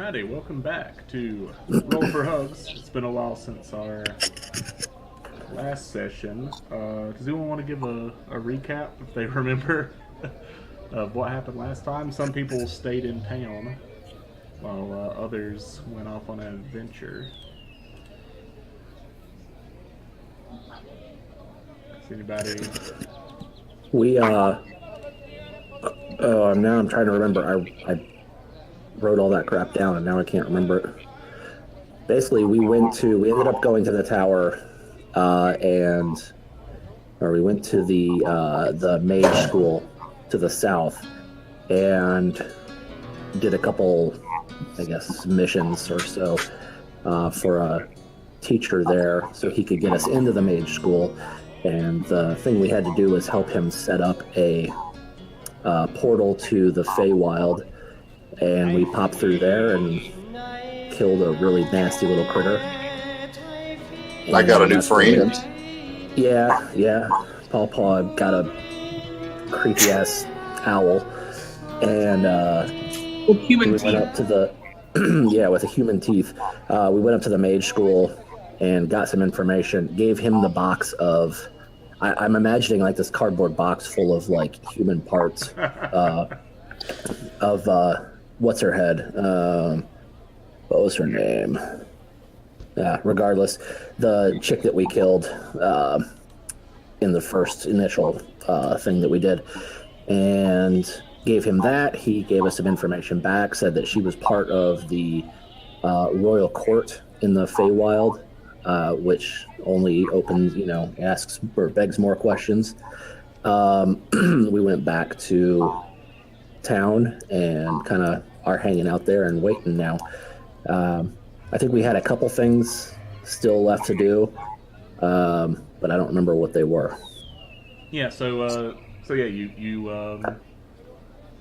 Alrighty, welcome back to Roll for Hugs. It's been a while since our last session. Does anyone want to give a recap if they remember of what happened last time? Some people stayed in town while others went off on an adventure. Is anybody? Now I'm trying to remember. I wrote all that crap down and now I can't remember it. Basically, we ended up going to the tower, we went to the mage school to the south and did a couple, I guess, missions or so for a teacher there so he could get us into the mage school. And the thing we had to do was help him set up a portal to the Feywild, and we popped through there and killed a really nasty little critter. I got a new friend. Yeah. Papaw got a creepy ass owl, and with human teeth. Went up to the with the human teeth. We went up to the mage school and got some information. Gave him the box of. I'm imagining like this cardboard box full of like human parts of what's her head? What was her name? Regardless, the chick that we killed in the first initial thing that we did, and gave him that. He gave us some information back, said that she was part of the royal court in the Feywild, which only opens, asks or begs more questions. We went back to town and kind of are hanging out there and waiting now. I think we had a couple things still left to do, but I don't remember what they were. Yeah. So you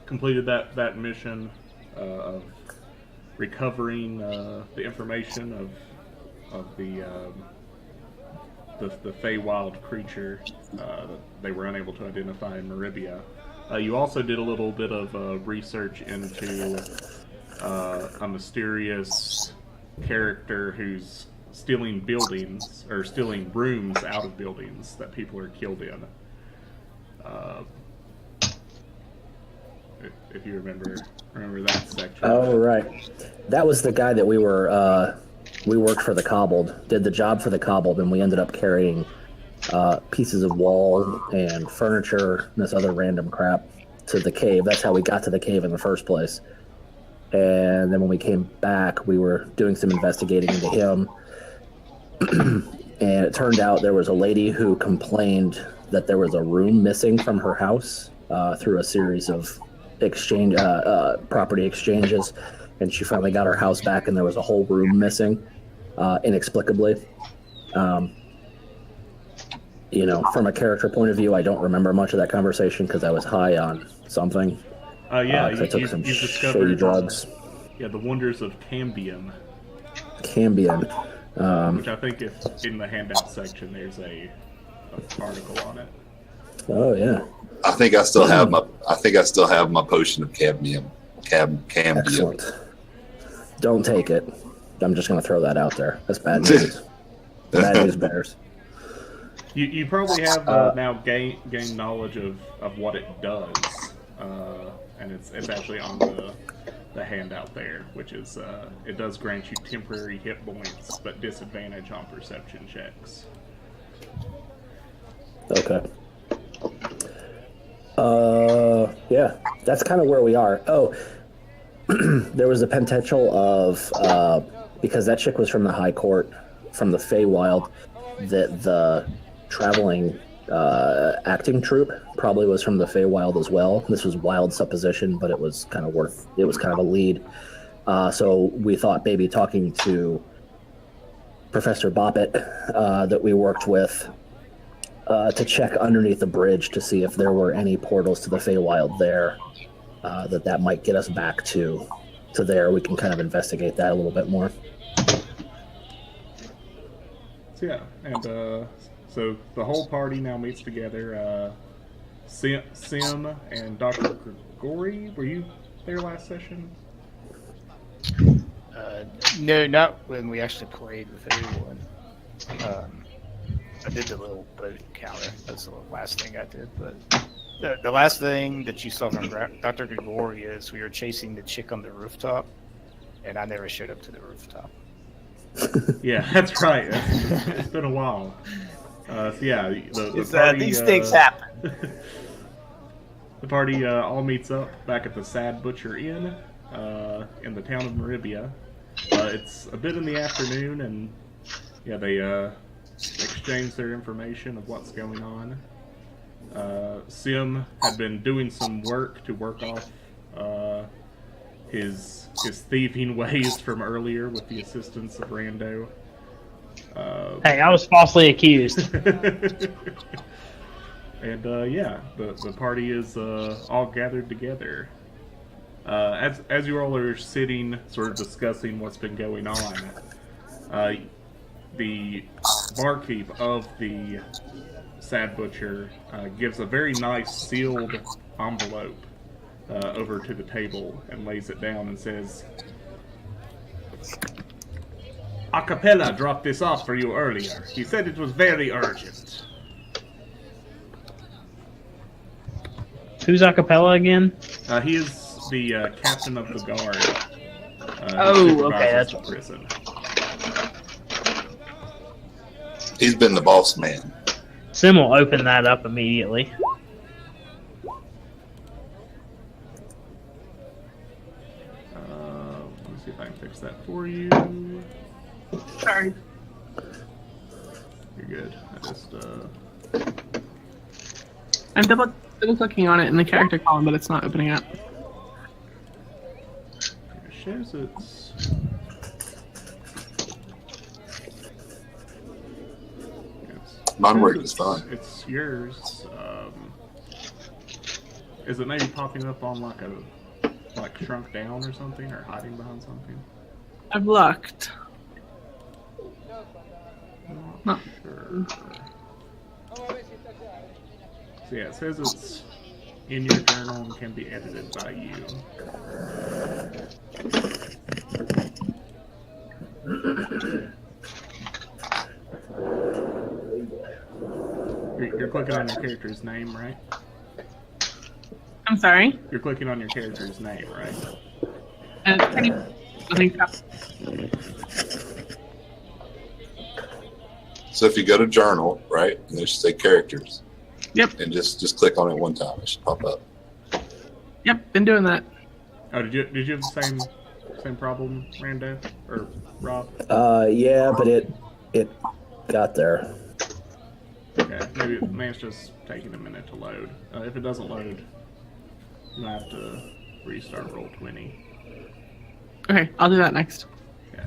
completed that mission of recovering the information of the Feywild creature that they were unable to identify in Maribia. You also did a little bit of research into a mysterious character who's stealing buildings or stealing rooms out of buildings that people are killed in. If you remember that section. Oh, right. That was the guy that we worked for the Cobbled, did the job for the Cobbled, and we ended up carrying pieces of wall and furniture and this other random crap to the cave. That's how we got to the cave in the first place. And then when we came back, we were doing some investigating into him. And it turned out there was a lady who complained that there was a room missing from her house through a series of property exchanges. And she finally got her house back, and there was a whole room missing, inexplicably. From a character point of view, I don't remember much of that conversation because I was high on something. I took some shady discovered drugs. The wonders of Cambion. Which I think is in the handout section. There's a article on it. Oh yeah. I think I still have my potion of cadmium. Cambium. Excellent. Don't take it. I'm just going to throw that out there. That's bad news. Bad news bears. You probably have now gained knowledge of what it does, and it's actually on the handout there, which is it does grant you temporary hit points, but disadvantage on perception checks. Okay. Yeah, that's kind of where we are. Oh, there was a potential of because that chick was from the High Court, from the Feywild, that the traveling acting troupe probably was from the Feywild as well. This was wild supposition, but it was kind of a lead. So we thought maybe talking to Professor Boppet that we worked with to check underneath the bridge to see if there were any portals to the Feywild there, that might get us back to there. We can kind of investigate that a little bit more. Yeah, and so the whole party now meets together. Sim and Dr. Grigori, were you there last session? No, not when we actually played with everyone. I did the little boat encounter. That's the last thing I did. But the last thing that you saw from Dr. Grigori is we were chasing the chick on the rooftop, and I never showed up to the rooftop. Yeah, that's right. It's been a while. So yeah, the party, these things happen. The party all meets up back at the Sad Butcher Inn in the town of Maribia. It's a bit in the afternoon, and yeah, they exchange their information of what's going on. Sim had been doing some work to work off his thieving ways from earlier with the assistance of Rando. Hey, I was falsely accused. And yeah, the party is all gathered together. As you all are sitting, sort of discussing what's been going on, the barkeep of the Sad Butcher gives a very nice sealed envelope over to the table and lays it down and says, "Acapella dropped this off for you earlier. He said it was very urgent." Who's Acapella again? He is the captain of the guard. Okay, that's the prison. He's been the boss man. Sim will open that up immediately. Let me see if I can fix that for you. Sorry. You're good. I just I'm double clicking on it in the character column, but it's not opening up. it shows it's. Mine work is fine. It's yours. Is it maybe popping up on like shrunk down or something, or hiding behind something? I've looked. Not sure. So yeah, it says it's in your journal and can be edited by you. You're clicking on your character's name, right? I'm sorry. You're clicking on your character's name, right? I think so. So if you go to journal, right, and there should say characters. Yep. And just click on it one time. It should pop up. Yep, been doing that. Oh, did you have the same problem, Rando or Rob? Yeah, but it got there. Okay, maybe it's just taking a minute to load. If it doesn't load, you might have to restart Roll20. Okay, I'll do that next. Yeah.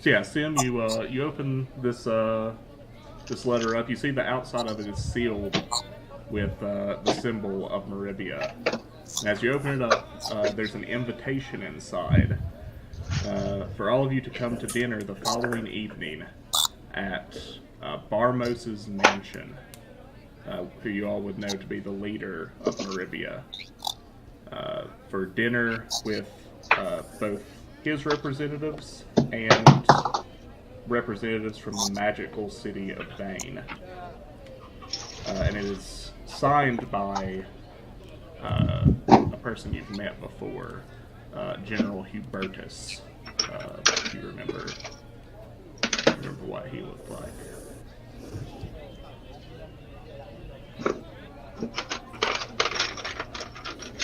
So yeah, Sim, you open this this letter up. You see the outside of it is sealed with the symbol of Maribia. And as you open it up, there's an invitation inside for all of you to come to dinner the following evening at Barmos's mansion, who you all would know to be the leader of Maribia, for dinner with both his representatives and representatives from the magical city of Bane. And it is signed by a person you've met before, General Hubertus, if you remember what he looked like.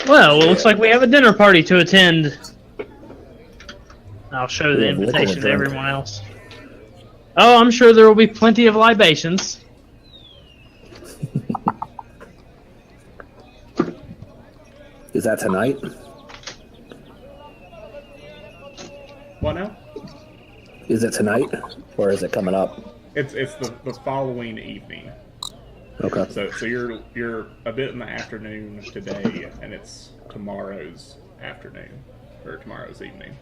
Well, it looks like we have a dinner party to attend. I'll show the Yeah, liquor invitation to drink. everyone else. Oh, I'm sure there will be plenty of libations. Is that tonight? What now? Is it tonight, or is it coming up? It's the following evening. Okay. So you're a bit in the afternoon today, and it's tomorrow's afternoon or tomorrow's evening.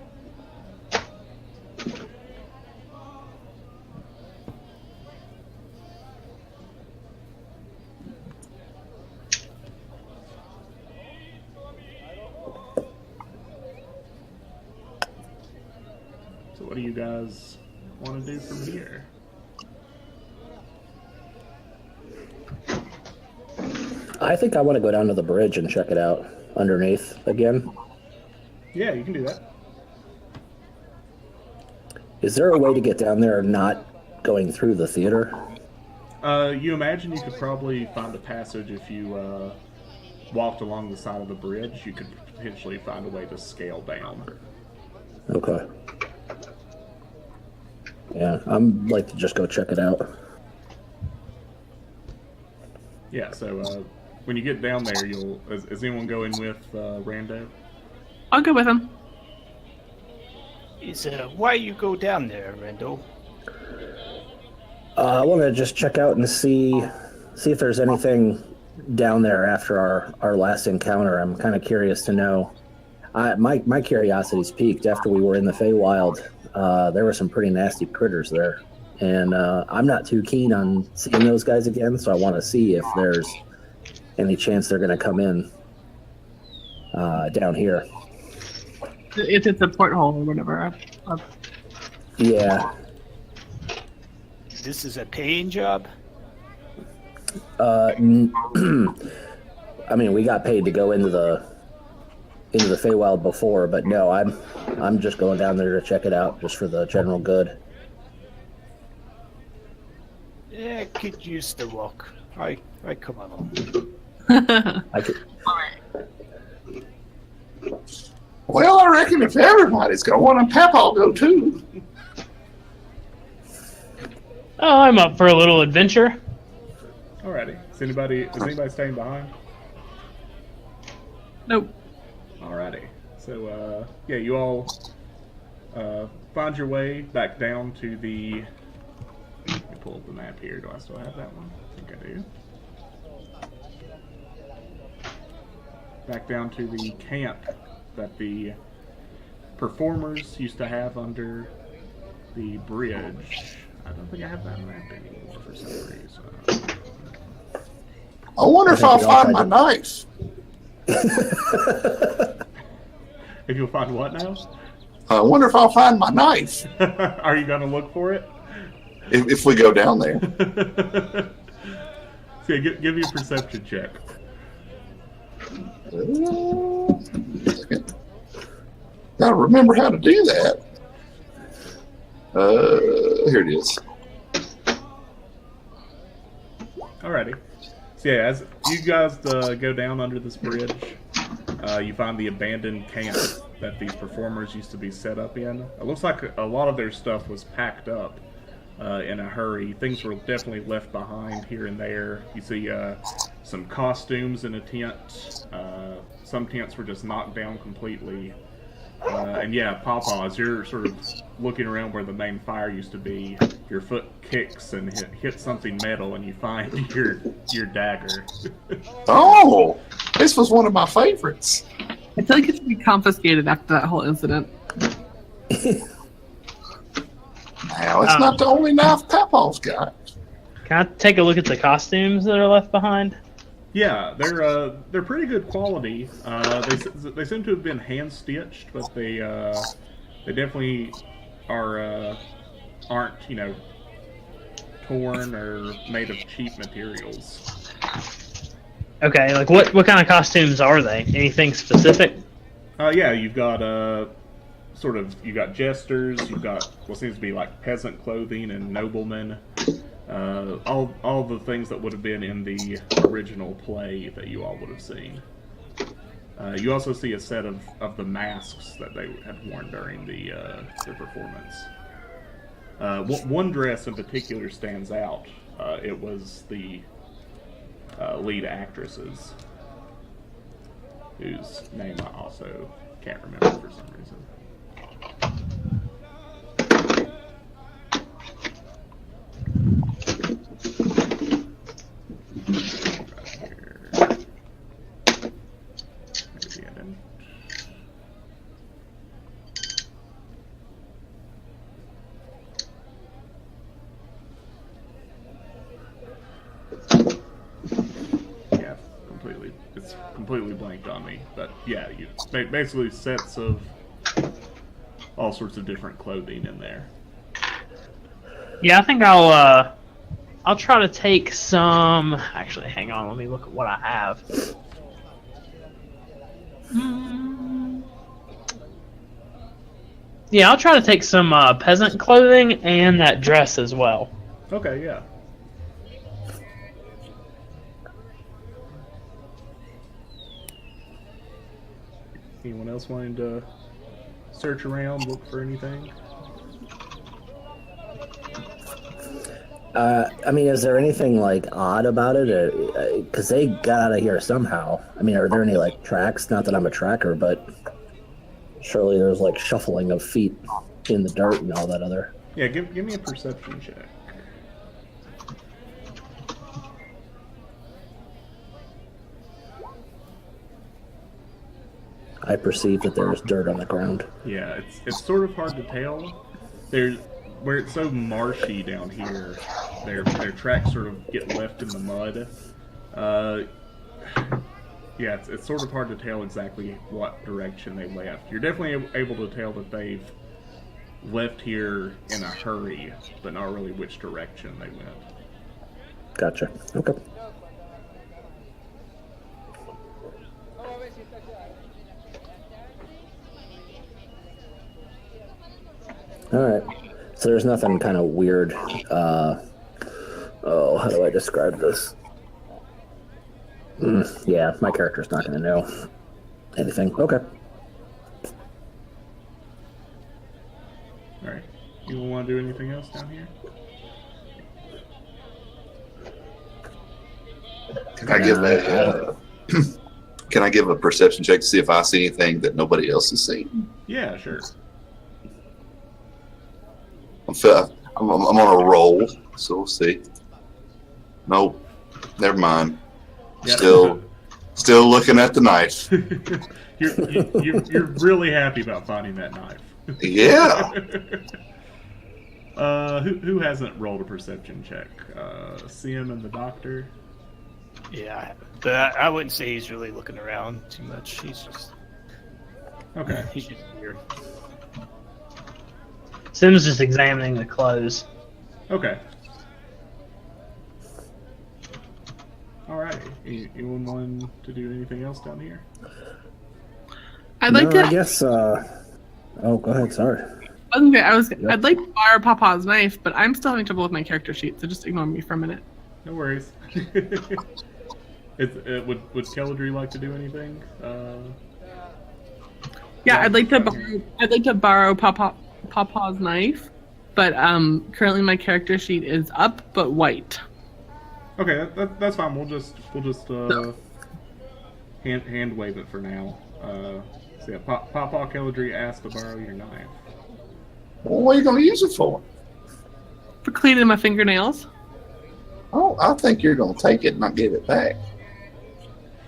So what do you guys want to do from here? I think I want to go down to the bridge and check it out underneath again. Yeah, you can do that. Is there a way to get down there not going through the theater? You imagine you could probably find a passage if you walked along the side of the bridge. You could potentially find a way to scale down. Okay. Yeah, I'd like to just go check it out. Yeah, so when you get down there, is anyone going with Rando? I'll go with him. Why you go down there, Rando? I want to just check out and see if there's anything down there after our last encounter. I'm kind of curious to know. My curiosity's peaked after we were in the Feywild. There were some pretty nasty critters there, and I'm not too keen on seeing those guys again. So I want to see if there's any chance they're going to come in down here. If it's a porthole or whatever. Yeah. This is a paying job? I mean, we got paid to go into the Feywild before, but no, I'm just going down there to check it out, just for the general good. Yeah, I could use the walk. I come along. I could. Well, I reckon if everybody's going, Papaw will go too. Oh, I'm up for a little adventure. Alrighty. Is anybody staying behind? Nope. Alrighty. So, yeah, you all find your way back down to the... Let me pull up the map here. Do I still have that one? I think I do. Back down to the camp that the performers used to have under the bridge. I don't think I have that map anymore for some reason. I wonder if I'll find my knife. If you'll find what now? I wonder if I'll find my knife Are you going to look for it? if we go down there. So yeah, give me a perception check. Gotta remember how to do that. Here it is. Alrighty. So yeah, as you guys go down under this bridge, you find the abandoned camp that these performers used to be set up in. It looks like a lot of their stuff was packed up in a hurry. Things were definitely left behind here and there. You see some costumes in a tent. Some tents were just knocked down completely. And yeah, Papaw, as you're sort of looking around where the main fire used to be, your foot kicks and hits something metal, and you find your dagger. Oh, this was one of my favorites. I feel like it should be confiscated after that whole incident. Now, it's not the only knife Papaw's got. Can I take a look at the costumes that are left behind? Yeah, they're pretty good quality. They seem to have been hand stitched, but they definitely aren't torn or made of cheap materials. Okay, like what kind of costumes are they? Anything specific? Yeah, you've got you got jesters, you've got what seems to be like peasant clothing and noblemen. All the things that would have been in the original play that you all would have seen. You also see a set of the masks that they had worn during their performance. One dress in particular stands out. It was the lead actress's, whose name I also can't remember for some reason. Completely blanked on me, but yeah, you basically sets of all sorts of different clothing in there. Yeah, I think I'll try to take some. Actually, hang on. Let me look at what I have. Yeah, I'll try to take some peasant clothing and that dress as well. Okay, yeah. Anyone else wanting to search around, look for anything? I mean, is there anything like odd about it? Because they got out of here somehow. I mean, are there any like tracks? Not that I'm a tracker, but surely there's like shuffling of feet in the dirt and all that other. Yeah, give me a perception check. I perceive that there is dirt on the ground. Yeah, it's sort of hard to tell. There's where it's so marshy down here. Their tracks sort of get left in the mud. Yeah, it's sort of hard to tell exactly what direction they left. You're definitely able to tell that they've left here in a hurry, but not really which direction they went. Gotcha. Okay. All right. So there's nothing kind of weird. How do I describe this? Yeah, my character's not going to know anything. Okay. Alright. You want to do anything else down here? Can I give can I give a perception check to see if I see anything that nobody else has seen? Yeah, sure. I'm on a roll, so we'll see. Nope. Never mind. Yeah. Still looking at the knife. You're really happy about finding that knife. Yeah. Who hasn't rolled a perception check? CM and the doctor. Yeah, but I wouldn't say he's really looking around too much. He's just he's just weird. Sim's just examining the clothes. Okay. Alright. Anyone want to do anything else down here? I'd like to. I guess. Oh, go ahead. Sorry. I'd like to borrow Papaw's knife, but I'm still having trouble with my character sheet, so just ignore me for a minute. No worries. Would Kelladrey like to do anything? Yeah, I'd like to borrow Papaw's knife, but currently my character sheet is up but white. Okay, that's fine. We'll just hand wave it for now. So yeah, Papaw Kelladrey asked to borrow your knife. Well, what are you going to use it for? For cleaning my fingernails. Oh, I think you're going to take it and not give it back.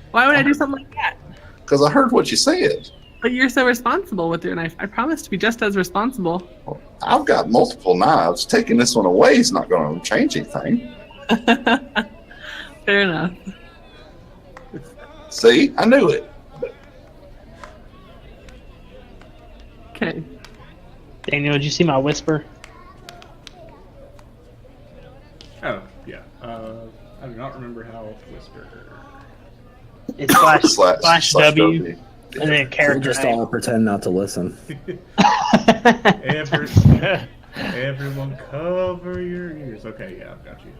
Why would I do something like that? Because I heard what you said. But you're so responsible with your knife. I promise to be just as responsible. I've got multiple knives. Taking this one away is not going to change anything. Fair enough. See? I knew it. Okay. Daniel, did you see my whisper? Oh yeah. I do not remember how to whisper. It's slash W. And then We'll character just name. all pretend not to listen. Everyone cover your ears. Okay, yeah, I've got you.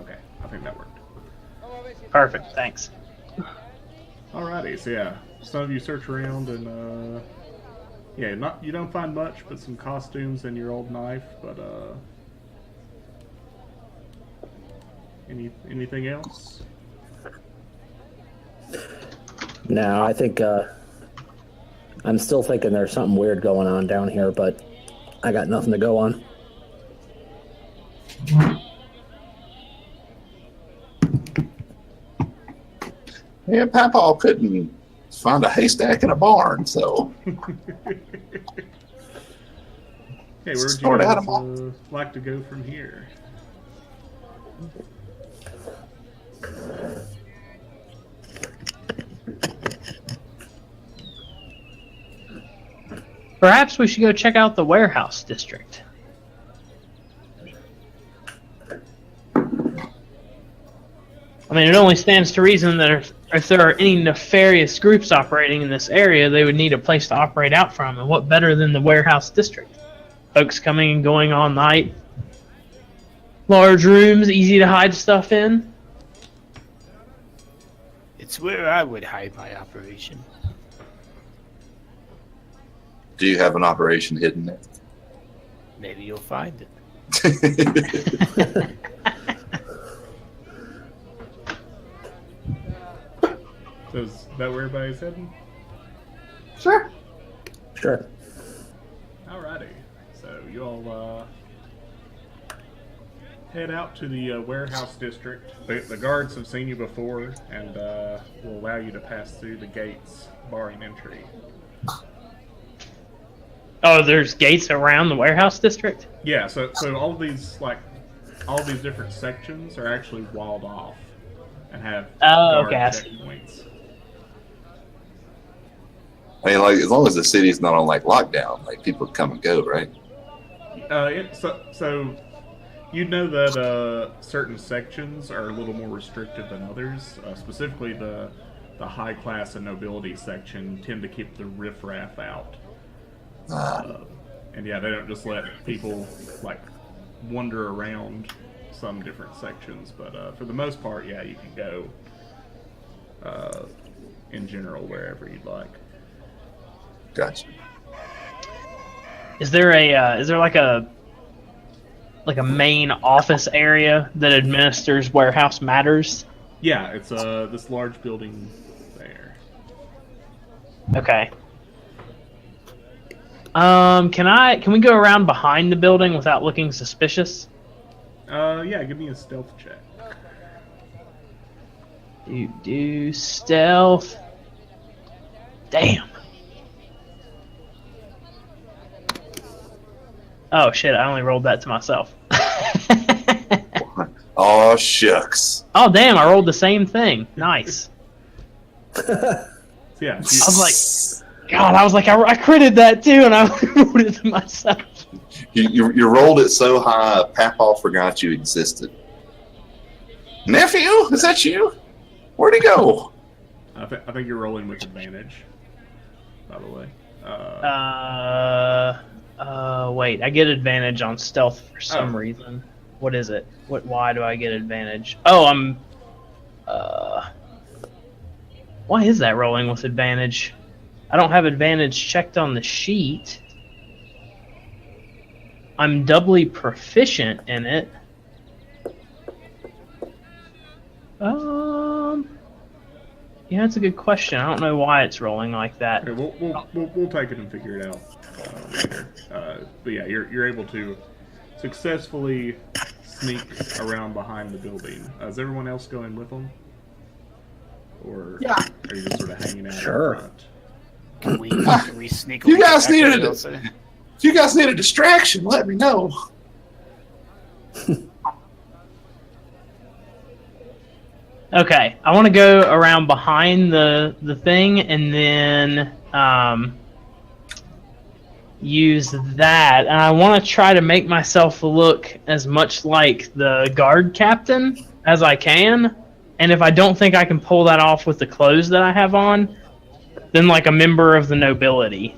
Okay, I think that worked. Perfect, thanks. Alrighty, so yeah, some of you search around and yeah, you don't find much but some costumes and your old knife, but anything else? No, I think I'm still thinking there's something weird going on down here, but I got nothing to go on. Yeah, Papaw couldn't find a haystack in a barn, so Hey, where would you Sort out guys like to go from here? Perhaps we should go check out the warehouse district. I mean, it only stands to reason that if there are any nefarious groups operating in this area, they would need a place to operate out from. And what better than the warehouse district? Folks coming and going all night. Large rooms, easy to hide stuff in. It's where I would hide my operation. do you have an operation hidden there? Maybe you'll find it. So is that where everybody's heading? Sure. Sure. Alrighty. So you all head out to the warehouse district. The guards have seen you before and will allow you to pass through the gates, barring entry. Oh, there's gates around the warehouse district? Yeah, so all these different sections are actually walled off and have guard checkpoints. I mean, like, as long as the city's not on like lockdown, like people come and go, right? So you know that certain sections are a little more restricted than others. Specifically, the high class and nobility section tend to keep the riffraff out. And yeah, they don't just let people like wander around some different sections, but for the most part, yeah, you can go in general wherever you'd like. Gotcha. Is there like a main office area that administers warehouse matters? Yeah, it's this large building there. Okay. Can we go around behind the building without looking suspicious? Yeah, give me a stealth check. Do stealth. Damn. Oh shit, I only rolled that to myself. Oh, shucks. Oh damn, I rolled the same thing. Nice. Yeah, I was like, God, I critted that too, and I rolled it to myself. You rolled it so high, Papaw forgot you existed. Nephew, is that you? Where'd he go? I think you're rolling with advantage, by the way. Wait, I get advantage on stealth for some reason. What is it? Why do I get advantage? Oh, why is that rolling with advantage? I don't have advantage checked on the sheet. I'm doubly proficient in it. Yeah, that's a good question. I don't know why it's rolling like that. Okay, we'll take it and figure it out later. But yeah, you're able to successfully sneak around behind the building. Is everyone else going with them, or are you just sort of hanging out? Sure. In front? Can we sneak You away guys from needed everybody else? If you guys need a distraction, let me know. Okay, I want to go around behind the thing and then use that. And I want to try to make myself look as much like the guard captain as I can. And if I don't think I can pull that off with the clothes that I have on, then like a member of the nobility.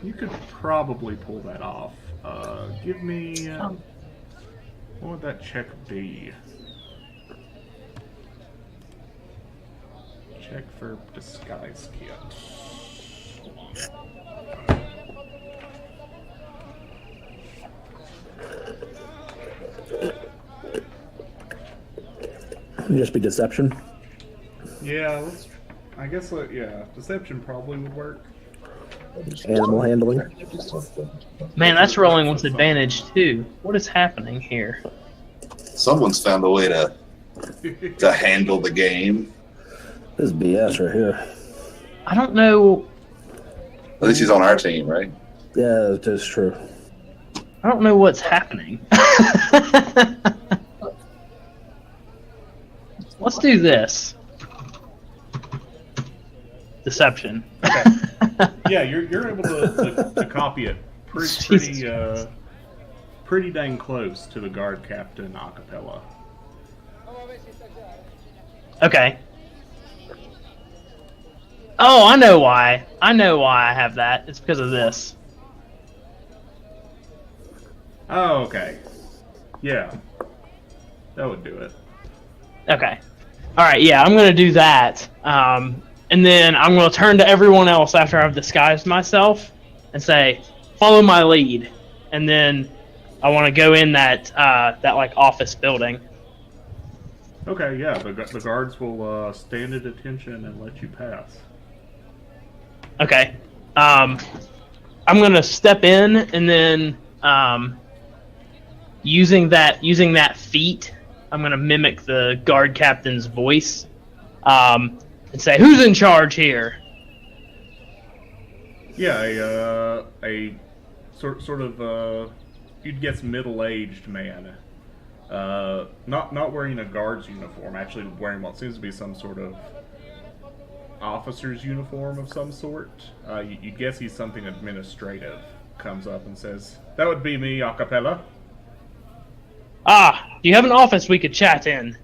You could probably pull that off. Give me... what would that check be? Check for disguise kit. Just be deception. Yeah, I guess, deception probably would work. Animal handling. Man, that's rolling with advantage too. What is happening here? Someone's found a way to handle the game. This is BS right here. I don't know. At least he's on our team, right? Yeah, that is true. I don't know what's happening. Let's do this. Deception. Okay. Yeah, you're able to copy it pretty dang close to the guard captain acapella. Okay. Oh, I know why. I know why I have that. It's because of this. Oh, okay. Yeah. That would do it. Okay. Alright, yeah, I'm going to do that. And then I'm going to turn to everyone else after I've disguised myself and say, follow my lead. And then I want to go in that like office building. Okay, yeah, the guards will stand at attention and let you pass. Okay. I'm going to step in and then using that feat, I'm going to mimic the guard captain's voice and say, who's in charge here? Yeah, a sort of you'd guess middle-aged man, not wearing a guard's uniform, actually wearing what seems to be some sort of officer's uniform of some sort. You guess he's something administrative. Comes up and says, "That would be me, acapella." Ah, do you have an office we could chat in?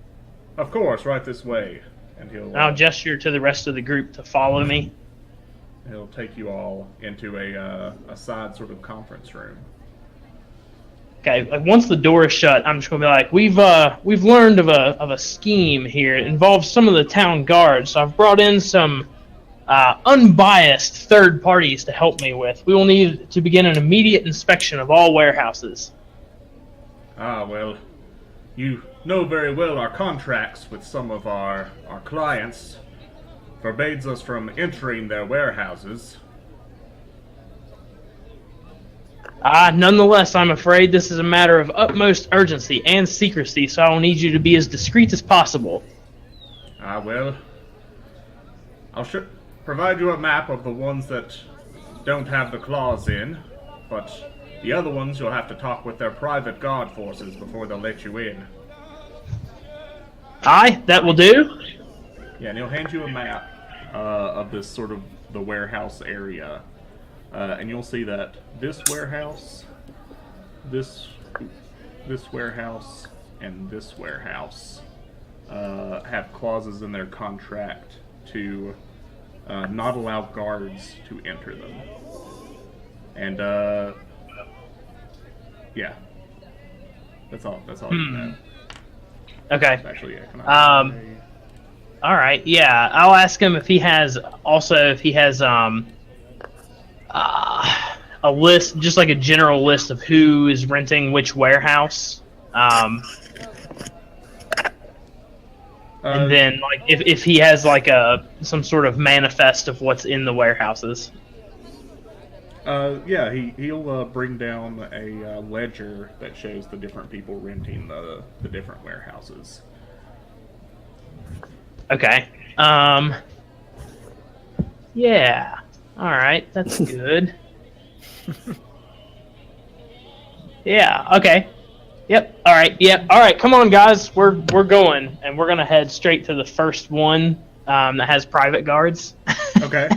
Of course, right this way. And I'll gesture to the rest of the group to follow me. He'll take you all into a side sort of conference room. Okay, like once the door is shut, I'm just gonna be like, we've learned of a scheme here. It involves some of the town guards, so I've brought in some unbiased third parties to help me with. We will need to begin an immediate inspection of all warehouses. Ah, well, you know very well our contracts with some of our clients forbids us from entering their warehouses. Nonetheless, I'm afraid this is a matter of utmost urgency and secrecy, so I will need you to be as discreet as possible. Ah, well, I'll provide you a map of the ones that don't have the claws in, but the other ones you'll have to talk with their private guard forces before they'll let you in. Aye, that will do. Yeah, and he'll hand you a map of this sort of the warehouse area. And you'll see that this warehouse, this warehouse, and this warehouse have clauses in their contract to not allow guards to enter them. And yeah, that's all you know. Okay. Actually, yeah. All right. Yeah, I'll ask him if he has a list, just like a general list of who is renting which warehouse. And then, like, if he has like some sort of manifest of what's in the warehouses. Yeah, he'll bring down a ledger that shows the different people renting the different warehouses. Okay. Yeah. All right. That's good. Yeah. Okay. Yep. All right. Yep. All right. Come on, guys. We're going, and we're gonna head straight to the first one that has private guards. Okay.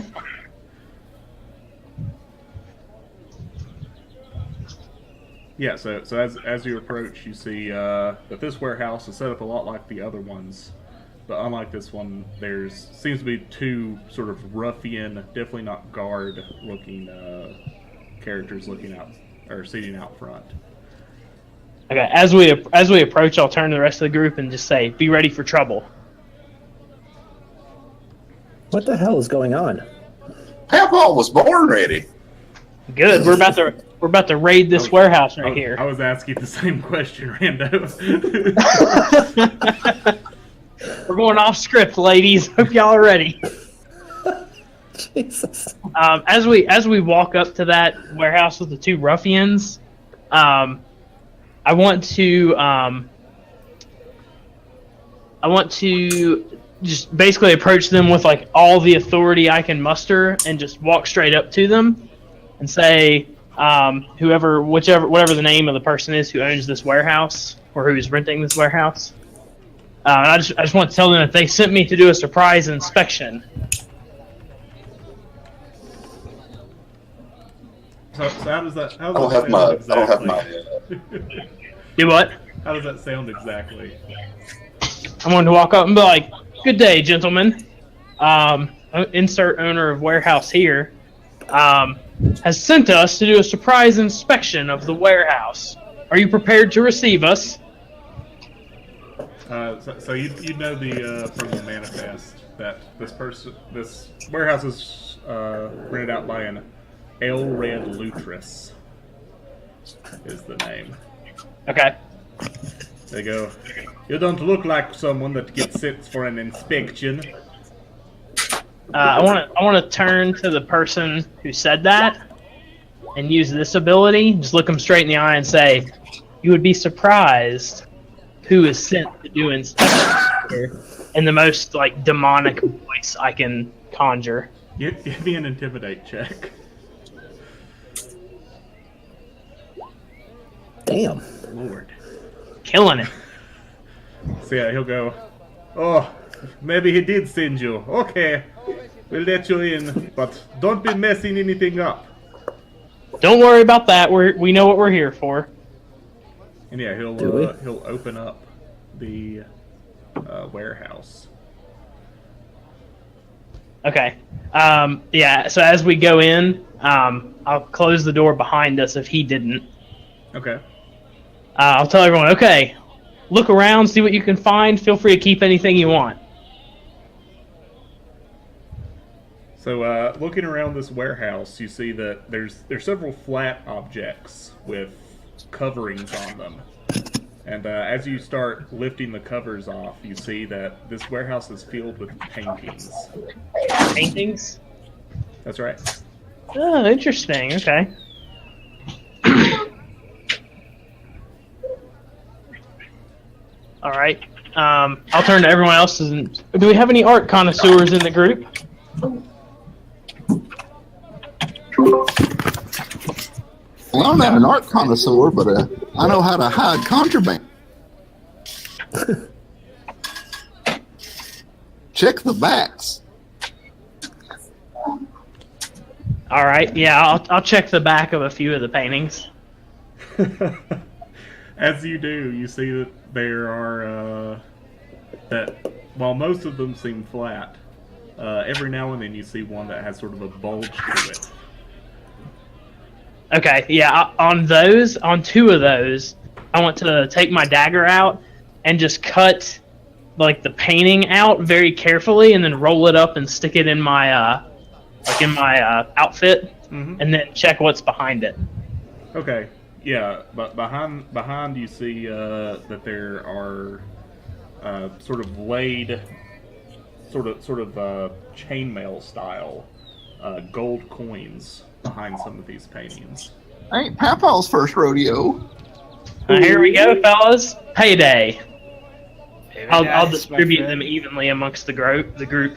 Yeah. So as you approach, you see that this warehouse is set up a lot like the other ones. But unlike this one, seems to be two sort of ruffian, definitely not guard-looking characters looking out or sitting out front. Okay. As we approach, I'll turn to the rest of the group and just say, "Be ready for trouble." What the hell is going on? Papaw was born ready. Good. We're about to raid this warehouse right here. I was asking the same question, Rando. We're going off script, ladies. Hope y'all are ready. Jesus. As we walk up to that warehouse with the two ruffians, I want to I want to just basically approach them with like all the authority I can muster, and just walk straight up to them and say, whatever the name of the person is who owns this warehouse or who is renting this warehouse. I just want to tell them that they sent me to do a surprise inspection. So how does that? I don't have my. Do what? How does that sound exactly? I'm going to walk up and be like, "Good day, gentlemen. Insert owner of warehouse here has sent us to do a surprise inspection of the warehouse. Are you prepared to receive us?" So you know from the manifest that this warehouse is rented out by an Ale-Red Lutris is the name. Okay. They go, "You don't look like someone that gets sent for an inspection." I want to turn to the person who said that and use this ability. Just look them straight in the eye and say, "You would be surprised who is sent to do inspections here," in the most like demonic voice I can conjure. Give me an intimidate check. Damn. Lord. Killing it. So yeah, he'll go, "Oh, maybe he did send you. Okay, we'll let you in, but don't be messing anything up." Don't worry about that. We know what we're here for. And yeah, he'll open up the warehouse. Okay. Yeah. So as we go in, I'll close the door behind us if he didn't. Okay. I'll tell everyone, okay, look around, see what you can find. Feel free to keep anything you want. So, looking around this warehouse, you see that there's several flat objects with coverings on them. And as you start lifting the covers off, you see that this warehouse is filled with paintings. Paintings? That's right. Oh, interesting. Okay. All right. I'll turn to everyone else. Do we have any art connoisseurs in the group? Well, I'm not an art connoisseur, but I know how to hide contraband. Check the backs. All right. Yeah, I'll check the back of a few of the paintings. As you do, you see that there are that while most of them seem flat, every now and then you see one that has sort of a bulge to it. Okay, yeah, on two of those, I want to take my dagger out and just cut like the painting out very carefully, and then roll it up and stick it in my outfit, and then check what's behind it. Okay, yeah, but behind you see that there are sort of laid, sort of chainmail style gold coins behind some of these paintings. Ain't Papaw's first rodeo. Here we go, fellas. Payday. I'll Nice, distribute my them friend. evenly amongst the group.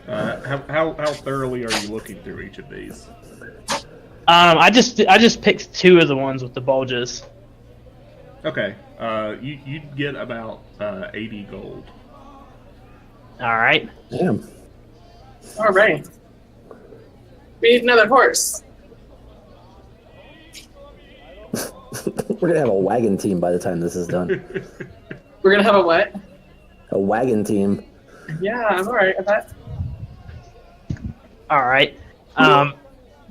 How thoroughly are you looking through each of these? I just picked two of the ones with the bulges. Okay, you'd get about 80 gold. All right. Damn. All right. We need another horse. We're gonna have a wagon team by the time this is done. We're gonna have a what? A wagon team. Yeah, I'm all right with that. All right.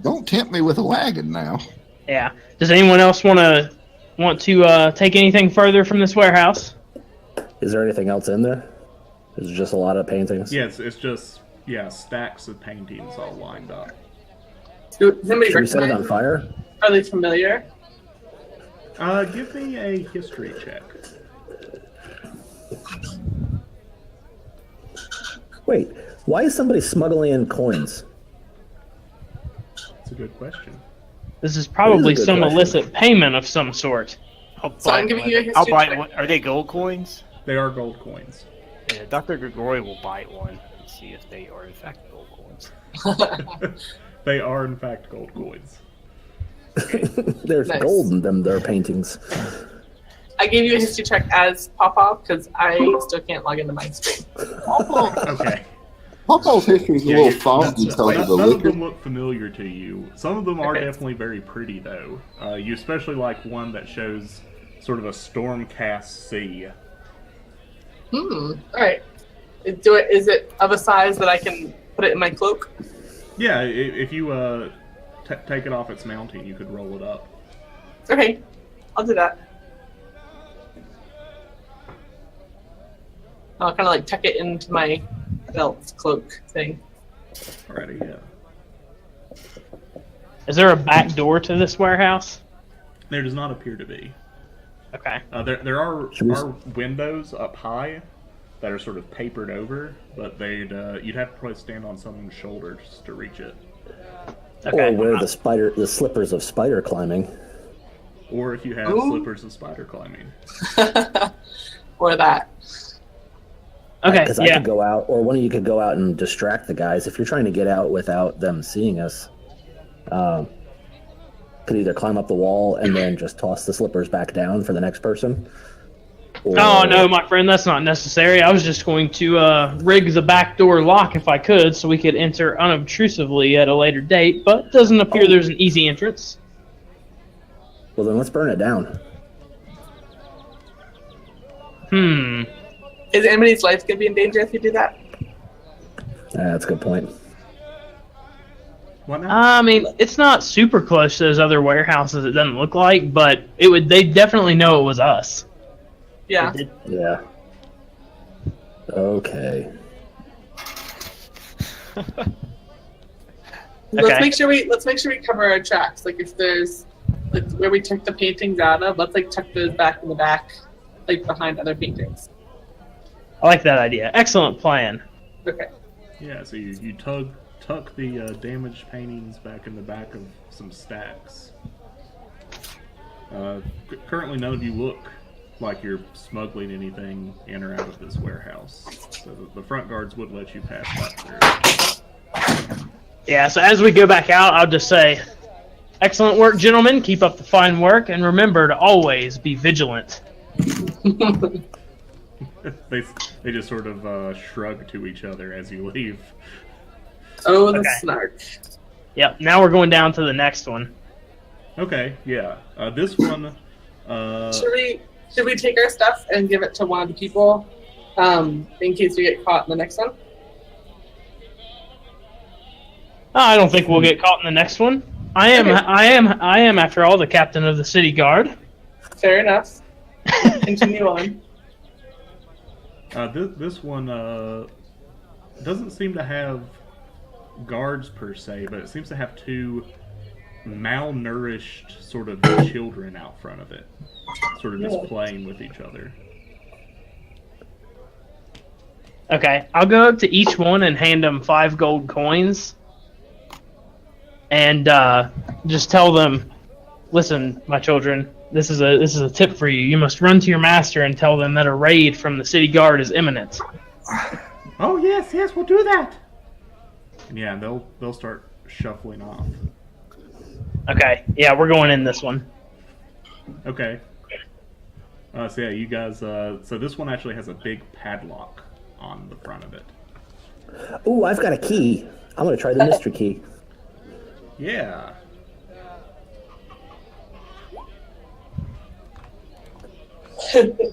Don't tempt me with a wagon now. Yeah. Does anyone else want to take anything further from this warehouse? Is there anything else in there? Is it just a lot of paintings? Yes, it's just stacks of paintings all lined up. Does anybody Should we set it on recognize? fire? Are they familiar? Give me a history check. Wait, why is somebody smuggling in coins? That's a good question. This is probably That is a good some question. illicit payment of some sort. I'll So I'm bite giving one. you a history I'll bite check. one. Are they gold coins? They are gold coins. Yeah, Dr. Grigori will bite one and see if they are in fact gold coins. They are, in fact, gold coins. There's Nice. gold in them, their paintings. I gave you a history check as Papaw because I still can't log into my stream. Okay. Pawpaw's history is a little Yeah, foggy because none of the of liquor. them look familiar to you. Some of them are Okay. definitely very pretty, though. You especially like one that shows sort of a storm-cast sea. All right. Is it of a size that I can put it in my cloak? Yeah, if you take it off its mounting, you could roll it up. Okay, I'll do that. I'll kind of like tuck it into my belt cloak thing. Alrighty, yeah. Is there a back door to this warehouse? There does not appear to be. Okay. There are Should we- windows up high that are sort of papered over, but you'd have to probably stand on someone's shoulders to reach it. Okay. Or wear the slippers of spider climbing. Or if you have Ooh. slippers of spider climbing. Or that. Okay. Because I Yeah. could go out, or one of you could go out and distract the guys. If you're trying to get out without them seeing us, could either climb up the wall and then just toss the slippers back down for the next person. Or, Oh no, my friend, that's not necessary. I was just going to rig the back door lock if I could, so we could enter unobtrusively at a later date. But it doesn't appear there's an easy entrance. Well, then let's burn it down. Is anybody's life going to be in danger if you do that? That's a good point. What now? I mean, it's not super close to those other warehouses. It doesn't look like, but it would. They definitely know it was us. Yeah. It did- Yeah. Okay. Let's Okay. make sure we cover our tracks. Like if there's like where we took the paintings out of, let's like tuck those back in the back, like behind other paintings. I like that idea. Excellent plan. Okay. Yeah, so you tuck the damaged paintings back in the back of some stacks. Currently, none of you look like you're smuggling anything in or out of this warehouse. So the front guards would let you pass back through. Yeah. So as we go back out, I'll just say, "Excellent work, gentlemen. Keep up the fine work, and remember to always be vigilant." They just sort of shrug to each other as you leave. Oh, the Okay. snark. Yep. Now we're going down to the next one. Okay, yeah. This one. Should we take our stuff and give it to one of the people, in case we get caught in the next one? I don't think we'll get caught in the next one. I am, after all, the captain of the city guard. Fair enough. Continue on. This one doesn't seem to have guards per se, but it seems to have two malnourished sort of children out front of it, sort of just playing with each other. Okay, I'll go up to each one and hand them 5 gold coins, and just tell them, "Listen, my children, this is a tip for you. You must run to your master and tell them that a raid from the city guard is imminent." Oh yes, we'll do that. And yeah, they'll start shuffling off. Okay, yeah, we're going in this one. Okay. So yeah, you guys. So this one actually has a big padlock on the front of it. Ooh, I've got a key. I'm gonna try the mystery key. Yeah.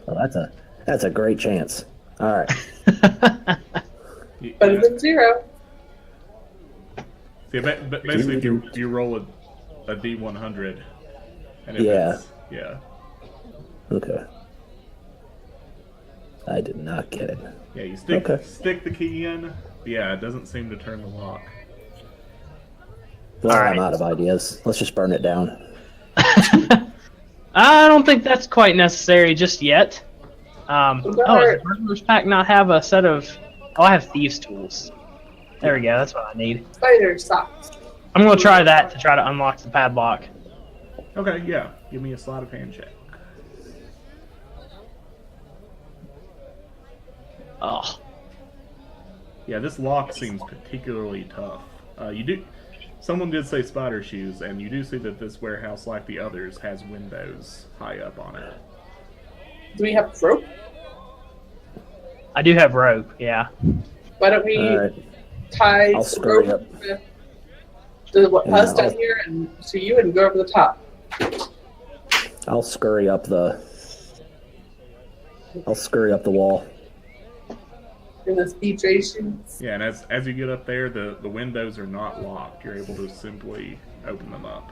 Oh, that's a great chance. All right. Better than 0. Yeah, basically, if you roll a D100, and if Yeah. yeah, Okay. I did not get it. yeah, you stick Okay. the key in. Yeah, it doesn't seem to turn the lock. Well, All right. I'm out of ideas. Let's just burn it down. I don't think that's quite necessary just yet. Does the burglar's pack not have a set of... Oh, I have thieves' tools. There we go, that's what I need. Spider socks. I'm going to try that to try to unlock the padlock. Okay, yeah, give me a sleight of hand check. Oh, Yeah, this lock seems particularly tough. Someone did say spider shoes, and you do see that this warehouse, like the others, has windows high up on it. Do we have rope? I do have rope. Yeah. Why don't we Alright. tie I'll some scurry rope up. to us I'll- down here and to you and go over the top? I'll scurry up the wall. In this BJ shoes. Yeah, and as you get up there, the windows are not locked. You're able to simply open them up.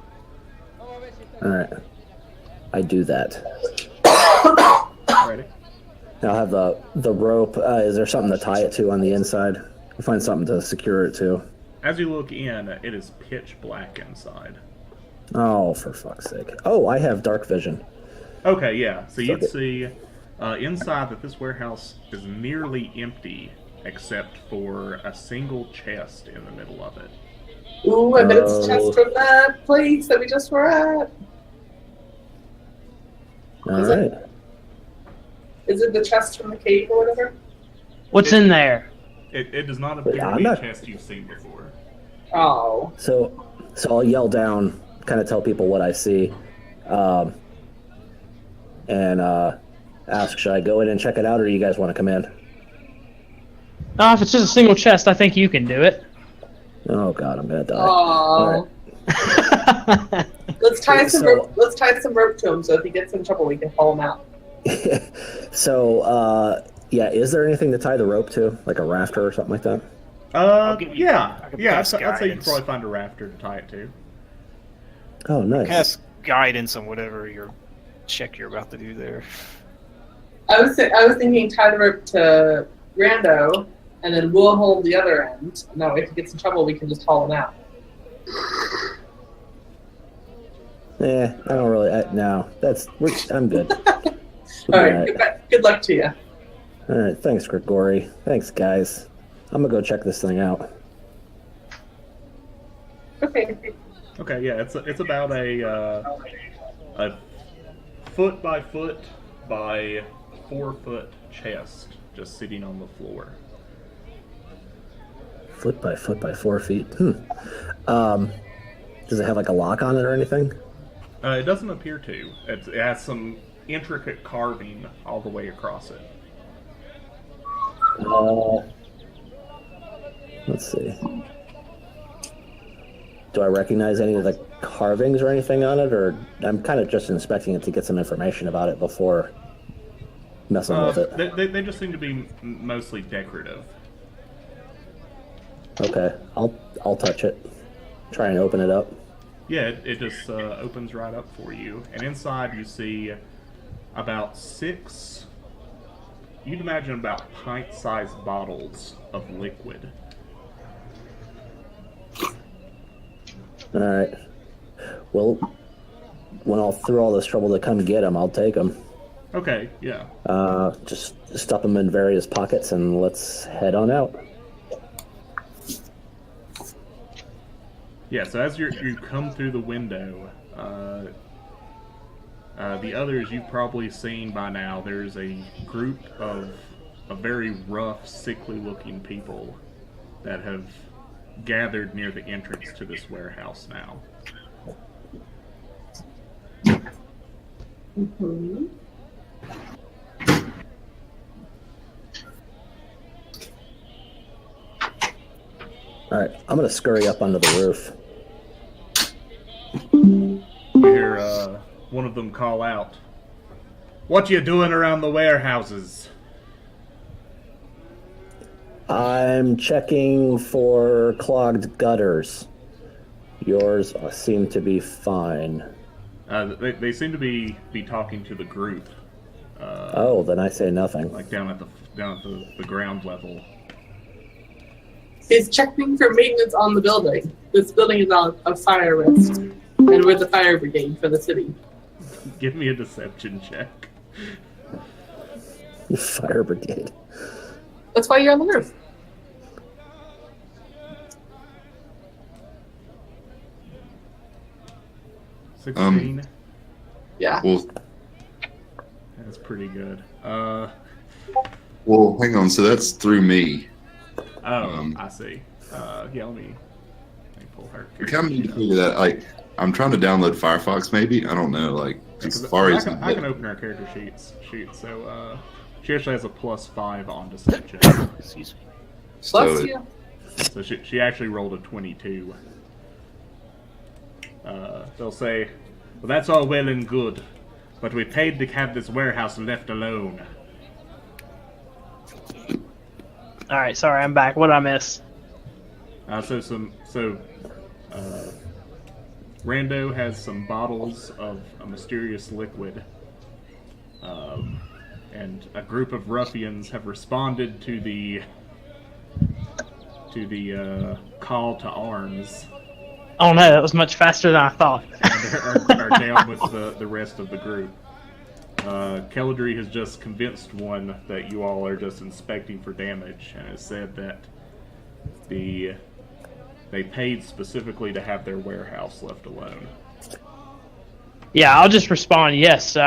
Alright. I do that. Ready? I'll have the rope. Is there something to tie it to on the inside? I'll find something to secure it to. As you look in, it is pitch black inside. Oh, for fuck's sake. Oh, I have dark vision. Okay, yeah. So you'd Fuck it. see inside that this warehouse is nearly empty, except for a single chest in the middle of it. Ooh, I bet it's a Oh. chest from that place that we just were at. Alright. Is it the chest from the cave or whatever? What's in there? It does not appear Yeah, to I'm be a not- chest you've seen before. Oh. So I'll yell down, kind of tell people what I see, and ask, should I go in and check it out, or do you guys want to come in? Oh, if it's just a single chest, I think you can do it. Oh god, I'm gonna die. Oh. Alright. Let's tie some So- rope. Let's tie some rope to him so if he gets in trouble, we can haul him out. So, yeah, is there anything to tie the rope to? Like a rafter or something like that? give you- Yeah. I could Yeah, I'd pass say you could guidance. probably find a rafter to tie it to. Oh, nice. Cast guidance on whatever your check you're about to do there. I was thinking tie the rope to Rando, and then we'll hold the other end. And that way, if he gets in trouble, we can just haul him out. I don't really. No, I'm good. All right. Good luck to you. All right. Thanks, Grigori. Thanks, guys. I'm gonna go check this thing out. Okay. Okay, yeah, it's about a foot by 4 foot chest just sitting on the floor. Foot by 4 feet. Does it have like a lock on it or anything? It doesn't appear to. It has some intricate carving all the way across it. Let's see. Do I recognize any of the carvings or anything on it, or I'm kind of just inspecting it to get some information about it before messing with it? They just seem to be mostly decorative. Okay, I'll touch it. Try and open it up. Yeah, it just opens right up for you. And inside you see about 6, you'd imagine about pint-sized bottles of liquid. All right. Well, when I'll through all this trouble to come get them, I'll take them. Okay, yeah. Just stuff them in various pockets and let's head on out. Yeah, so as you come through the window, the others you've probably seen by now. There's a group of very rough, sickly-looking people that have gathered near the entrance to this warehouse now. Mm-hmm. All right, I'm gonna scurry up onto the roof. You hear one of them call out, "What you doing around the warehouses?" I'm checking for clogged gutters. Yours seem to be fine. They seem to be talking to the group. Oh, then I say nothing. Like down at the ground level. Is checking for maintenance on the building. This building is on a fire risk, and we're the fire brigade for the city. Give me a deception check. Fire brigade. That's why you're on the roof. — 16. Yeah. Well, That's pretty good. Well, hang on. So that's through me. Oh, I see. Yeah, let me pull her. I kind of need to figure that. Like, I'm trying to download Firefox. Maybe I don't know. Like, Safari's. I can open her character sheet. So she actually has a +5 on deception. Excuse me. Bless you. So she actually rolled a 22. They'll say, well, that's all well and good, but we paid to have this warehouse left alone. All right, sorry, I'm back. What did I miss? Rando has some bottles of a mysterious liquid, and a group of ruffians have responded to the call to arms. Oh no, that was much faster than I thought. And are down with the rest of the group. Kelladrey has just convinced one that you all are just inspecting for damage, and has said that they paid specifically to have their warehouse left alone. Yeah, I'll just respond. Yes.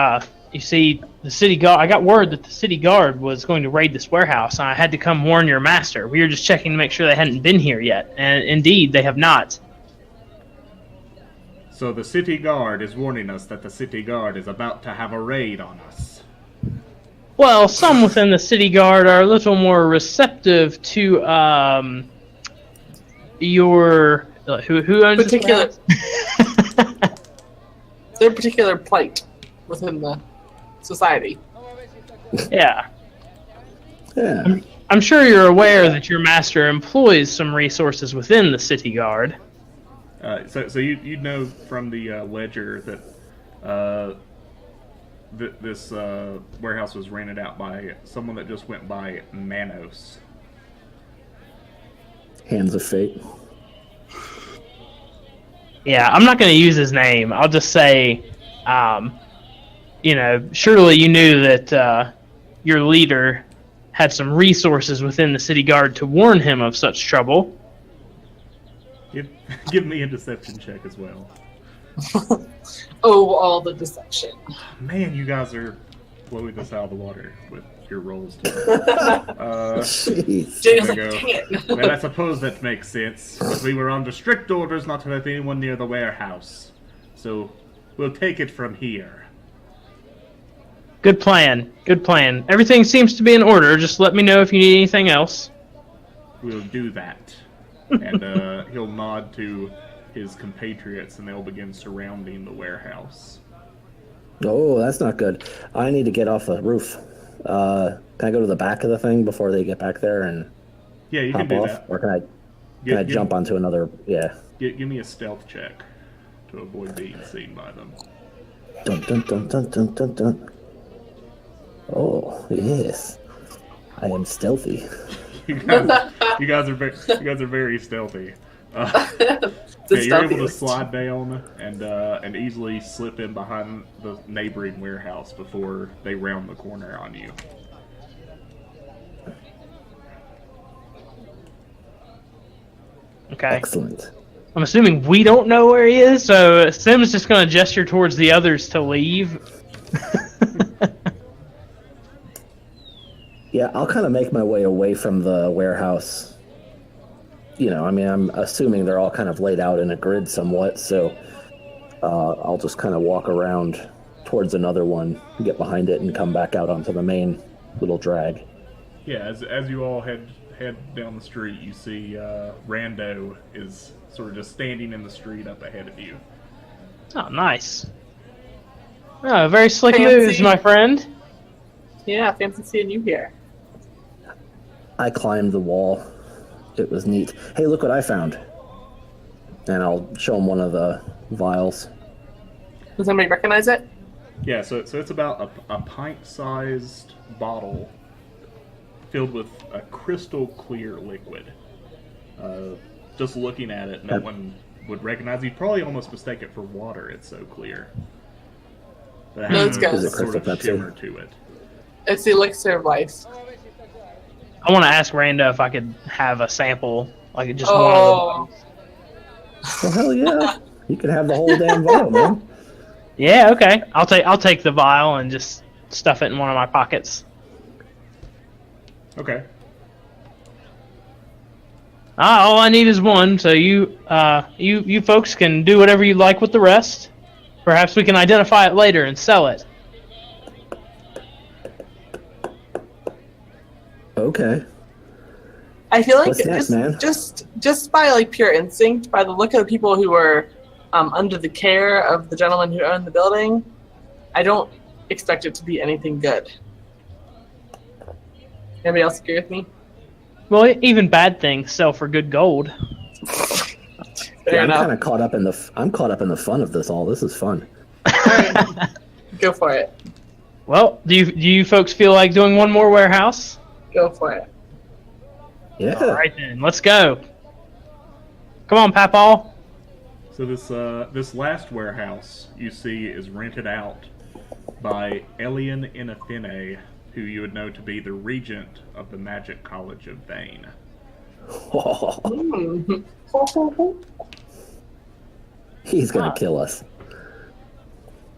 You see, the city guard. I got word that the city guard was going to raid this warehouse, and I had to come warn your master. We were just checking to make sure they hadn't been here yet, and indeed, they have not. So the city guard is warning us that the city guard is about to have a raid on us. Well, some within the city guard are a little more receptive to your who owns Particular. this warehouse? Their particular plight within the society. Yeah. Yeah. I'm sure you're aware that your master employs some resources within the city guard. So you know from the ledger that this warehouse was rented out by someone that just went by Manos. Hands of Fate. Yeah, I'm not going to use his name. I'll just say, surely you knew that your leader had some resources within the city guard to warn him of such trouble. Give me a deception check as well. Oh, all the deception. Man, you guys are blowing this out of the water with your rolls. Jeez. Jane was There like, you dang it. Well, I suppose that makes sense. But we were under strict orders not to let anyone near the warehouse. So we'll take it from here. Good plan. Good plan. Everything seems to be in order. Just let me know if you need anything else. We'll do that. And he'll nod to his compatriots, and they'll begin surrounding the warehouse. Oh, that's not good. I need to get off the roof. Can I go to the back of the thing before they get back there and Yeah, you hop can do off? that. Or can I jump onto another? Yeah. Give me a stealth check to avoid being seen by them. Dun dun dun dun dun dun dun. Oh yes, I am stealthy. You guys are very stealthy. You're able to slide down and easily slip in behind the neighboring warehouse before they round the corner on you. Okay. Excellent. I'm assuming we don't know where he is, so Sim's just going to gesture towards the others to leave. Yeah, I'll kind of make my way away from the warehouse. I'm assuming they're all kind of laid out in a grid somewhat, so I'll just kind of walk around towards another one, get behind it, and come back out onto the main little drag. Yeah, as you all head down the street, you see Rando is sort of just standing in the street up ahead of you. Oh, nice. Oh, very slick Fancy. moves, my friend. Yeah, fancy seeing you here. I climbed the wall. It was neat. Hey, look what I found. And I'll show him one of the vials. Does anybody recognize it? Yeah, so it's about a pint-sized bottle filled with a crystal clear liquid. Just looking at it, no one would recognize. You'd probably almost mistake it for water. It's so clear. But it No, has it's good. a Is it sort of Crystal Pepsi? shimmer to it. It's the elixir of life. I want to ask Rando if I could have a sample, like just one Oh, of them. Well, hell yeah. You can have the whole damn vial, man. Yeah, okay. I'll take the vial and just stuff it in one of my pockets. Okay. All I need is one, so you folks can do whatever you like with the rest. Perhaps we can identify it later and sell it. Okay. I feel like What's next, man? just by like pure instinct, by the look of the people who were under the care of the gentleman who owned the building, I don't expect it to be anything good. Anybody else agree with me? Well, even bad things sell for good gold. Fair I'm enough. kind of caught up in the fun of this all. This is fun. Alright. Go for it. Well, do you folks feel like doing one more warehouse? Go for it. Yeah. All right then, let's go. Come on, Papaw. So this last warehouse you see is rented out by Elian Inathene, who you would know to be the regent of the Magic College of Vane. He's gonna kill us.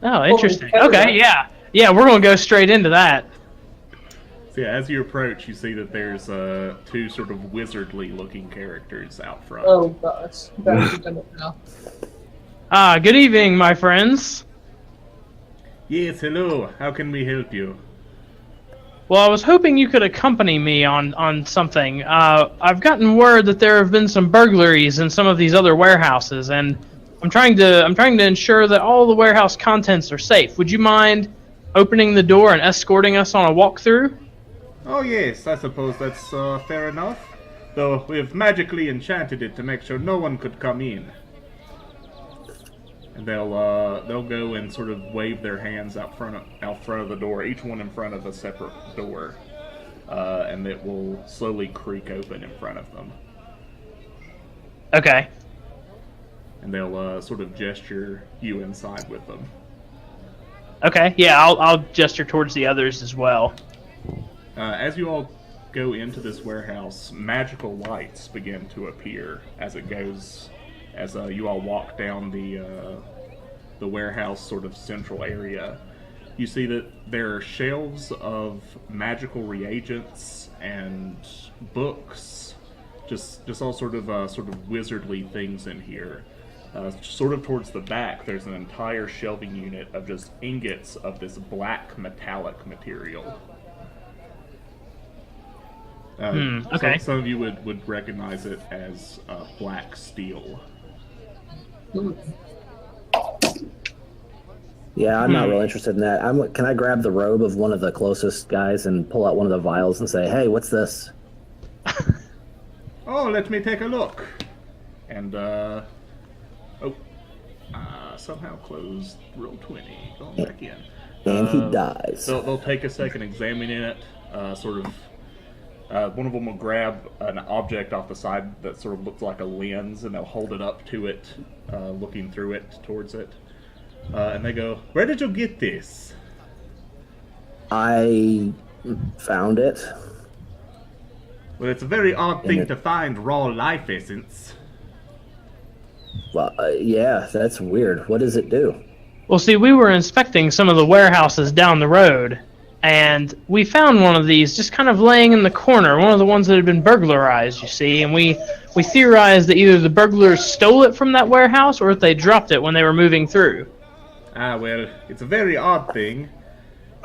Oh, interesting. Oh, Okay, yeah, we're gonna go straight into that. So yeah, as you approach, you see that there's two sort of wizardly-looking characters out front. Oh gosh. Better done it now. Good evening, my friends. Yes, hello. How can we help you? Well, I was hoping you could accompany me on something. I've gotten word that there have been some burglaries in some of these other warehouses, and I'm trying to ensure that all the warehouse contents are safe. Would you mind opening the door and escorting us on a walkthrough? Oh yes, I suppose that's fair enough. Though we've magically enchanted it to make sure no one could come in. And they'll go and sort of wave their hands out front of the door, each one in front of a separate door, and it will slowly creak open in front of them. Okay. And they'll sort of gesture you inside with them. Okay. Yeah, I'll gesture towards the others as well. As you all go into this warehouse, magical lights begin to appear as you all walk down the warehouse sort of central area. You see that there are shelves of magical reagents and books, just all sort of wizardly things in here. Sort of towards the back, there's an entire shelving unit of just ingots of this black metallic material. Okay. Some of you would recognize it as black steel. Yeah, I'm not real interested in that. Can I grab the robe of one of the closest guys and pull out one of the vials and say, "Hey, what's this?" Oh, let me take a look. And somehow closed roll 20. Going back in. And he dies. They'll take a second examining it. One of them will grab an object off the side that sort of looks like a lens, and they'll hold it up to it, looking through it towards it. And they go, "Where did you get this?" I found it. Well, it's a very odd thing to find raw life essence. Well, yeah, that's weird. What does it do? Well, see, we were inspecting some of the warehouses down the road, and we found one of these just kind of laying in the corner, one of the ones that had been burglarized, you see, and we theorized that either the burglars stole it from that warehouse or if they dropped it when they were moving through. Ah, well, it's a very odd thing.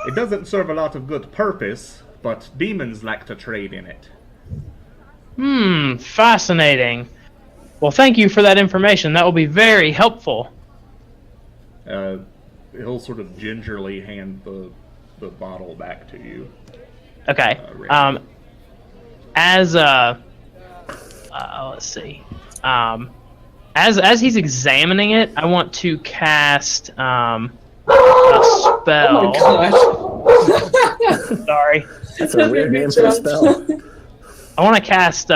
It doesn't serve a lot of good purpose, but demons like to trade in it. Fascinating. Well, thank you for that information. That will be very helpful. He'll sort of gingerly hand the bottle back to you. Okay. Let's see. As he's examining it, I want to cast a spell. Oh my gosh. Sorry. That's a weird name for a spell. I want to cast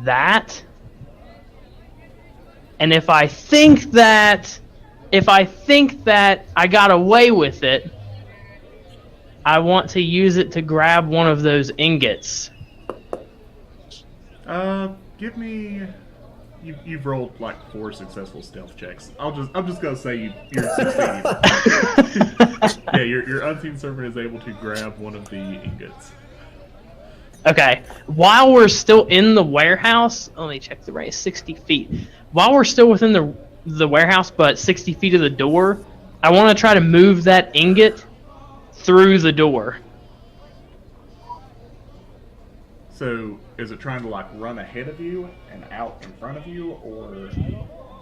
that. And if I think that I got away with it, I want to use it to grab one of those ingots. Give me you've rolled like 4 successful stealth checks. I'm just gonna say you're succeeding. Yeah, your unseen servant is able to grab one of the ingots. Okay. While we're still in the warehouse, let me check the range. 60 feet. While we're still within the warehouse, but 60 feet of the door, I want to try to move that ingot through the door. So, is it trying to like run ahead of you and out in front of you, or?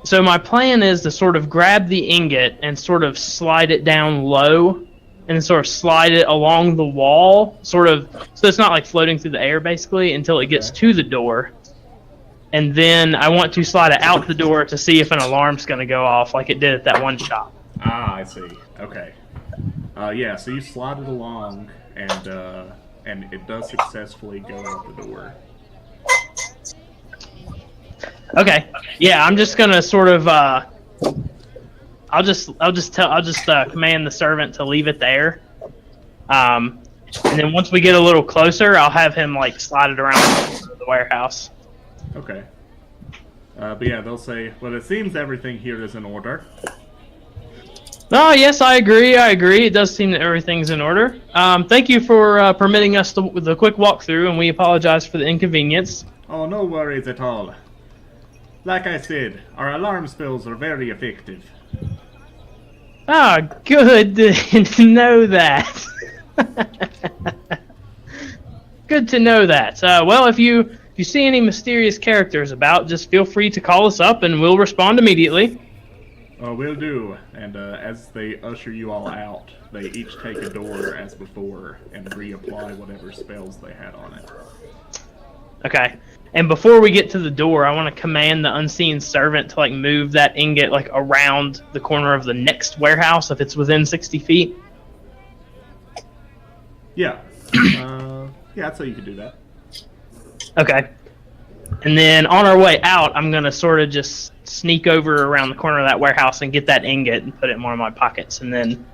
So my plan is to sort of grab the ingot and sort of slide it down low, and sort of slide it along the wall, sort of, so it's not like floating through the air basically until it gets to the door. And then I want to slide it out the door to see if an alarm's going to go off like it did at that one shop. Ah, I see. Okay. Yeah, so you slide it along, and it does successfully go out the door. Okay. Yeah, I'm just gonna sort of I'll just command the servant to leave it there. And then once we get a little closer, I'll have him like slide it around the warehouse. Okay. But yeah, they'll say, well, it seems everything here is in order. Oh, yes, I agree. It does seem that everything's in order. Thank you for permitting us the quick walkthrough, and we apologize for the inconvenience. Oh, no worries at all. Like I said, our alarm spells are very effective. Ah, good to know that. Good to know that. Well, if you see any mysterious characters about, just feel free to call us up, and we'll respond immediately. Will do. And as they usher you all out, they each take a door as before and reapply whatever spells they had on it. Okay. And before we get to the door, I want to command the unseen servant to like move that ingot like around the corner of the next warehouse if it's within 60 feet. Yeah. Yeah, I'd say you could do that. Okay. And then on our way out, I'm going to sort of just sneak over around the corner of that warehouse and get that ingot and put it in one of my pockets. And then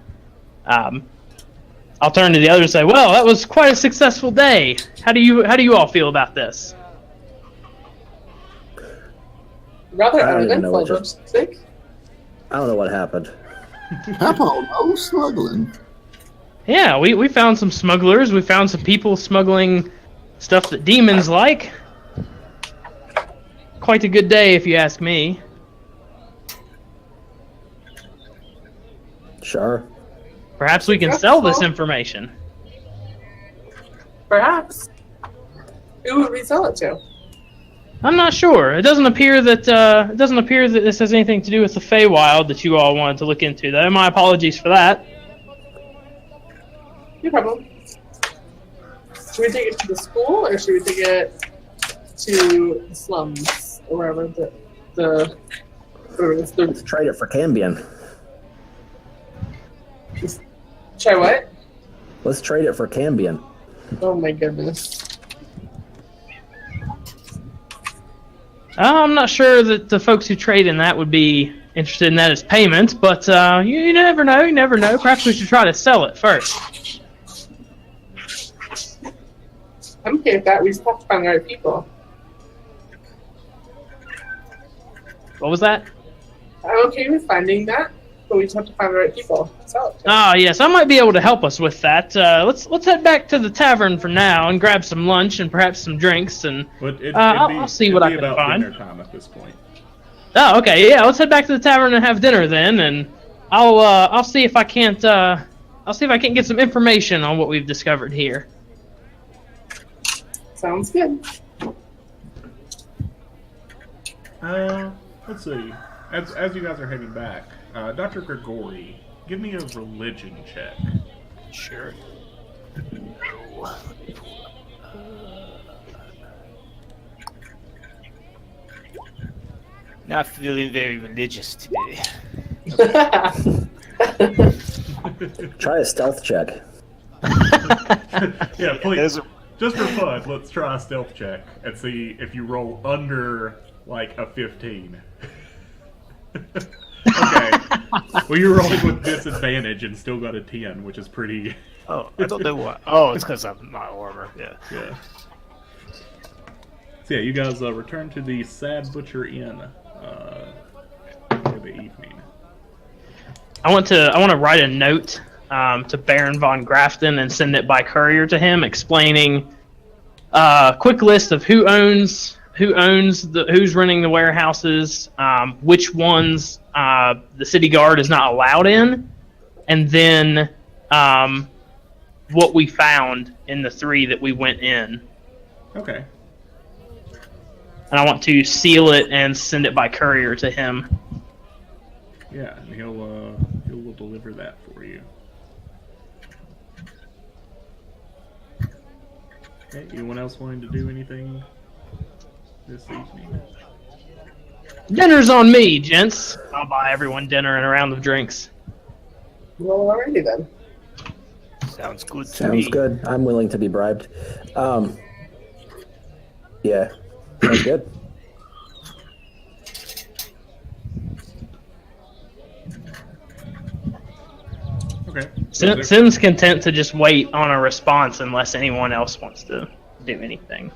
I'll turn to the other and say, well, that was quite a successful day. How do you all feel about this? Rather I don't even know uneventful, what don't you think? I don't know what happened. Papaw, no smuggling. Yeah, we found some smugglers. We found some people smuggling stuff that demons like. Quite a good day, if you ask me. Sure. Perhaps we can sell this information. Perhaps. Who would we sell it to? I'm not sure. It doesn't appear that this has anything to do with the Feywild that you all wanted to look into, though. My apologies for that. No problem. Should we take it to the school, or should we take it to the slums, or wherever the Let's trade it for Cambion. Try what? Let's trade it for Cambion. Oh my goodness. I'm not sure that the folks who trade in that would be interested in that as payment, but you never know. You never know. Perhaps we should try to sell it first. I'm okay with that. We just have to find the right people. What was that? I'm okay with finding that, but we just have to find the right people to sell it to. Ah, yes, I might be able to help us with that. Let's head back to the tavern for now and grab some lunch and perhaps some drinks, and I'll see what I can find. Dinner time at this point. Oh, okay, yeah. Let's head back to the tavern and have dinner then, and I'll see if I can't get some information on what we've discovered here. Sounds good. Let's see. As you guys are heading back, Dr. Grigori, give me a religion check. Sure. Not feeling very religious today. Try a stealth check. Yeah, please. Just for fun, let's try a stealth check and see if you roll under, like, a 15. Okay. Well, you're rolling with disadvantage and still got a 10, which is pretty... Oh, I don't know why. Oh, it's because I'm not armor. Yeah. Yeah. So yeah, you guys return to the Sad Butcher Inn for the evening. I want to write a note to Baron von Grafton and send it by courier to him, explaining a quick list of who's renting the warehouses, which ones the city guard is not allowed in, and then what we found in the 3 that we went in. Okay. And I want to seal it and send it by courier to him. Yeah, and he'll deliver that for you. Okay, anyone else wanting to do anything this evening? Dinner's on me, gents. I'll buy everyone dinner and a round of drinks. Well, alrighty then. Sounds good to Sounds me. good. I'm willing to be bribed. Yeah, sounds good. Okay. Sim's content to just wait on a response unless anyone else wants to do anything.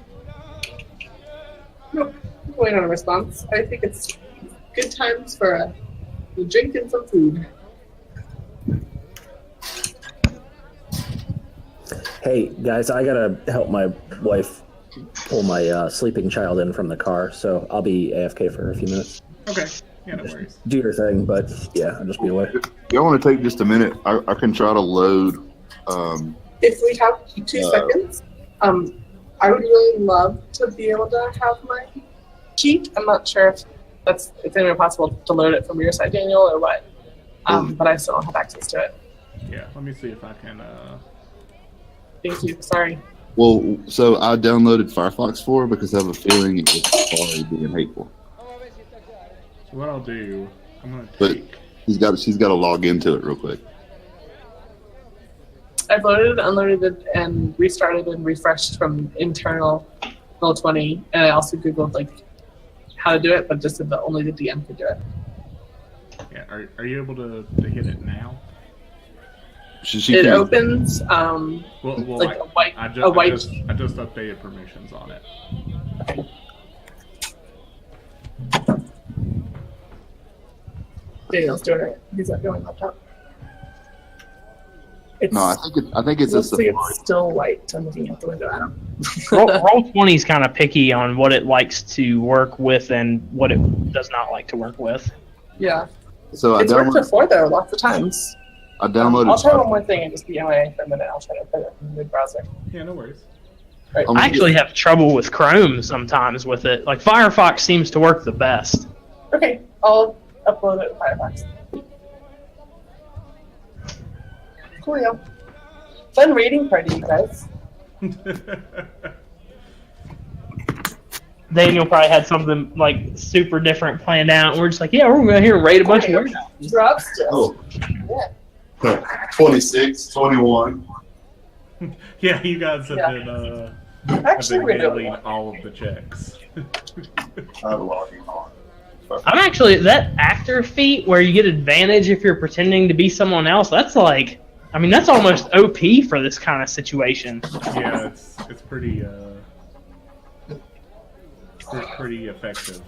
Nope. Wait on a response. I think it's good times for a drink and some food. Hey guys, I gotta help my wife pull my sleeping child in from the car, so I'll be AFK for a few minutes. Okay. Yeah, no worries. Do your thing, but yeah, I'll just be away. Y'all want to take just a minute? I can try to load. If we have 2 seconds, I would really love to be able to have my cheat. I'm not sure if it's even possible to load it from your side, Daniel, or what. But I still don't have access to it. Yeah, let me see if I can. Thank you. Sorry. Well, so I downloaded Firefox 4 because I have a feeling it was Safari being hateful. So what I'll do, I'm gonna But take. she's got to log into it real quick. I've loaded, unloaded it, and restarted and refreshed from internal Roll20, and I also googled like how to do it, but just said that only the DM could do it. Yeah, are you able to hit it now? She It can- opens Well, like a white. I a white. just updated permissions on it. Daniel's doing it. He's not doing laptop. It's, No, I think it's a looks like Safari. it's still white. I'm looking out the window at him. Roll20 is kind of picky on what it likes to work with and what it does not like to work with. Yeah, So I it's worked downloaded. before though, lots of times. I downloaded. I'll try one more thing and just be away for a minute. I'll try to put it in the browser. Yeah, no worries. Right. I'm I actually have trouble with Chrome sometimes with it. Like Firefox seems to work the best. Okay, I'll upload it to Firefox. Coolio. Fun reading party, you guys. Daniel probably had something like super different planned out. And we're just like, yeah, we're going to here raid a bunch of warehouses. Drop still. Oh, Yeah. 26, 21. Yeah, you guys have Yeah. been Actually, we're doing failing one. all of the checks. I'm logging on. I'm actually, that actor feat where you get advantage if you're pretending to be someone else, that's like, I mean, that's almost OP for this kind of situation. Yeah, it's pretty pretty effective.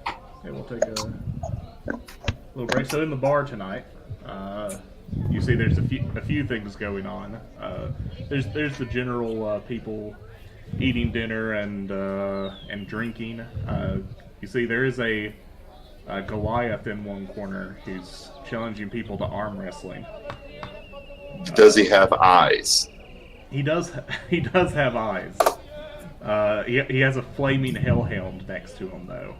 Okay, we'll take a little break. So in the bar tonight, you see there's a few things going on. There's the general people eating dinner and drinking. You see there is a Goliath in one corner who's challenging people to arm wrestling. Does he have eyes? He does have eyes. He has a flaming hellhound next to him, though.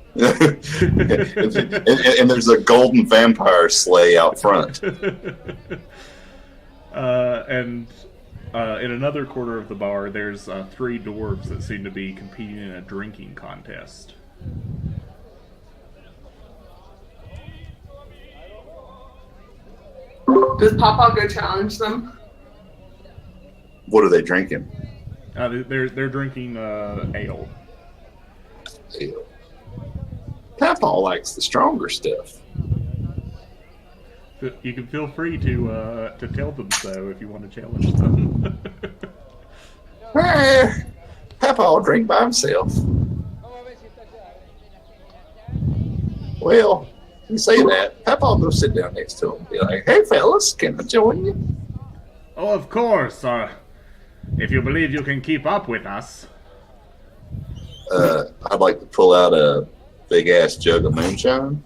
and there's a golden vampire sleigh out front. And in another corner of the bar, there's 3 dwarves that seem to be competing in a drinking contest. Does Papaw go challenge them? What are they drinking? They're drinking ale. Ale. Papaw likes the stronger stuff. You can feel free to tell them so if you want to challenge them. Papaw will drink by himself. Well, you say that, Papaw will go sit down next to him and be like, hey, fellas, can I join you? Oh, of course. If you believe you can keep up with us. I'd like to pull out a big-ass jug of moonshine.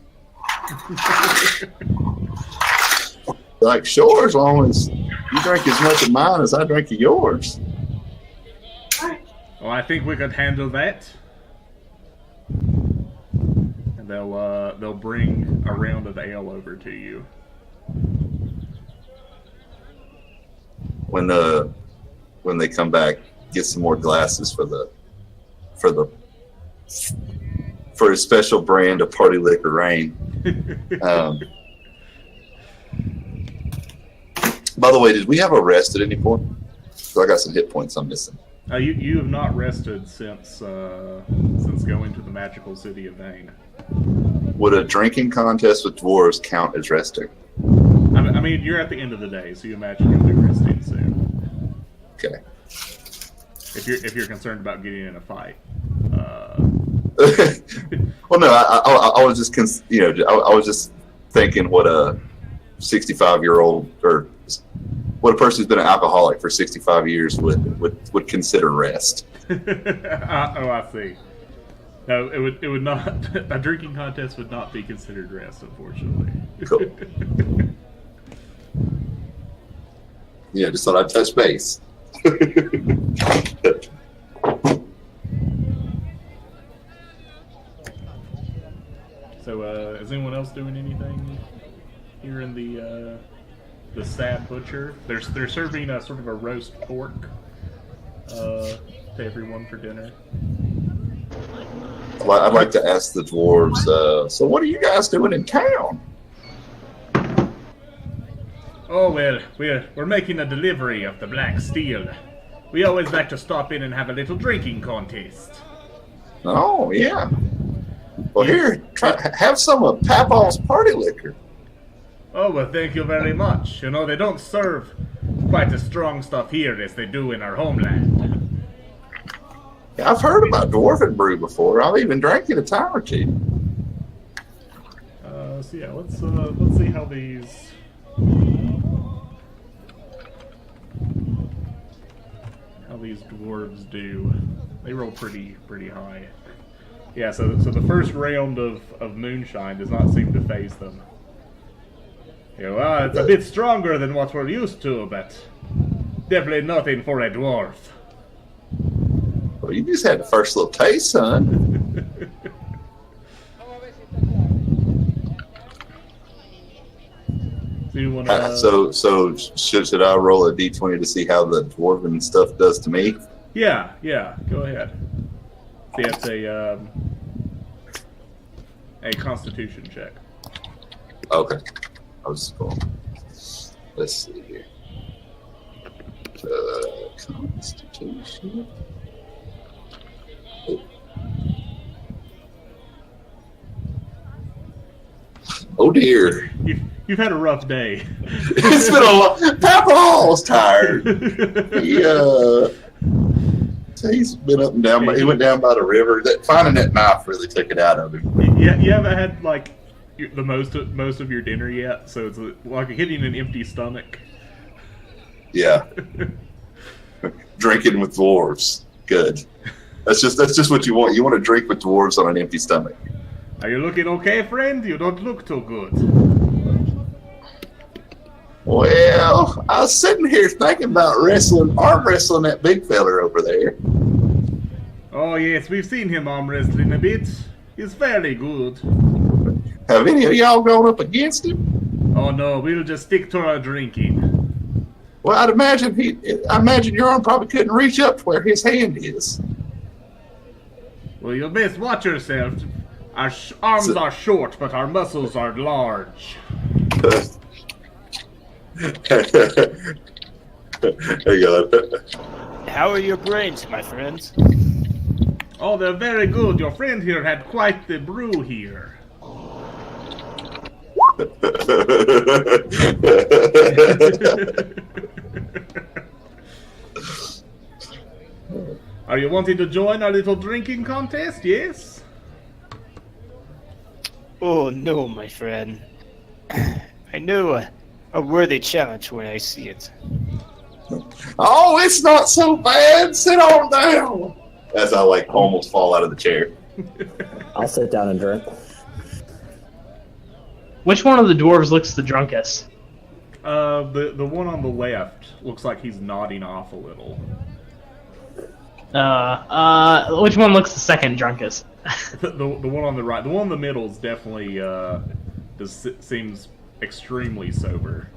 Like, sure, as long as you drink as much of mine as I drink of yours. Well, I think we could handle that. And they'll bring a round of ale over to you. When they come back, get some more glasses for a special brand of party liquor rain. By the way, did we have a rest at any point? So I got some hit points I'm missing. You have not rested since going to the magical city of Vane. Would a drinking contest with dwarves count as resting? I mean, you're at the end of the day, so you imagine you'll be resting soon. Okay. If you're concerned about getting in a fight. Well, no, I was just I was just thinking what a 65-year-old or what a person who's been an alcoholic for 65 years would consider rest. Oh, I see. No, it would not. A drinking contest would not be considered rest, unfortunately. Cool. Yeah, just thought I'd touch base. So, is anyone else doing anything here in the Sad Butcher? They're serving a sort of a roast pork to everyone for dinner. I'd like to ask the dwarves. So, what are you guys doing in town? Oh well, we're making a delivery of the black steel. We always like to stop in and have a little drinking contest. Oh yeah. Well, here, have some of Papaw's party liquor. Oh well, thank you very much. You know, they don't serve quite as strong stuff here as they do in our homeland. Yeah, I've heard about dwarven brew before. I've even drank it a time or two. So yeah, let's see how these. How these dwarves do. They roll pretty high. Yeah, so the first round of moonshine does not seem to faze them. You know, well, it's a bit stronger than what we're used to, but definitely nothing for a dwarf. Well, you just had the first little taste, son. So you wanna, so should I roll a d20 to see how the dwarven stuff does to me? Yeah, go ahead. See, it's a Constitution check. Okay. I was going. Let's see here. Constitution. Oh dear. You've had a rough day. It's been a long. Papaw's tired. He's been up and down. He went down by the river. Finding that knife really took it out of him. Yeah, you haven't had like the most of your dinner yet, so it's like hitting an empty stomach. Yeah. Drinking with dwarves. Good. That's just what you want. You want to drink with dwarves on an empty stomach. Are you looking okay, friend? You don't look too good. Well, I was sitting here thinking about arm wrestling that big feller over there. Oh yes, we've seen him arm wrestling a bit. He's fairly good. Have any of y'all gone up against him? Oh no, we'll just stick to our drinking. Well, I imagine your arm probably couldn't reach up to where his hand is. Well, you'll best watch yourself. Our arms are short, but our muscles are large. Hang on. How are your brains, my friends? Oh, they're very good. Your friend here had quite the brew here. Are you wanting to join our little drinking contest? Yes? Oh, no, my friend. I know a worthy challenge when I see it. Oh, it's not so bad. Sit on down. As I like almost fall out of the chair. I'll sit down and drink. Which one of the dwarves looks the drunkest? The one on the left looks like he's nodding off a little. Which one looks the second drunkest? The one on the right, the one in the middle is definitely seems extremely sober.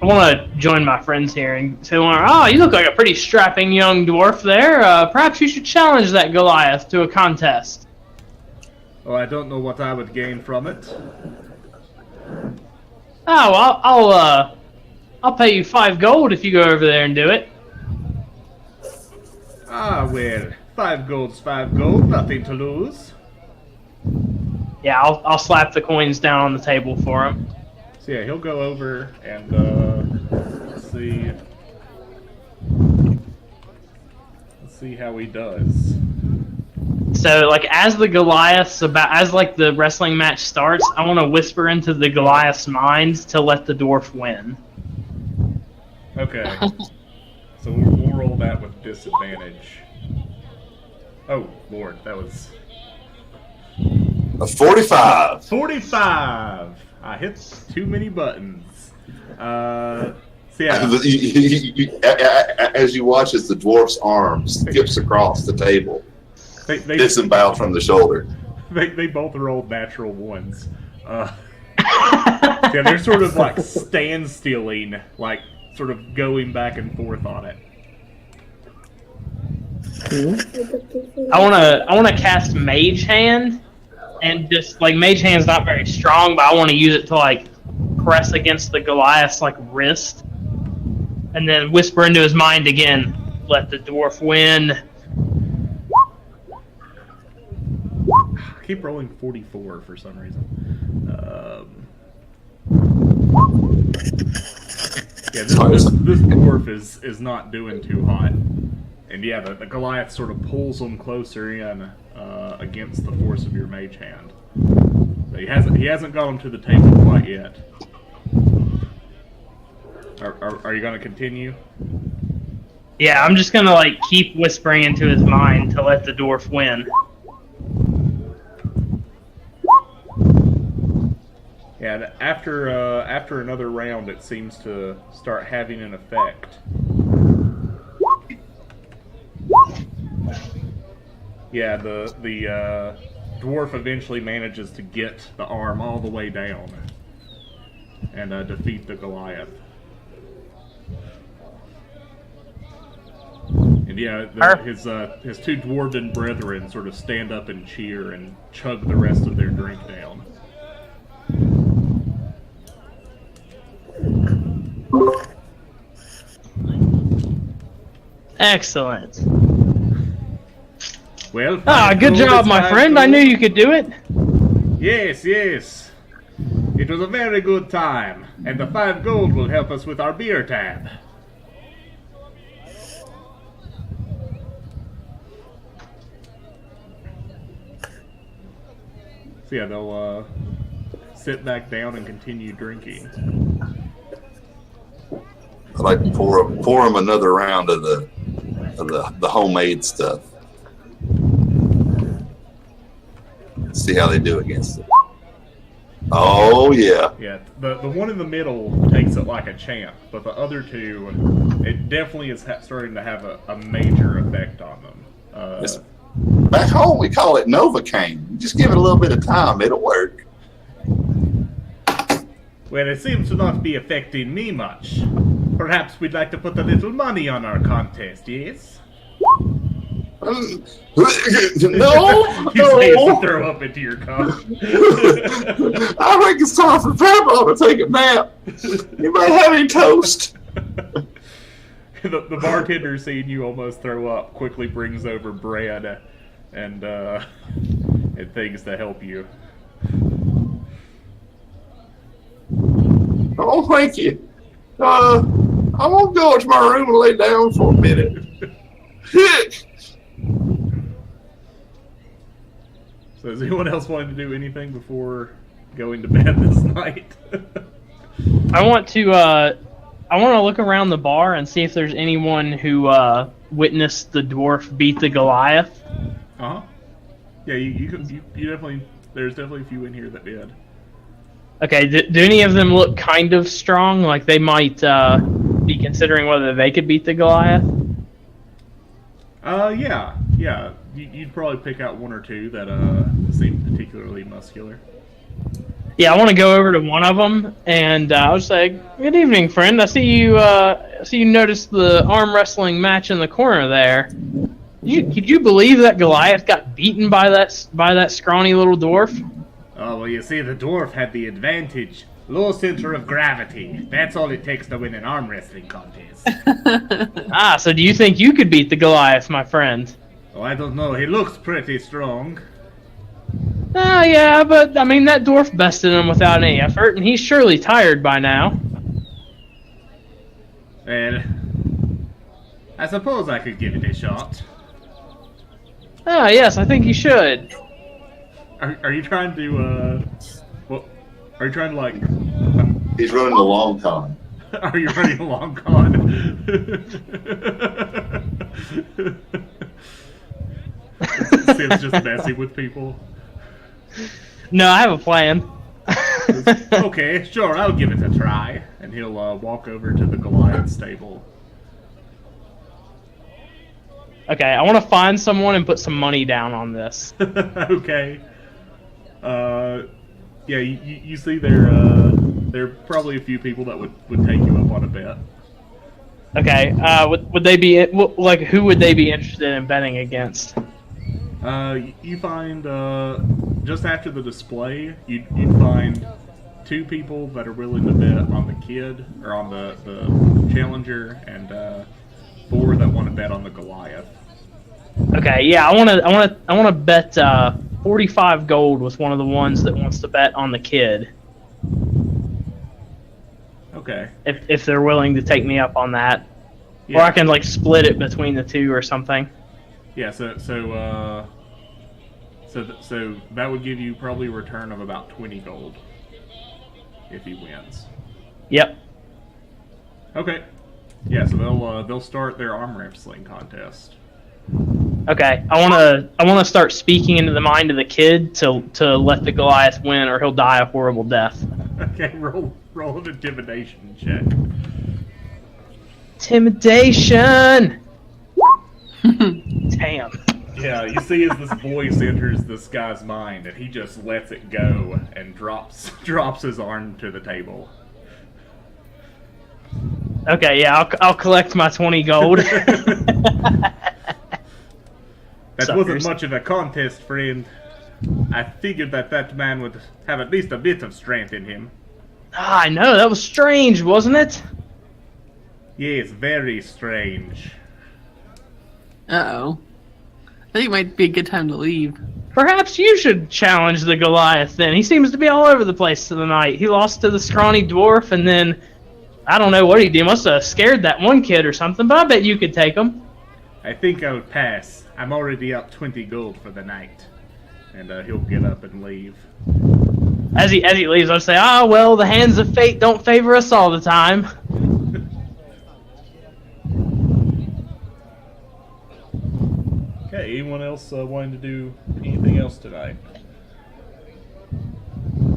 I want to join my friends here and say, "Oh, you look like a pretty strapping young dwarf there. Perhaps you should challenge that Goliath to a contest." Oh, I don't know what I would gain from it. Oh, well, I'll pay you 5 gold if you go over there and do it. Ah, well, 5 gold's 5 gold, nothing to lose. Yeah, I'll slap the coins down on the table for him. So yeah, he'll go over and let's see how he does. So, like, as the the wrestling match starts, I want to whisper into the Goliath's mind to let the dwarf win. Okay. So we'll roll that with disadvantage. Oh, Lord, that was... A 45. 45! I hit too many buttons. So yeah. As you watch as the dwarf's arm skips across the table, They disemboweled from the shoulder. They both rolled natural ones. Yeah, they're sort of like standstilling, like sort of going back and forth on it. I wanna cast Mage Hand, and just like Mage Hand's not very strong, but I want to use it to like press against the Goliath's like wrist, and then whisper into his mind again, "Let the dwarf win." I keep rolling 44 for some reason. Yeah, this dwarf is not doing too hot. And yeah, the Goliath sort of pulls him closer in against the force of your mage hand. So he hasn't got him to the table quite yet. Are you going to continue? Yeah, I'm just gonna like keep whispering into his mind to let the dwarf win. Yeah, after another round, it seems to start having an effect. Yeah, the dwarf eventually manages to get the arm all the way down and defeat the Goliath. And yeah, his 2 dwarven brethren sort of stand up and cheer and chug the rest of their drink down. Excellent. Well, good job, my friend. I knew you could do it. Yes. It was a very good time, and the 5 gold will help us with our beer tab. So yeah, they'll sit back down and continue drinking. I'd like to pour him another round of the homemade stuff. See how they do against it. Oh yeah. Yeah, the one in the middle takes it like a champ, but the other 2, it definitely is starting to have a major effect on them. Back home we call it Novocaine. Just give it a little bit of time, it'll work. Well, it seems to not be affecting me much. Perhaps we'd like to put a little money on our contest, yes? No, You say as to throw up into your cup. I think it's time for Papaw to take a nap. Anybody have any toast? The bartender, seeing you almost throw up, quickly brings over bread and things to help you. Oh, thank you. I won't go into my room and lay down for a minute. So is anyone else wanting to do anything before going to bed this night? I want to look around the bar and see if there's anyone who witnessed the dwarf beat the Goliath. Uh-huh. Yeah, you definitely, there's definitely a few in here that did. Okay, do any of them look kind of strong? Like they might be considering whether they could beat the Goliath? Yeah. You'd probably pick out one or two that seem particularly muscular. Yeah, I want to go over to one of them, and I'll say, "Good evening, friend. I see you noticed the arm wrestling match in the corner there. Could you believe that Goliath got beaten by that scrawny little dwarf?" Oh, well, you see, the dwarf had the advantage. Low center of gravity. That's all it takes to win an arm wrestling contest. So do you think you could beat the Goliath, my friend? Oh, I don't know. He looks pretty strong. Yeah, but I mean that dwarf bested him without any effort, and he's surely tired by now. Well, I suppose I could give it a shot. Yes, I think you should. Are you trying to, are you trying to, like... He's running a long con. Are you running a long con? Sim's just messing with people. No, I have a plan. Okay, sure, I'll give it a try. And he'll walk over to the Goliath stable. Okay, I want to find someone and put some money down on this. Okay. Yeah, you see there are probably a few people that would take you up on a bet. Okay, would they be, like, who would they be interested in betting against? You find, just after the display, you'd find 2 people that are willing to bet on the kid, or on the challenger, and 4 that want to bet on the Goliath. Okay, yeah, I wanna bet 45 gold with one of the ones that wants to bet on the kid. Okay. If they're willing to take me up on that, Yeah. or I can like split it between the 2 or something. Yeah. So that would give you probably a return of about 20 gold if he wins. Yep. Okay. Yeah. So they'll start their arm wrestling contest. Okay, I wanna start speaking into the mind of the kid to let the Goliath win, or he'll die a horrible death. Okay. Roll an intimidation check. Intimidation. Damn. Yeah, you see as this voice enters this guy's mind, and he just lets it go and drops his arm to the table. Okay, yeah, I'll collect my 20 gold. That Suckers. wasn't much of a contest, friend. I figured that man would have at least a bit of strength in him. I know, that was strange, wasn't it? Yes, very strange. Uh-oh. I think it might be a good time to leave. Perhaps you should challenge the Goliath then. He seems to be all over the place tonight. He lost to the scrawny dwarf, and then I don't know what he did. He must have scared that one kid or something, but I bet you could take him. I think I would pass. I'm already up 20 gold for the night. And he'll get up and leave. As he leaves, I'll say, well, the hands of fate don't favor us all the time. Okay, anyone else wanting to do anything else tonight?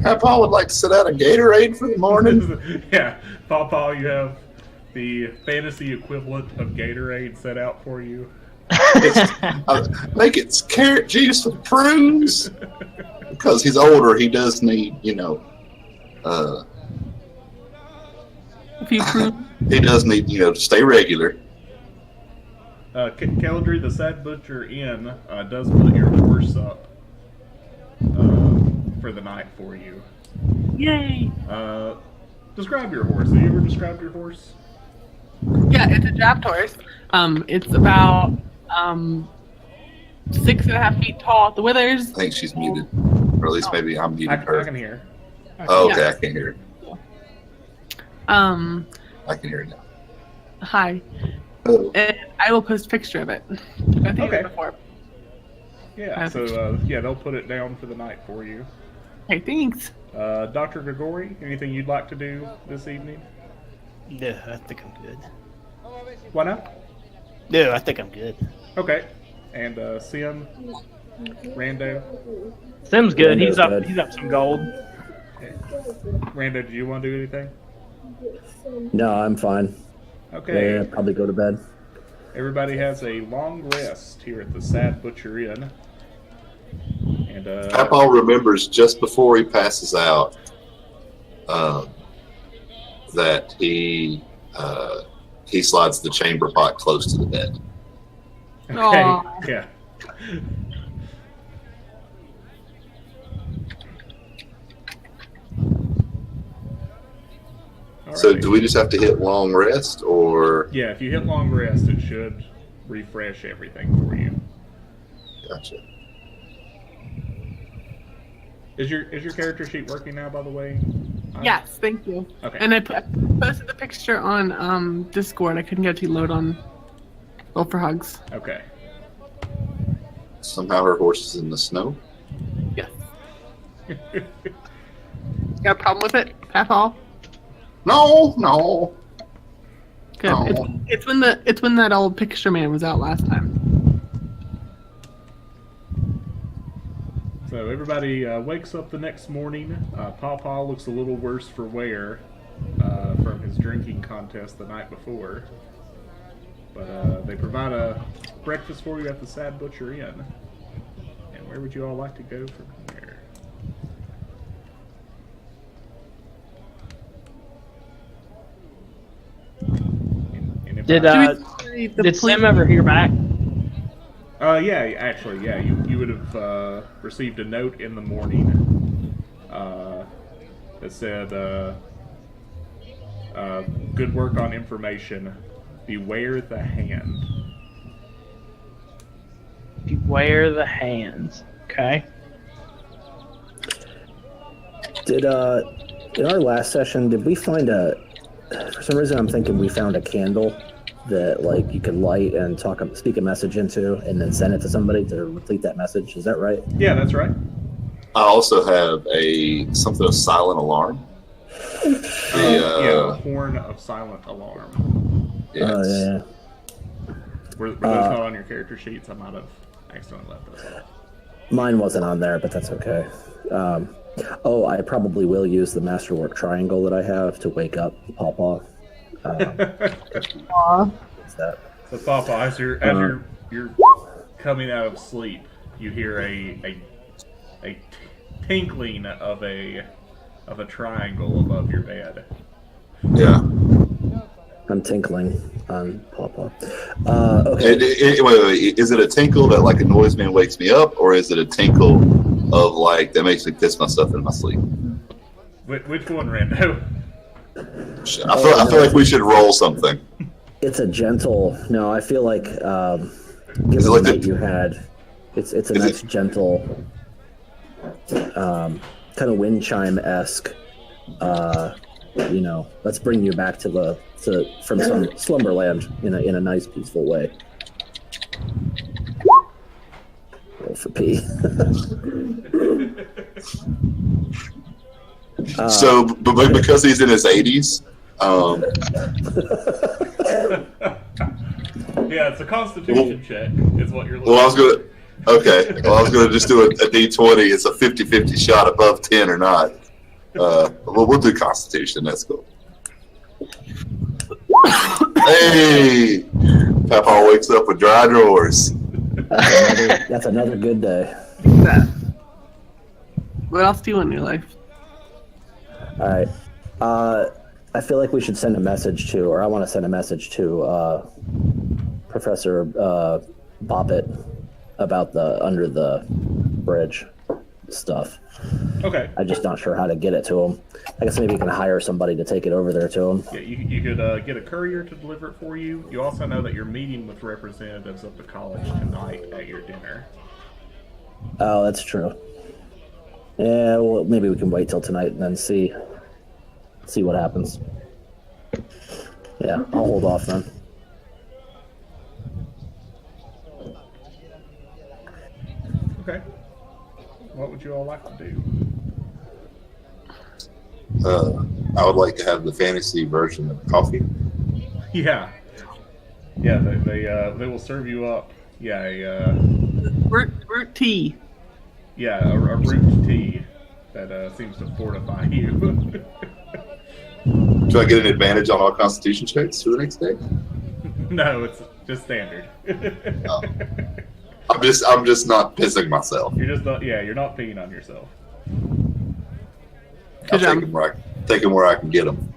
Papaw would like to sit out a Gatorade for the morning. Yeah, Papaw, you have the fantasy equivalent of Gatorade set out for you. Make it carrot juice with prunes. Because he's older, he does need, A few prunes. he does need, to stay regular. Kelladrey, the Sad Butcher Inn, does put your horse up for the night for you. Yay! Describe your horse. Have you ever described your horse? Yeah, it's a draft horse. It's about 6.5 feet tall at the withers. I think she's muted. Or at least maybe I'm muted I her. can hear. Oh, okay, Yeah. I can hear it. I can hear it now. Hi. Oh. And I will post a picture of it. I think Okay. it before. Yeah, so yeah, they'll put it down for the night for you. Okay, thanks. Dr. Grigori, anything you'd like to do this evening? No, I think I'm good. Why not? No, I think I'm good. Okay. And Sim, Rando. Sim's good. Rando's He's up. good. He's up some gold. Rando, do you want to do anything? No, I'm fine. Okay. Yeah, probably go to bed. Everybody has a long rest here at the Sad Butcher Inn. And Papaw remembers just before he passes out that he slides the chamber pot close to the bed. okay, Aw. yeah. So Alrighty. do we just have to hit long rest, or Yeah, if you hit long rest, it should refresh everything for you. gotcha? Is your character sheet working now, by the way? Yes, thank you. Okay. And I posted the picture on Discord. I couldn't get it to load on Roll for Hugs. Okay. Somehow her horse is in the snow. Yes. Got a problem with it, Papaw? No. Good. Oh. It's when that old picture man was out last time. So everybody wakes up the next morning. Papaw looks a little worse for wear from his drinking contest the night before. But they provide a breakfast for you at the Sad Butcher Inn. And where would you all like to go from here? Did Sam ever hear back? Yeah, actually, yeah. You would have received a note in the morning that said, good work on information. Beware the hand. Beware the hands. Okay. Did in our last session, did we find for some reason I'm thinking we found a candle that like you could light and speak a message into and then send it to somebody to repeat that message. Is that right? Yeah, that's right. I also have something of silent alarm. Yeah, Horn of Silent Alarm. Yes. Oh, yeah. Were those not on your character sheets? I might have accidentally left those off. Mine wasn't on there, but that's okay. I probably will use the Masterwork triangle that I have to wake up Papaw. What's that? So, Papa, as you're coming out of sleep, you hear a tinkling of a triangle above your bed. Yeah. I'm tinkling on Papaw. Wait. Okay. Is it a tinkle that like annoys me and wakes me up, or is it a tinkle of like that makes me piss myself in my sleep? Which one, Rando? I feel like we should roll something. It's a gentle. No, I feel like Is given it the like night you had, it's a nice gentle, kind of wind chime esque. Let's bring you back from some slumberland in a nice peaceful way. Roll for P. So, but because he's in his 80s, Yeah, it's a Constitution check. Is what you're looking. well, I was gonna just do a D20. It's a 50-50 shot above 10 or not. We'll do Constitution. That's cool. Hey, Papaw wakes up with dry drawers. That's another good day. What else do you want in your life? All right. I feel like we should send a message to, or I want to send a message to Professor Boppet about the under the bridge stuff. Okay. I'm just not sure how to get it to him. I guess maybe you can hire somebody to take it over there to him. Yeah, you could get a courier to deliver it for you. You also know that you're meeting with representatives of the college tonight at your dinner. Oh, that's true. Yeah, well, maybe we can wait till tonight and then see what happens. Yeah, I'll hold off then. Okay. What would you all like to do? I would like to have the fantasy version of coffee. Yeah. Yeah, they will serve you up. Yeah, Root tea. yeah, a root tea that seems to fortify you. Do I get an advantage on all Constitution checks for the next day? No, it's just standard. Oh. I'm just not pissing myself. You're just not. Yeah, you're not peeing on yourself. I'll take them where I can get them.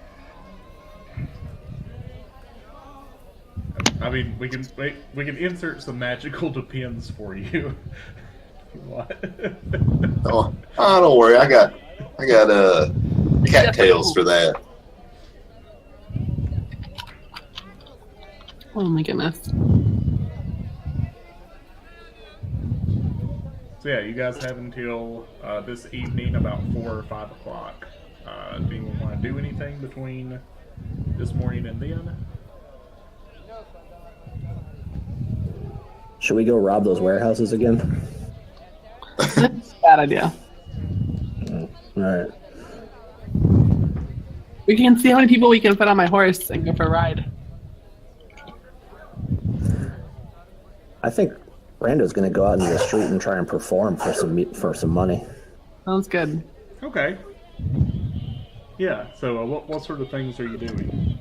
I mean, we can insert some magical depends for you. What? Oh, don't worry. I got cattails for that. Oh my goodness. So yeah, you guys have until this evening about 4 or 5 o'clock. Do you want to do anything between this morning and then? Should we go rob those warehouses again? Bad idea. All right. We can see how many people we can put on my horse and go for a ride. I think Rando's going to go out into the street and try and perform for some money. Sounds good. Okay. Yeah. So what sort of things are you doing?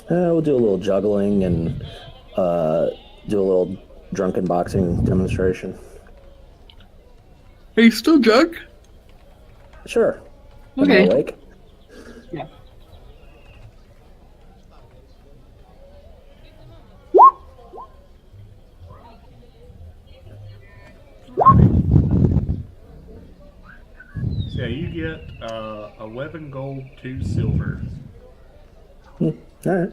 We'll do a little juggling and do a little drunken boxing demonstration. Are you still drunk? Sure. Am I Okay. awake? Yeah. So yeah, you get 11 gold, 2 silver All right.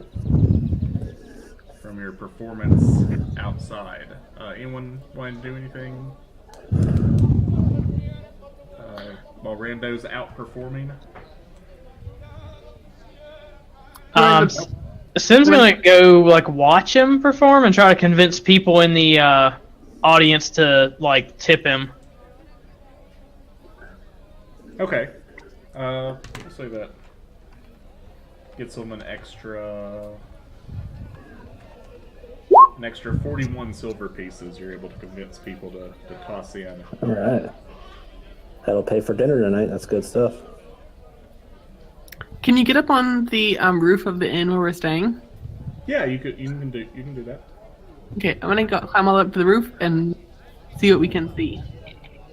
from your performance outside. Anyone want to do anything while Rando's outperforming? Sim's gonna go like watch him perform and try to convince people in the audience to like tip him. Okay. We'll say that gets them an extra 41 silver pieces. You're able to convince people to toss in. All right. That'll pay for dinner tonight. That's good stuff. Can you get up on the roof of the inn where we're staying? Yeah, you can do that. Okay, I'm gonna climb all up to the roof and see what we can see.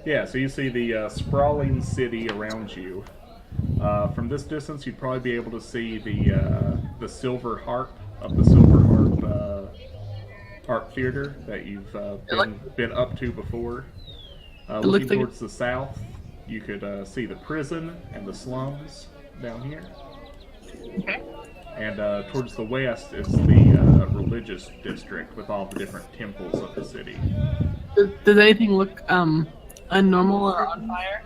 Yeah, so you see the sprawling city around you. From this distance, you'd probably be able to see the silver harp of the silver harp theater that you've been up to before. Looking towards the south, you could see the prison and the slums down here. Okay. And towards the west is the religious district with all the different temples of the city. Does anything look unnormal or on fire?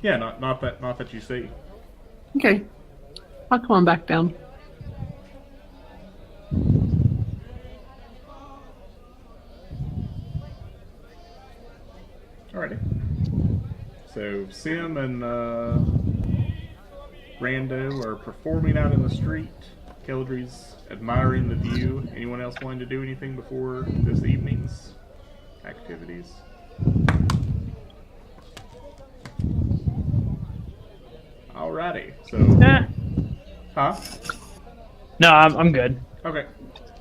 Yeah, not that you see. Okay. I'll come on back down. Alrighty. So Sim and Rando are performing out in the street. Kelladrey's admiring the view. Anyone else wanting to do anything before this evening's activities? Alrighty. So, huh? No, I'm good. Okay.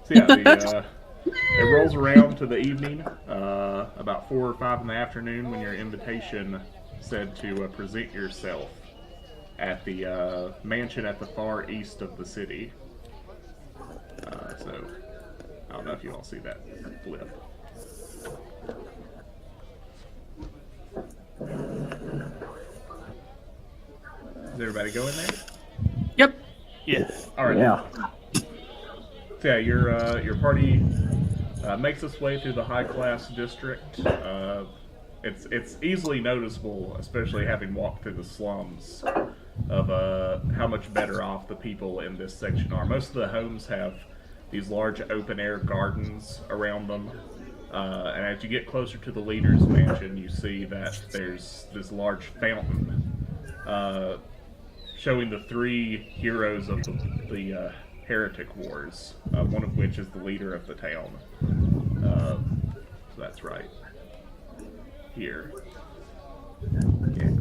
So yeah, it rolls around to the evening, about 4 or 5 in the afternoon, when your invitation said to present yourself at the mansion at the far east of the city. So, I don't know if you all see that flip. Is everybody going there? Yep. Yeah. All right. Yeah. So yeah, your party makes its way through the high-class district. It's easily noticeable, especially having walked through the slums, of how much better off the people in this section are. Most of the homes have these large open-air gardens around them. And as you get closer to the leader's mansion, you see that there's this large fountain showing the 3 heroes of the Heretic Wars, one of which is the leader of the town. So that's right here. Yeah.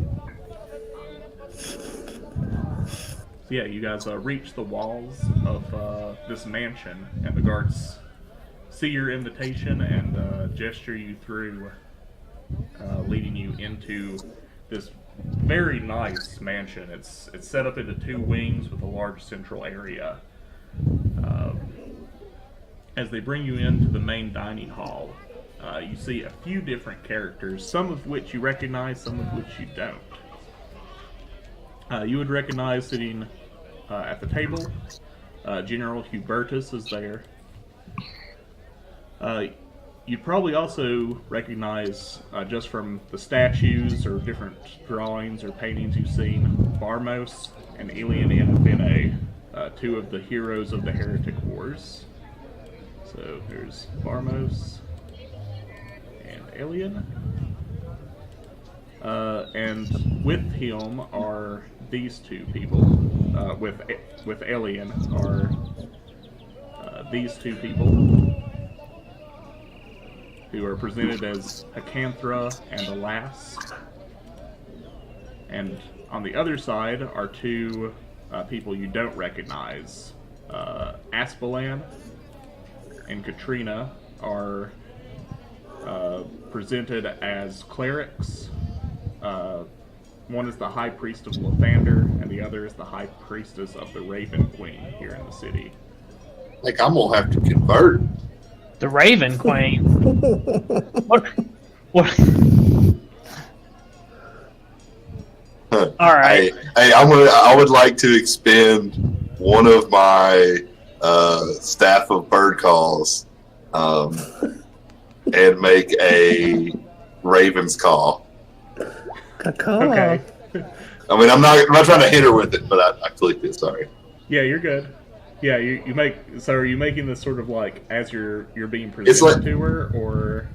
So yeah, you guys reach the walls of this mansion, and the guards see your invitation and gesture you through, leading you into this very nice mansion. It's set up into 2 wings with a large central area. As they bring you into the main dining hall, you see a few different characters, some of which you recognize, some of which you don't. You would recognize sitting at the table, General Hubertus is there. You'd probably also recognize, just from the statues or different drawings or paintings you've seen, Barmos and Elian Inafine, 2 of the heroes of the Heretic Wars. So there's Barmos and Elian. And with him are these 2 people. With Elian are these 2 people, who are presented as Acanthra and Alas. And on the other side are 2 people you don't recognize. Aspelan and Katrina are presented as clerics. One is the High Priest of Lathander, and the other is the High Priestess of the Raven Queen here in the city. Like, I'm gonna have to convert. The Raven Queen. What? All right. Hey, I would like to expend one of my staff of bird calls, and make a Raven's call. Okay. I mean, I'm not trying to hit her with it, but I clicked it. Sorry. Yeah, you're good. Yeah, you make. So are you making this sort of like as you're being presented to her, or?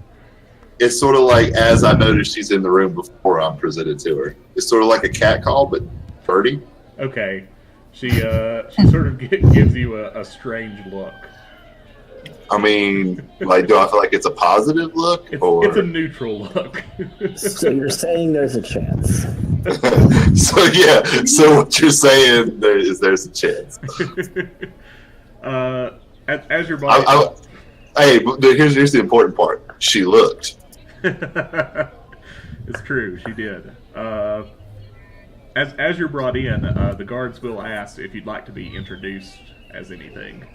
It's sort of like as I noticed she's in the room before I'm presented to her. It's sort of like a cat call, but birdie. Okay, she sort of gives you a strange look. I mean, like, do I feel like it's a positive look, or it's a neutral look? So you're saying there's a chance? So yeah. So what you're saying there's a chance. As your body. Hey, but here's the important part. She looked. It's true, she did. As you're brought in, the guards will ask if you'd like to be introduced as anything.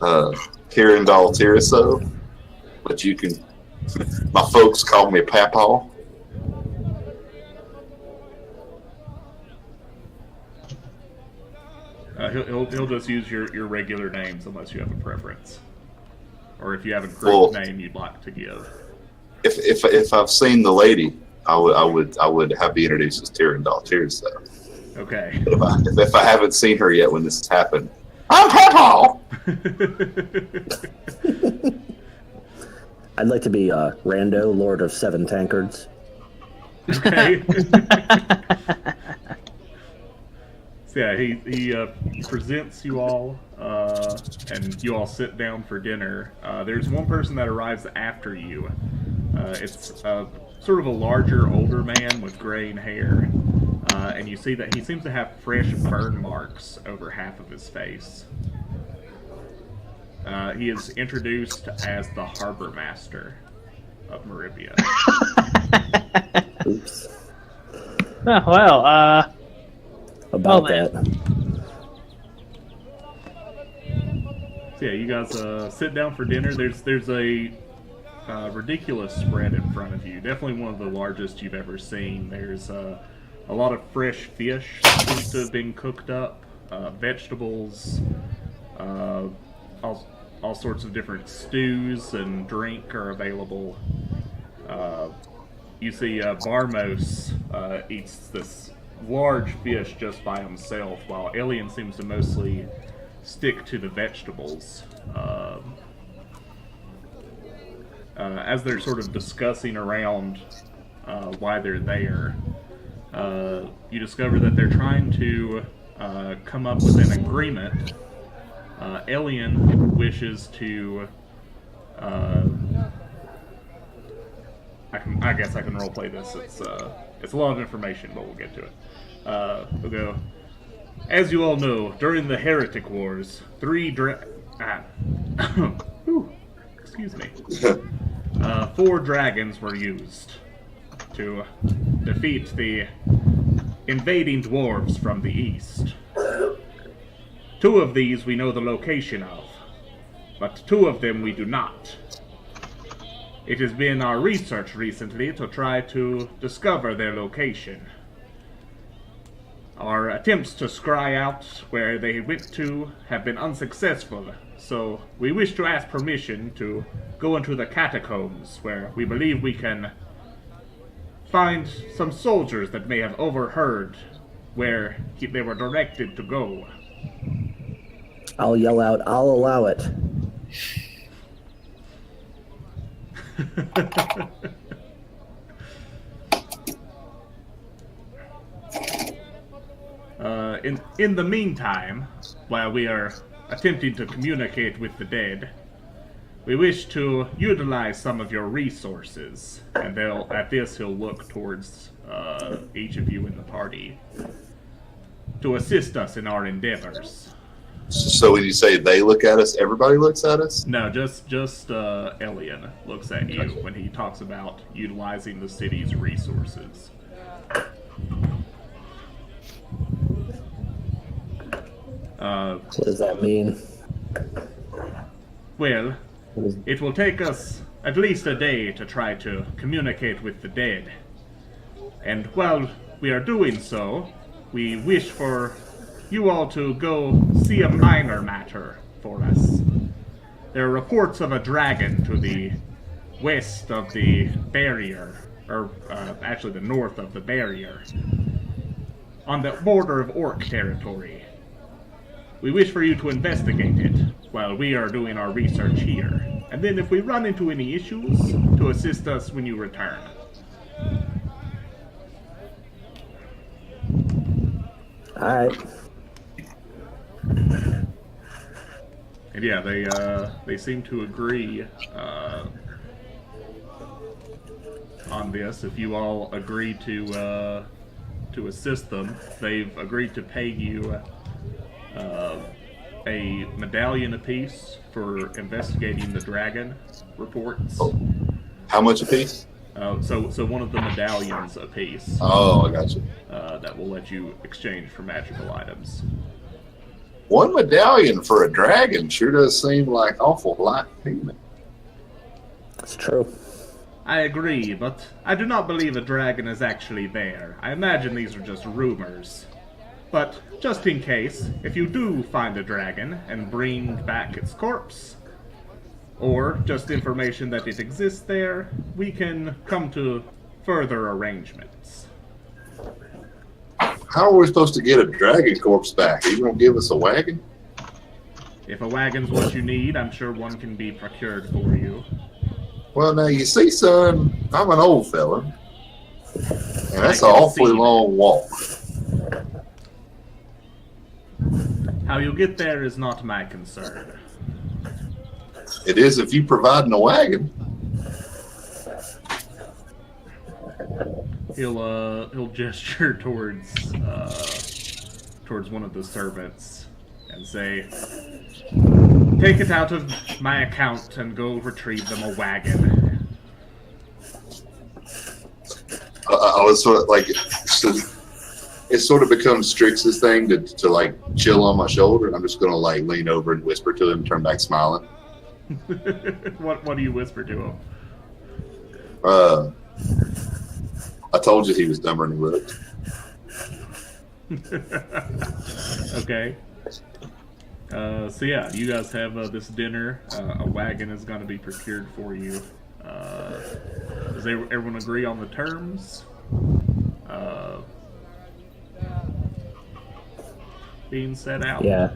Kirindal Tiriso, but you can. My folks call me Papaw. He'll just use your regular names unless you have a preference, or if you have a group name you'd like to give. If I've seen the lady, I would have be introduced as Tyrandal Tiriso. Okay. But if I haven't seen her yet when this has happened, I'm Papaw. I'd like to be Rando, Lord of 7 Tankards. Okay. So yeah, he presents you all, and you all sit down for dinner. There's one person that arrives after you. It's sort of a larger, older man with graying hair, and you see that he seems to have fresh burn marks over half of his face. He is introduced as the Harbor Master of Maribia. Oops. Oh, well, About then. that. So yeah, you guys sit down for dinner. There's a ridiculous spread in front of you. Definitely one of the largest you've ever seen. There's a lot of fresh fish that seems to have been cooked up, vegetables, all sorts of different stews and drink are available. You see Barmos eats this large fish just by himself, while Alien seems to mostly stick to the vegetables. As they're sort of discussing around why they're there, you discover that they're trying to come up with an agreement. Elian wishes to. I guess I can roleplay this. It's a lot of information, but we'll get to it. We'll go. As you all know, during the Heretic Wars, excuse me. 4 dragons were used to defeat the invading dwarves from the east. 2 of these we know the location of, but 2 of them we do not. It has been our research recently to try to discover their location. Our attempts to scry out where they went to have been unsuccessful, so we wish to ask permission to go into the catacombs where we believe we can find some soldiers that may have overheard where they were directed to go. I'll yell out, I'll allow it. In the meantime, while we are attempting to communicate with the dead, we wish to utilize some of your resources, and at this he'll look towards each of you in the party to assist us in our endeavors. So when you say they look at us, everybody looks at us? No, just Elian looks at you when he talks about utilizing the city's resources. What does that mean? Well, it will take us at least a day to try to communicate with the dead. And while we are doing so, we wish for you all to go see a minor matter for us. There are reports of a dragon to the west of the barrier, or actually the north of the barrier, on the border of Orc territory. We wish for you to investigate it while we are doing our research here. And then if we run into any issues, to assist us when you return. Alright. And yeah, they seem to agree on this. If you all agree to assist them, they've agreed to pay you a medallion apiece for investigating the dragon reports. Oh. How much a piece? So one of the medallions apiece. Oh, I got you. That will let you exchange for magical items. 1 medallion for a dragon sure does seem like awful light payment. That's true. I agree, but I do not believe a dragon is actually there. I imagine these are just rumors. But just in case, if you do find a dragon and bring back its corpse, or just information that it exists there, we can come to further arrangements. How are we supposed to get a dragon corpse back? Are you going to give us a wagon? If a wagon's what you need, I'm sure one can be procured for you. Well, now, you see, son, I'm an old fella, and that's an I can awfully see. long walk. How you get there is not my concern. It is if you provide a wagon. He'll gesture towards one of the servants and say, "Take it out of my account and go retrieve them a wagon." I was sort of like, so it sort of becomes Strix's thing to like chill on my shoulder, and I'm just gonna like lean over and whisper to him, turn back smiling. What do you whisper to him? I told you he was dumber than he looked. Okay. So yeah, you guys have this dinner. A wagon is going to be procured for you. Does everyone agree on the terms? Being set out. Yeah.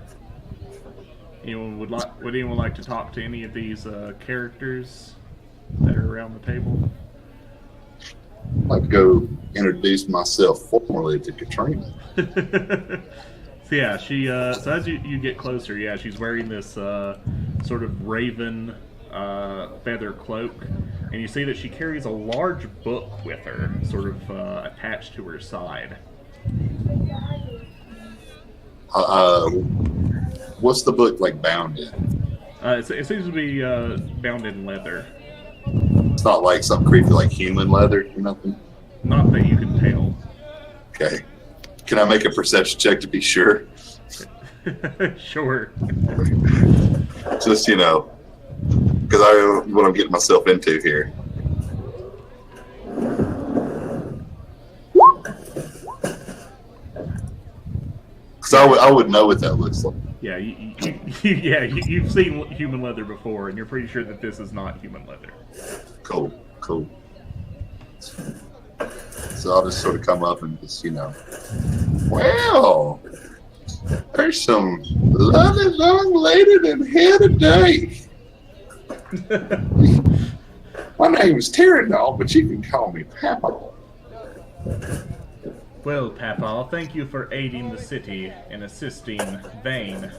Would anyone like to talk to any of these characters that are around the table? I'd like to go introduce myself formally to Katrina. So yeah, she. So as you get closer, yeah, she's wearing this sort of raven feather cloak, and you see that she carries a large book with her, sort of attached to her side. What's the book like bound in? It seems to be bound in leather. It's not like something creepy like human leather or nothing? Not that you can tell. Okay. Can I make a perception check to be sure? Sure. Just, because I know what I'm getting myself into here. Because I would know what that looks like. Yeah, you've seen human leather before, and you're pretty sure that this is not human leather. Cool. So I'll just sort of come up and just, well, there's some lovely young lady in here today. My name's Tyrannol, but you can call me Papaw. Well, Papaw, thank you for aiding the city in assisting Vane.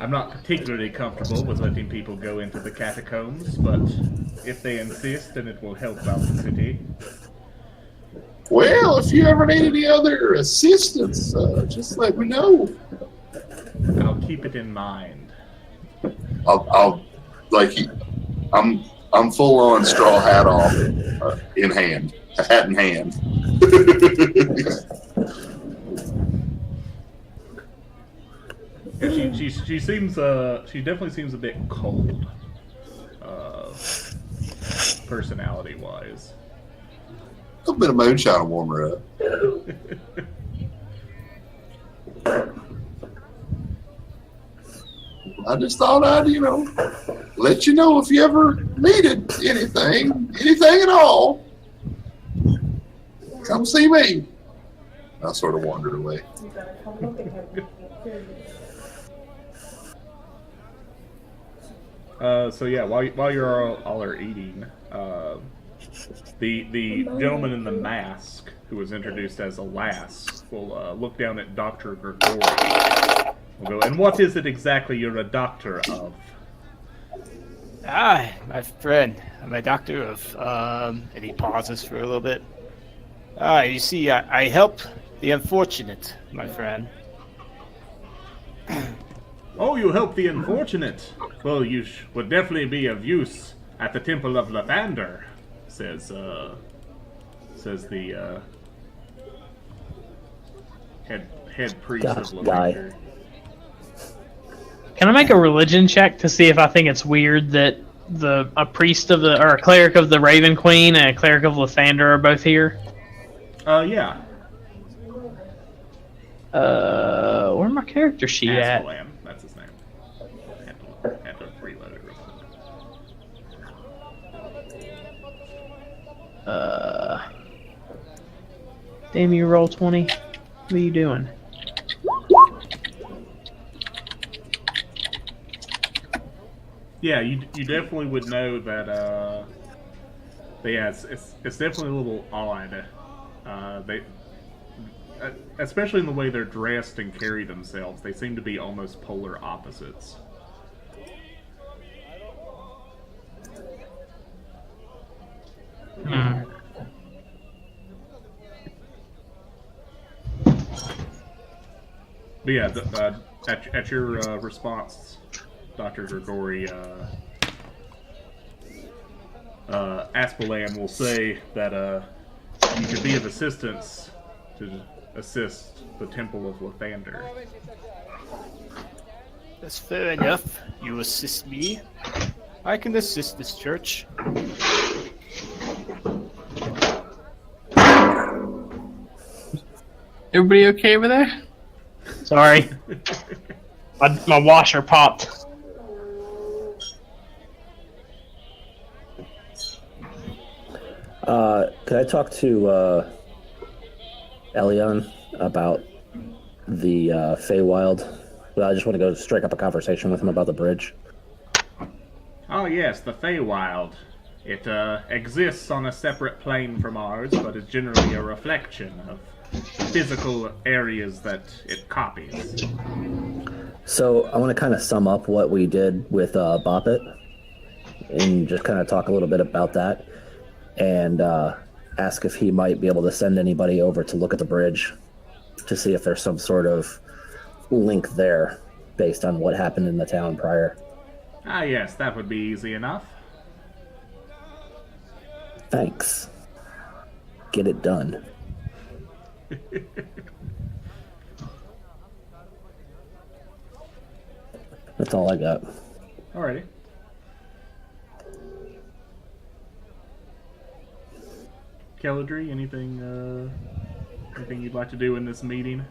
I'm not particularly comfortable with letting people go into the catacombs, but if they insist, then it will help out the city. Well, if you ever need any other assistance, just let me know. I'll keep it in mind. I'm full on straw hat off, in hand, hat in hand. Yeah, she seems she definitely seems a bit cold, personality wise. A bit of moonshine will warm her up. I just thought I'd, let you know if you ever needed anything at all. Come see me. I sort of wandered away. So yeah, while you're all are eating, the gentleman in the mask, who was introduced as a lass, will look down at Dr. Grigori. We'll go, and what is it exactly you're a doctor of? My friend, I'm a doctor of, and he pauses for a little bit. You see, I help the unfortunate, my friend. Oh, you help the unfortunate. Well, you would definitely be of use at the Temple of Lathander, says the head priest of Lathander. Can I make a religion check to see if I think it's weird that a priest of or a cleric of the Raven Queen and a cleric of Lathander are both here? Yeah. Where my character sheet at? Aspelam, that's his name. Had to reload it real quick. Damn you, roll 20. What are you doing? Yeah, you definitely would know that. Yeah, it's definitely a little odd. They, especially in the way they're dressed and carry themselves, they seem to be almost polar opposites. Hmm. But yeah, at your response, Dr. Grigori, Aspelam will say that you could be of assistance to assist the Temple of Lathander. That's fair enough. You assist me. I can assist this church. Everybody okay over there? Sorry. my washer popped. Could I talk to Elion about the Feywild Well, I just want to go strike up a conversation with him about the bridge. Oh yes, the Feywild. It exists on a separate plane from ours, but is generally a reflection of physical areas that it copies. So I want to kind of sum up what we did with Bop It and just kind of talk a little bit about that and ask if he might be able to send anybody over to look at the bridge to see if there's some sort of link there based on what happened in the town prior. Ah yes, that would be easy enough. Thanks. Get it done. That's all I got. Alrighty. Kelladrey, anything you'd like to do in this meeting?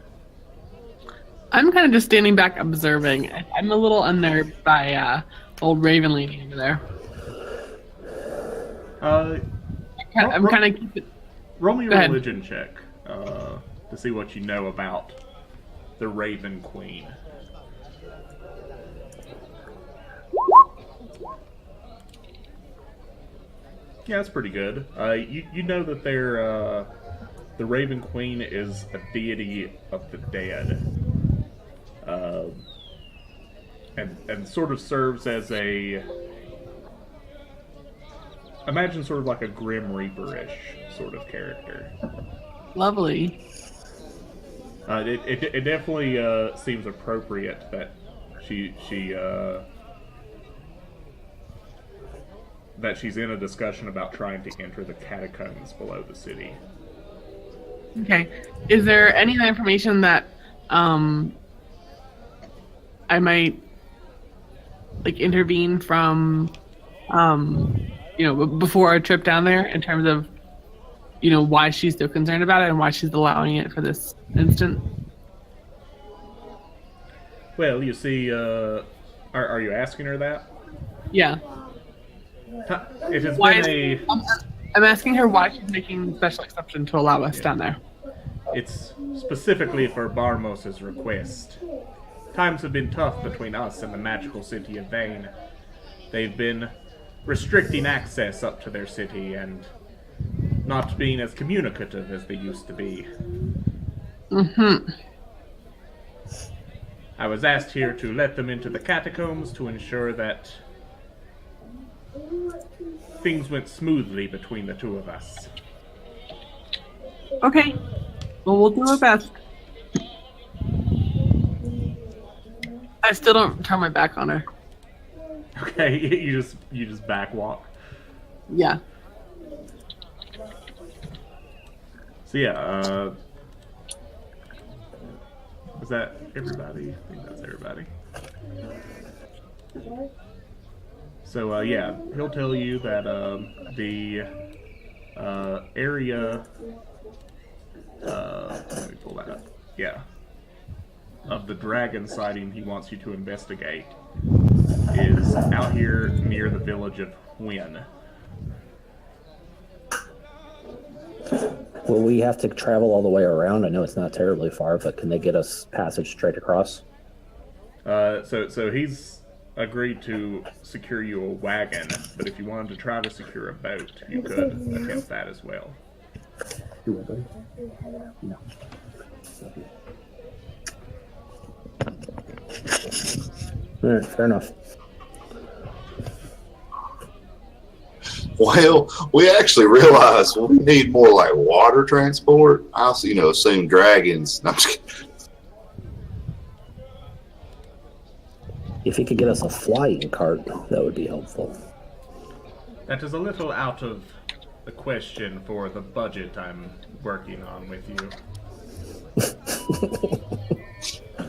I'm kind of just standing back observing. I'm a little unnerved by old Raven Lady over there. I'm kind of keeping. Roll me a Go ahead. religion check to see what you know about the Raven Queen. Yeah, that's pretty good. You know that the Raven Queen is a deity of the dead, and sort of serves as a, imagine sort of like a Grim Reaper-ish sort of character. Lovely. It definitely seems appropriate that that she's in a discussion about trying to enter the catacombs below the city. Okay. Is there any other information that I might like intervene from before our trip down there in terms of why she's so concerned about it and why she's allowing it for this instant? Well, you see, are you asking her that? Yeah. It has Why been I'm asking her why she's making special exception to allow us down there. It's specifically for Barmos's request. Times have been tough between us and the magical city of Vane. They've been restricting access up to their city and not being as communicative as they used to be. Mm-hmm. I was asked here to let them into the catacombs to ensure that things went smoothly between the two of us. Okay. Well, we'll do our best. I still don't turn my back on her. Okay, you just backwalk. Yeah. So yeah, is that everybody? I think that's everybody. So yeah, he'll tell you that the area. Let me pull that up. Yeah, of the dragon sighting he wants you to investigate is out here near the village of Hwyn. Will we have to travel all the way around? I know it's not terribly far, but can they get us passage straight across? So he's agreed to secure you a wagon, but if you wanted to try to secure a boat, you could attempt that as well. No. All right, fair enough. Well, we actually realized we need more like water transport. I also, assume dragons. No, I'm just kidding. If he could get us a flying cart, that would be helpful. That is a little out of the question for the budget I'm working on with you.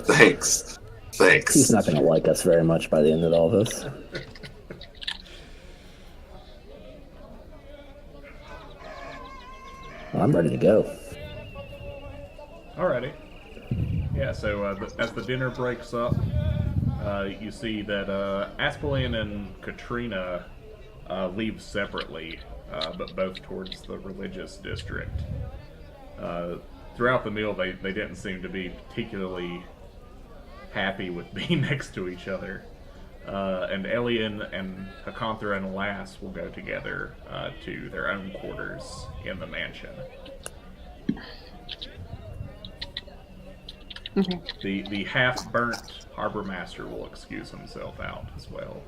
Thanks. He's not going to like us very much by the end of all this. I'm ready to go. Alrighty. Yeah, so as the dinner breaks up, you see that Aspelin and Katrina leave separately, but both towards the religious district. Throughout the meal, they didn't seem to be particularly happy with being next to each other. And Elian and Hakanthra and Lass will go together to their own quarters in the mansion. Okay. The half-burnt harbor master will excuse himself out as well.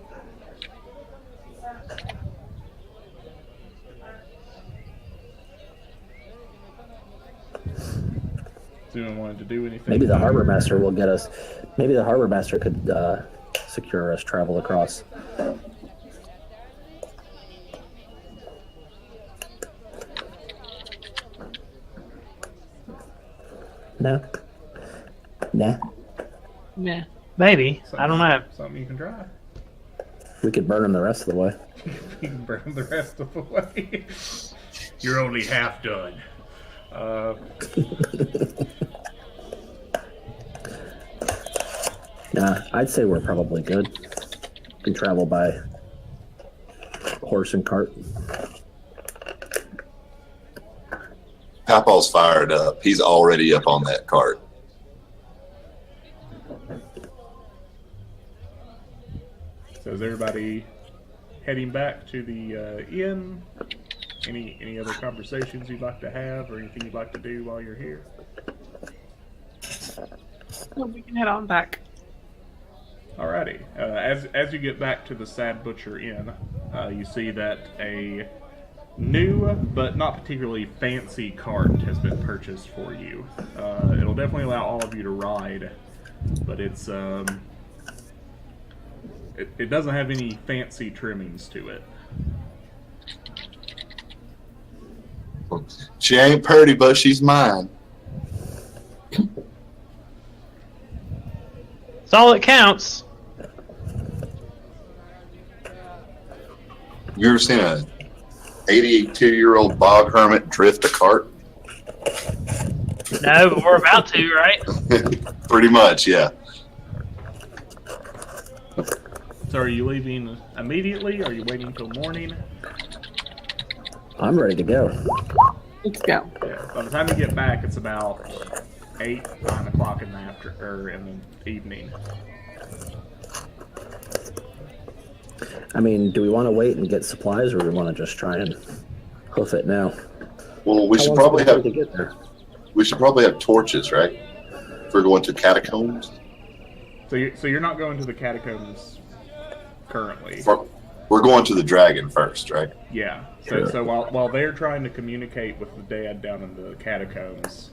Does anyone want to do anything? Maybe the harbor master will get us. Maybe the harbor master could secure us travel across. No. Nah. Yeah. Maybe. I don't know. Something you can try. We could burn him the rest of the way. You can burn the rest of the way. You're only half done. Nah, I'd say we're probably good. We can travel by horse and cart. Papaw's fired up. He's already up on that cart. So is everybody heading back to the inn? Any other conversations you'd like to have, or anything you'd like to do while you're here? Well, we can head on back. Alrighty. As you get back to the Sad Butcher Inn, you see that a new but not particularly fancy cart has been purchased for you. It'll definitely allow all of you to ride, but it's it doesn't have any fancy trimmings to it. She ain't pretty, but she's mine. It's all that counts. You ever seen a 82-year-old bog hermit drift a cart? No, but we're about to, right? Pretty much, yeah. So are you leaving immediately? Are you waiting till morning? I'm ready to go. Let's go. Yeah. By the time you get back, it's about 8, 9 o'clock in the evening. I mean, do we want to wait and get supplies, or do we want to just try and hoof it now? Well, we How should long's probably it gonna have take to get there? torches, right? If we're going to catacombs. So you're not going to the catacombs currently. We're going to the dragon first, right? Yeah. So while they're trying to communicate with the dead down in the catacombs,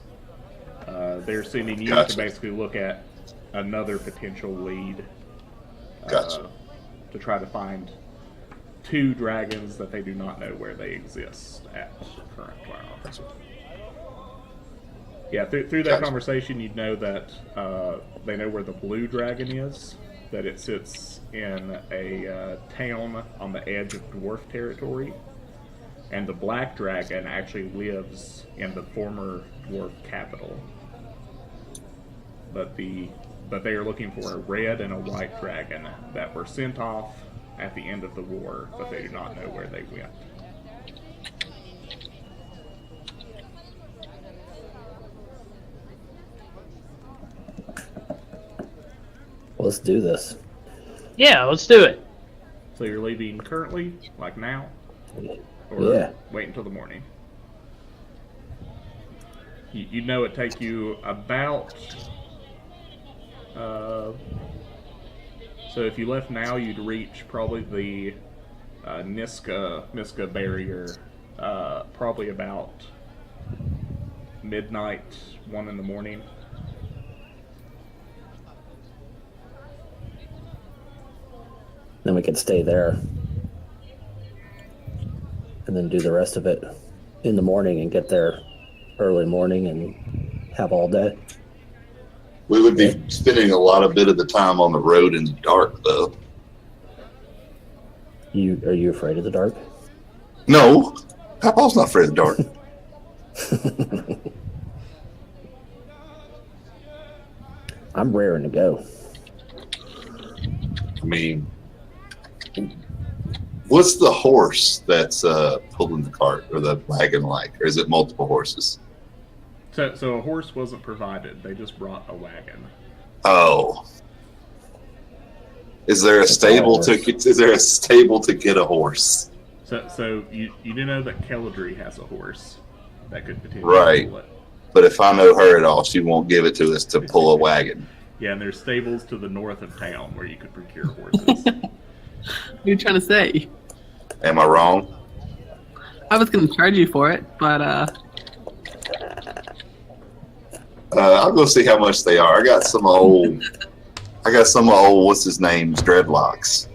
they're sending you Gotcha. to basically look at another potential lead. Gotcha. To try to find 2 dragons that they do not know where they exist at currently. Yeah, through that Gotcha. conversation, you'd know that they know where the blue dragon is, that it sits in a town on the edge of dwarf territory, and the black dragon actually lives in the former dwarf capital. But they are looking for a red and a white dragon that were sent off at the end of the war, but they do not know where they went. Well, let's do this. Yeah, let's do it. So you're leaving currently, like now? Or Yeah. wait until the morning? You know it take you about... so if you left now, you'd reach probably the Niska barrier probably about midnight, 1 in the morning. Then we could stay there. And then do the rest of it in the morning and get there early morning and have all day. We would be spending a lot of bit of the time on the road in the dark, though. Are you afraid of the dark? No, Papaw's not afraid of the dark. I'm raring to go. I mean, what's the horse that's pulling the cart or the wagon like? Or is it multiple horses? So a horse wasn't provided. They just brought a wagon. Oh, Is there a stable to horse. Is there a stable to get a horse? So you do know that Kelladrey has a horse that could potentially Right. pull it. But if I know her at all, she won't give it to us to pull a wagon. Yeah, and there's stables to the north of town where you could procure horses. What are you trying to say? Am I wrong? I was going to charge you for it, but I'll go see how much they are. I got some old what's his name's dreadlocks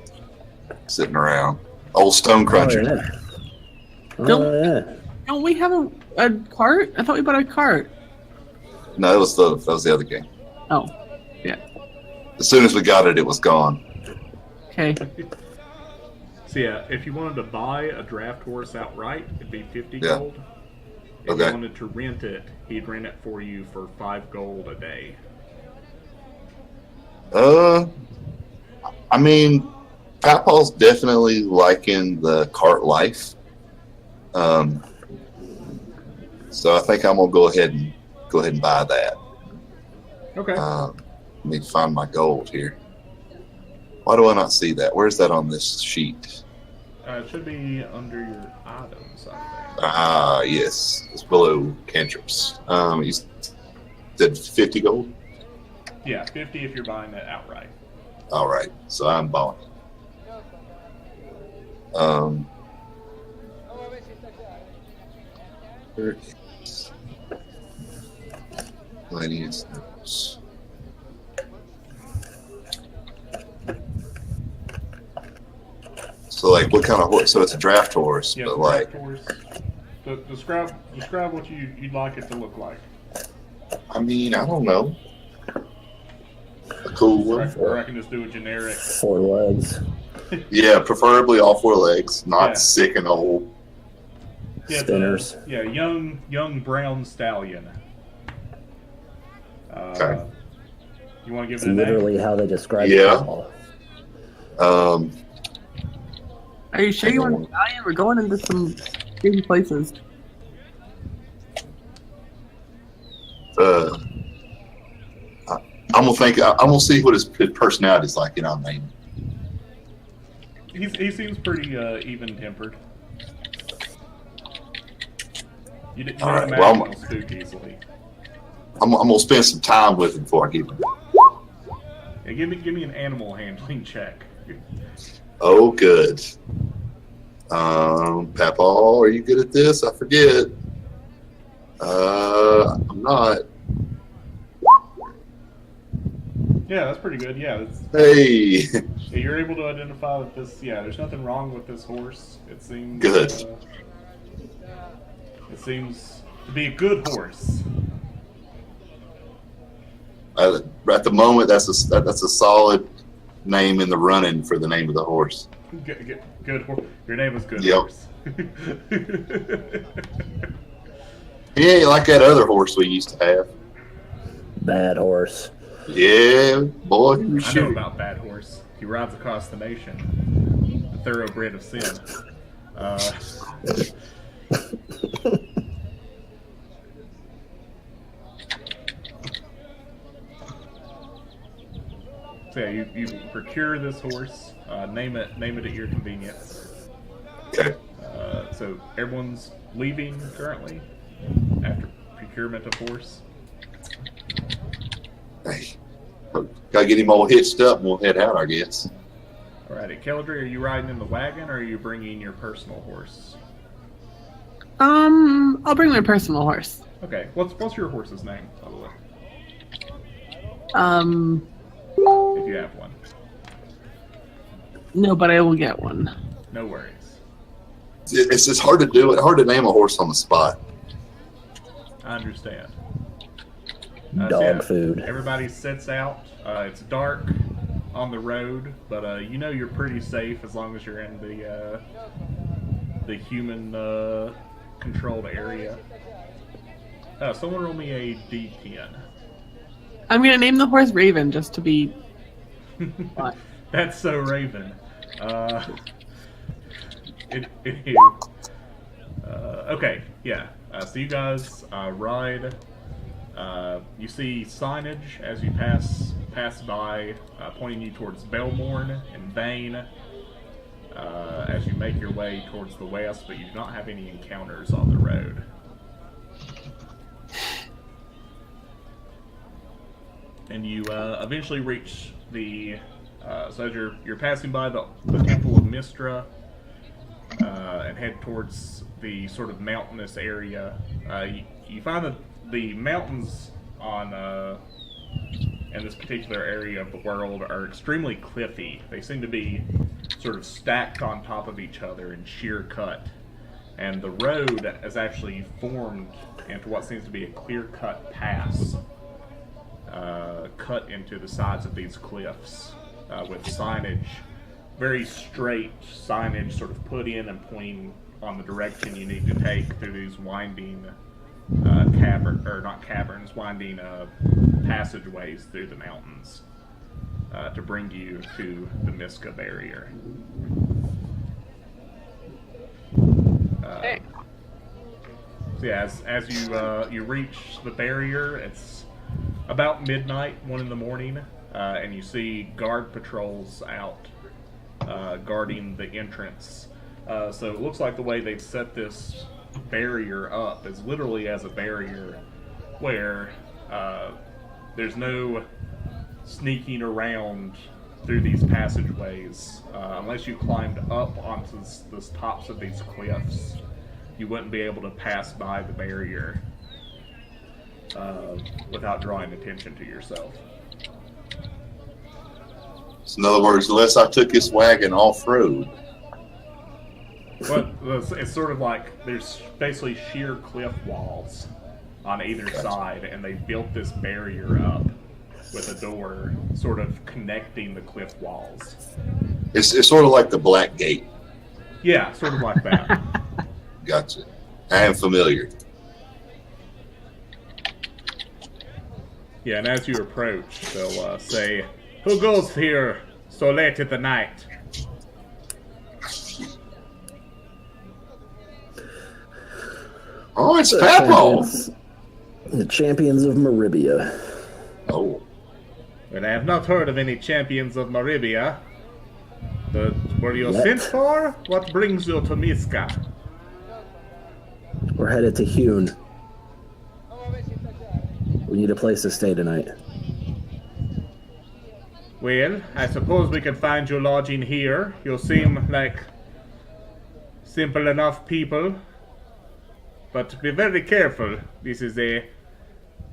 sitting around. Old Stone Cruncher. don't we have a cart? I thought we bought a cart. No, that was the other game. Oh, yeah. As soon as we got it, it was gone. Okay. So yeah, if you wanted to buy a draft horse outright, it'd be 50 Yeah. gold. If Okay. you wanted to rent it, he'd rent it for you for 5 gold a day. I mean, Papaw's definitely liking the cart life. So I think I'm gonna go ahead and buy that. Okay. Let me find my gold here. Why do I not see that? Where's that on this sheet? It should be under your items, I think. Ah, yes, it's below cantrips. You said 50 gold. Yeah, 50 if you're buying it outright. All right, so I'm buying. There is Gladius notes. So, like, what kind of horse? So it's a draft horse, Yeah, but like, draft horse. Describe what you'd like it to look like. I mean, I don't know. A cool one. Or I can just do a generic. 4 legs. Yeah, preferably all 4 legs, not Yeah. sick and old. Yeah, it's Spinners. young brown stallion. Okay. You want to give It's it a name? literally how they describe Yeah. it. Are you sure you want to buy it? We're going into some crazy places. I'm gonna see what his personality is like, I mean. He seems pretty even-tempered. You didn't All right, imagine well, he'll spook easily. I'm gonna spend some time with him before I give him. Yeah, give me an animal handling check. Oh, good. Papaw, are you good at this? I forget. I'm not. Yeah, that's pretty good. Yeah, Hey, you're able to identify that this. Yeah, there's nothing wrong with this horse. It seems Good. It seems to be a good horse. at the moment, that's a solid name in the running for the name of the horse. Good horse. Your name is Good Yep. Horse. He ain't like that other horse we used to have. Bad horse. Yeah, boy, he was I know shooting. about Bad Horse. He rides across the nation. The thoroughbred of sin. So yeah, you procure this horse. Name it at your convenience. Okay. So everyone's leaving currently after procurement of horse. Hey, gotta get him all hitched up and we'll head out, I guess. Alrighty, Kelladrey, are you riding in the wagon or are you bringing your personal horse? I'll bring my personal horse. Okay, what's your horse's name, by the way, if you have one? No, but I will get one. No worries. It's just hard to do it. Hard to name a horse on the spot. I understand. Dog food. Everybody sets out. It's dark on the road, but you know you're pretty safe as long as you're in the human controlled area. Someone roll me a D10. I'm gonna name the horse Raven just to be. What? That's so Raven. Okay, yeah. So you guys ride. You see signage as you pass pass by, pointing you towards Belmorn and Vane as you make your way towards the west, but you do not have any encounters on the road. And you eventually reach the... so as you're passing by the Temple of Mistra and head towards the sort of mountainous area, you find that the mountains on in this particular area of the world are extremely cliffy. They seem to be sort of stacked on top of each other in sheer cut. And the road is actually formed into what seems to be a clear-cut pass cut into the sides of these cliffs with signage, very straight signage sort of put in and pointing on the direction you need to take through these winding winding passageways through the mountains to bring you to the Miska barrier. Okay. So yeah, as you reach the barrier, it's about midnight, 1 in the morning, and you see guard patrols out guarding the entrance. So it looks like the way they've set this barrier up is literally as a barrier where there's no sneaking around through these passageways. Unless you climbed up onto the tops of these cliffs, you wouldn't be able to pass by the barrier without drawing attention to yourself. So in other words, unless I took this wagon off-road. But it's sort of like there's basically sheer cliff walls on either side, and they built this barrier up with a door sort of connecting the cliff walls. It's sort of like the Black Gate. Yeah, sort of like that. Gotcha. I am familiar. Yeah, and as you approach, they'll say, "Who goes here so late at the night?" Oh, it's Papaw. The champions of Maribia. Oh. Well, I have not heard of any champions of Maribia. But were you Yet. sent for? What brings you to Miska? We're headed to Hune. We need a place to stay tonight. Well, I suppose we can find you lodging here. You seem like simple enough people. But be very careful. This is a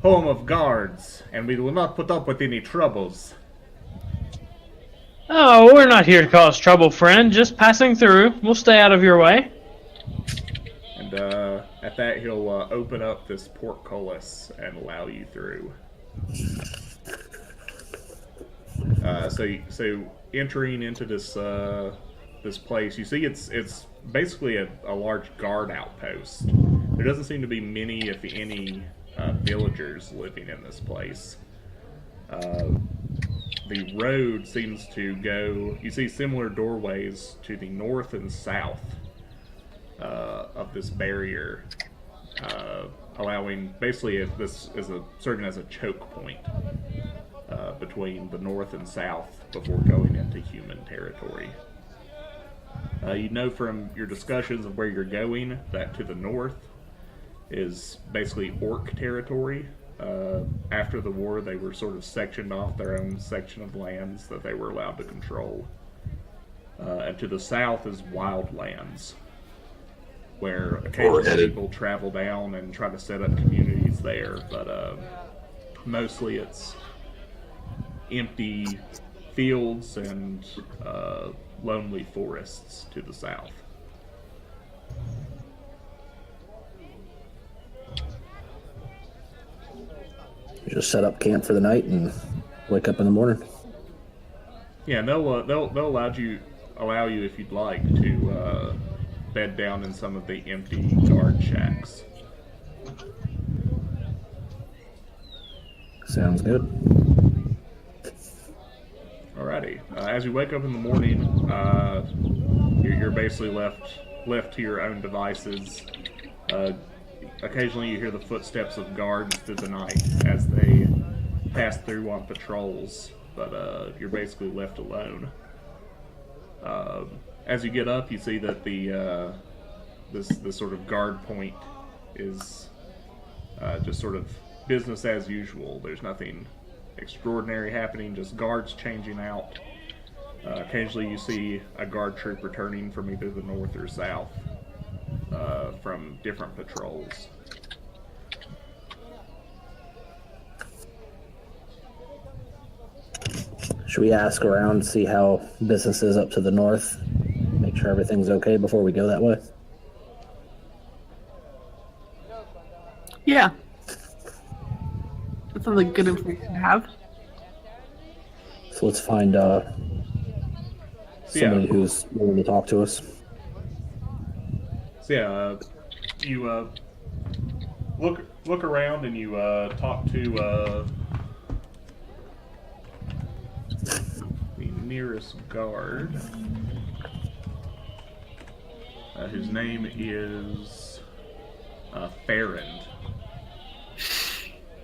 home of guards, and we will not put up with any troubles. Oh, we're not here to cause trouble, friend. Just passing through. We'll stay out of your way. And at that, he'll open up this portcullis and allow you through. So entering into this this place, you see it's basically a large guard outpost. There doesn't seem to be many, if any, villagers living in this place. The road seems to go... You see similar doorways to the north and south of this barrier, allowing... Basically, if this is serving as a choke point between the north and south before going into human territory. You know from your discussions of where you're going that to the north is basically Orc territory. After the war, they were sort of sectioned off their own section of lands that they were allowed to control. And to the south is Wildlands, where occasionally people travel down and try to set up communities there, but mostly it's empty fields and lonely forests to the south. Just set up camp for the night and wake up in the morning. Yeah, and they'll allow you if you'd like to bed down in some of the empty guard shacks. Sounds good. Alrighty. As you wake up in the morning, you're basically left to your own devices. Occasionally you hear the footsteps of guards through the night as they pass through on patrols, but you're basically left alone. As you get up, you see that the this sort of guard point is just sort of business as usual. There's nothing extraordinary happening, just guards changing out. Occasionally you see a guard troop returning from either the north or south from different patrols. Should we ask around, see how business is up to the north? Make sure everything's okay before we go that way? Yeah. That sounds like good information to have. So let's find somebody who's willing to talk to us. So yeah, you look around and you talk to the nearest guard, whose name is Farrand.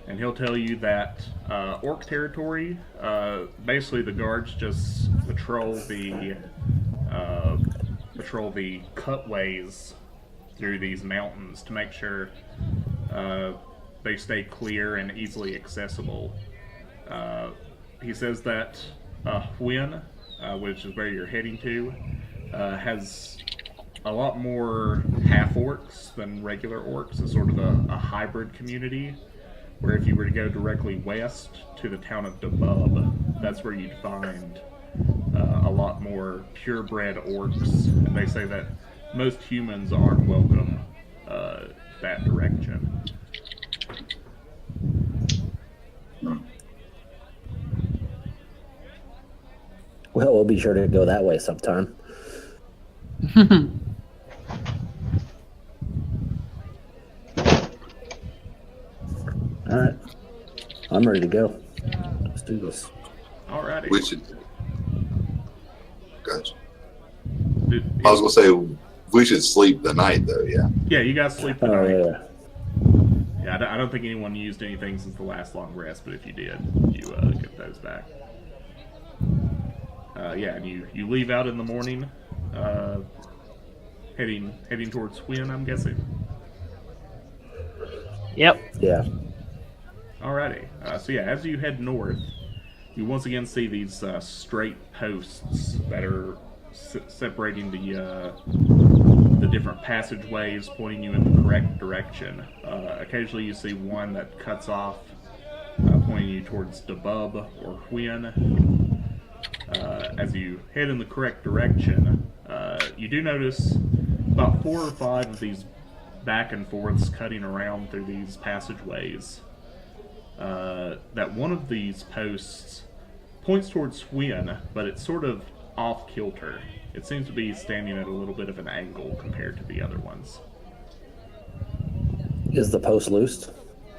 And he'll tell you that orc territory, basically the guards just patrol the cutways through these mountains to make sure they stay clear and easily accessible. He says that Hwin, which is where you're heading to, has a lot more half-orcs than regular orcs. It's sort of a hybrid community, where if you were to go directly west to the town of Debub, that's where you'd find a lot more purebred orcs. And they say that most humans aren't welcome that direction. Well, we'll be sure to go that way sometime. All right, I'm ready to go. Let's do this. Alrighty. We should. Gotcha. I was gonna say we should sleep the night though. Yeah. Yeah, you guys sleep the Oh, night. yeah. Yeah, I don't think anyone used anything since the last long rest, but if you did, you get those back. Yeah, and you leave out in the morning, heading towards Hwin, I'm guessing. Yep. Yeah. Alrighty. So yeah, as you head north, you once again see these straight posts that are separating the different passageways, pointing you in the correct direction. Occasionally you see one that cuts off, pointing you towards Debub or Hwin. As you head in the correct direction, you do notice about 4 or 5 of these back and forths cutting around through these passageways. That one of these posts points towards Hwin, but it's sort of off kilter. It seems to be standing at a little bit of an angle compared to the other ones. Is the post loose?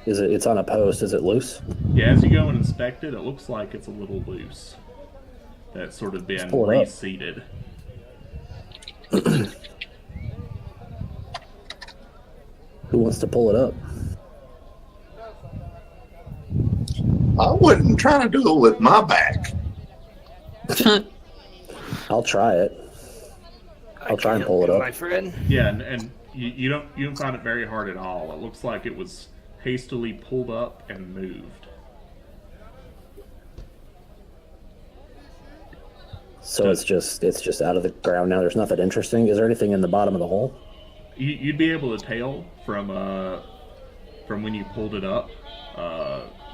It's on a post. Is it loose? Yeah, as you go and inspect it, it looks like it's a little loose. That's sort of been pull it up. reseated. Who wants to pull it up? I wasn't trying to do it with my back. I'll try it. I'll try and pull it up. My friend. Yeah, and you don't find it very hard at all. It looks like it was hastily pulled up and moved. So it's just out of the ground now. There's nothing interesting. Is there anything in the bottom of the hole? You'd be able to tell from when you pulled it up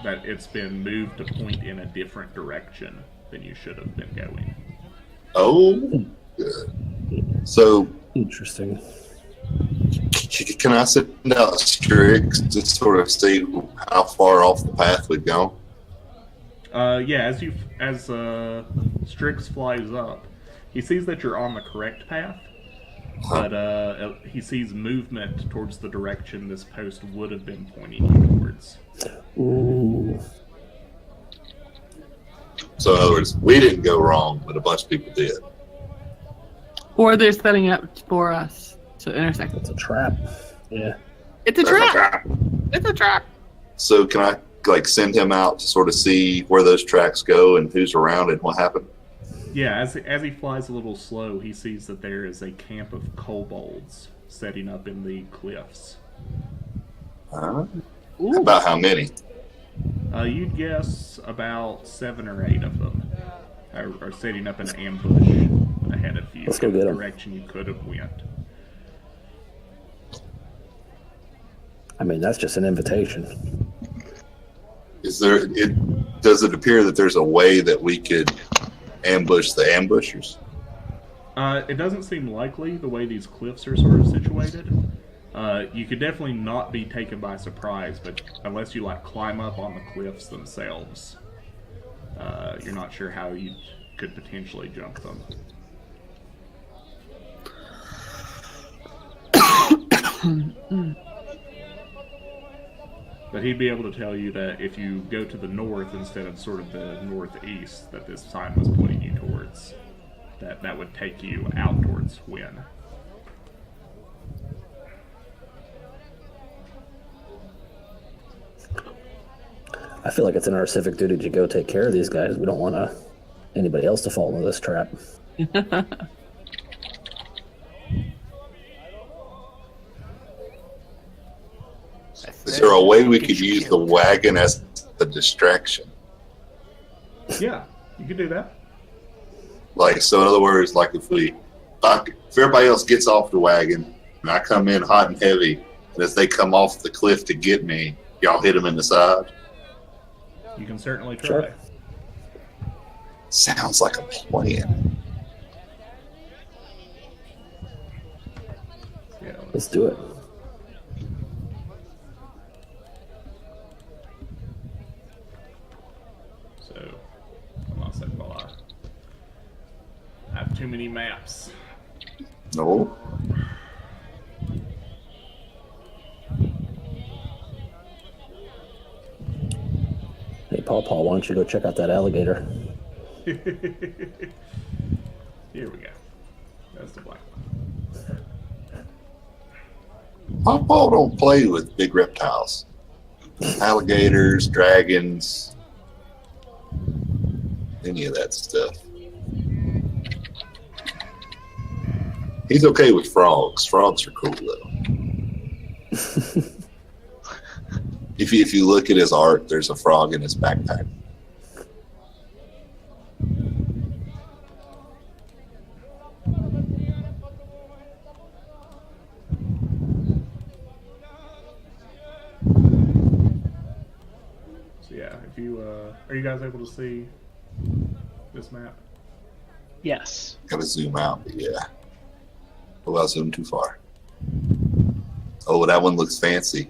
that it's been moved to point in a different direction than you should have been going. Oh, good. So, Interesting. can I send out Strix to sort of see how far off the path we've gone? Yeah, as Strix flies up, he sees that you're on the correct path, but he sees movement towards the direction this post would have been pointing you towards. Ooh. So, in other words, we didn't go wrong, but a bunch of people did. Or they're setting up for us to intersect. It's a trap. Yeah. It's a trap! It's a trap! So, can like send him out to sort of see where those tracks go and who's around and what happened? Yeah, as he flies a little slow, he sees that there is a camp of kobolds setting up in the cliffs. About how many? You'd guess about 7 or 8 of them are setting up an ambush ahead of you. Let's go in get the 'em. direction you could have went. I mean, that's just an invitation. Does it appear that there's a way that we could ambush the ambushers? It doesn't seem likely the way these cliffs are sort of situated. You could definitely not be taken by surprise, but unless you like climb up on the cliffs themselves, you're not sure how you could potentially jump them. But he'd be able to tell you that if you go to the north instead of sort of the northeast that this sign was pointing you towards, that would take you out towards Wynn. I feel like it's in our civic duty to go take care of these guys. We don't want anybody else to fall into this trap. Is there a way we could use the wagon as a distraction? Yeah, you could do that. Like, so in other words, like if everybody else gets off the wagon and I come in hot and heavy, and as they come off the cliff to get me, y'all hit them in the side? You can certainly try. Sure. Sounds like a plan. Yeah, Let's do it. so, hold on a second while I have too many maps. No. Hey, Papaw, why don't you go check out that alligator? Here we go. That's the black one. Papaw don't play with big reptiles. Alligators, dragons, any of that stuff. He's okay with frogs. Frogs are cool though. If you look at his art, there's a frog in his backpack. So yeah, if you are you guys able to see this map? Yes. Gotta zoom out, but yeah. Oh, I zoomed too far. Oh, that one looks fancy.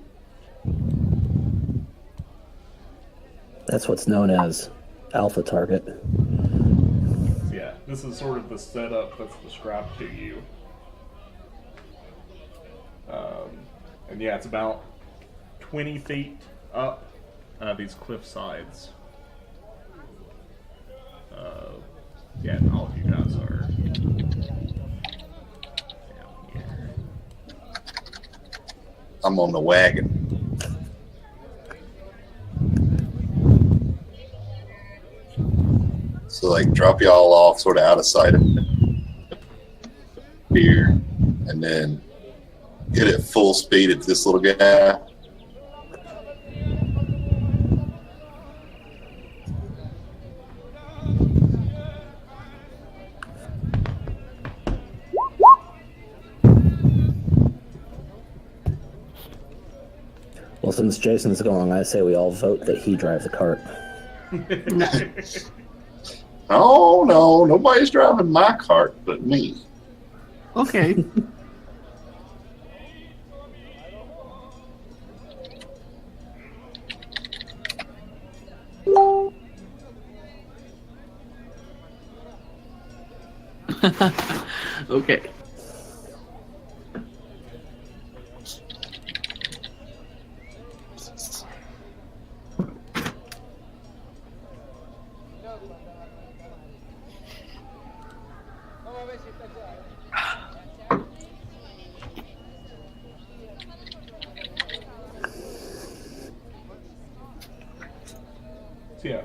That's what's known as alpha target. So yeah, this is sort of the setup that's described to you. And yeah, it's about 20 feet up these cliff sides. Yeah, and all of you guys are down here. I'm on the wagon. So like drop y'all off sort of out of sight of here and then get at full speed at this little guy. Well, since Jason's going, I say we all vote that he drive the cart. Oh no, nobody's driving my cart but me. Okay. Okay. yeah.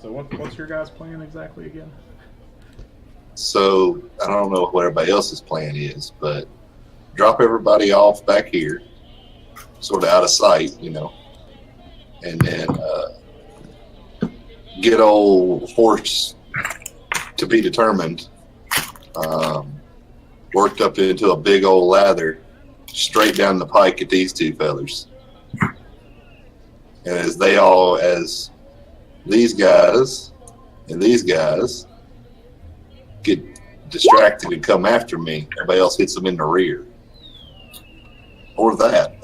What's your guys' plan exactly again? So I don't know what everybody else's plan is, but drop everybody off back here, sort of out of sight, and then get old horse to be determined, worked up into a big old lather, straight down the pike at these two fellers. And as these guys and these guys get distracted and come after me, everybody else hits them in the rear. Or that.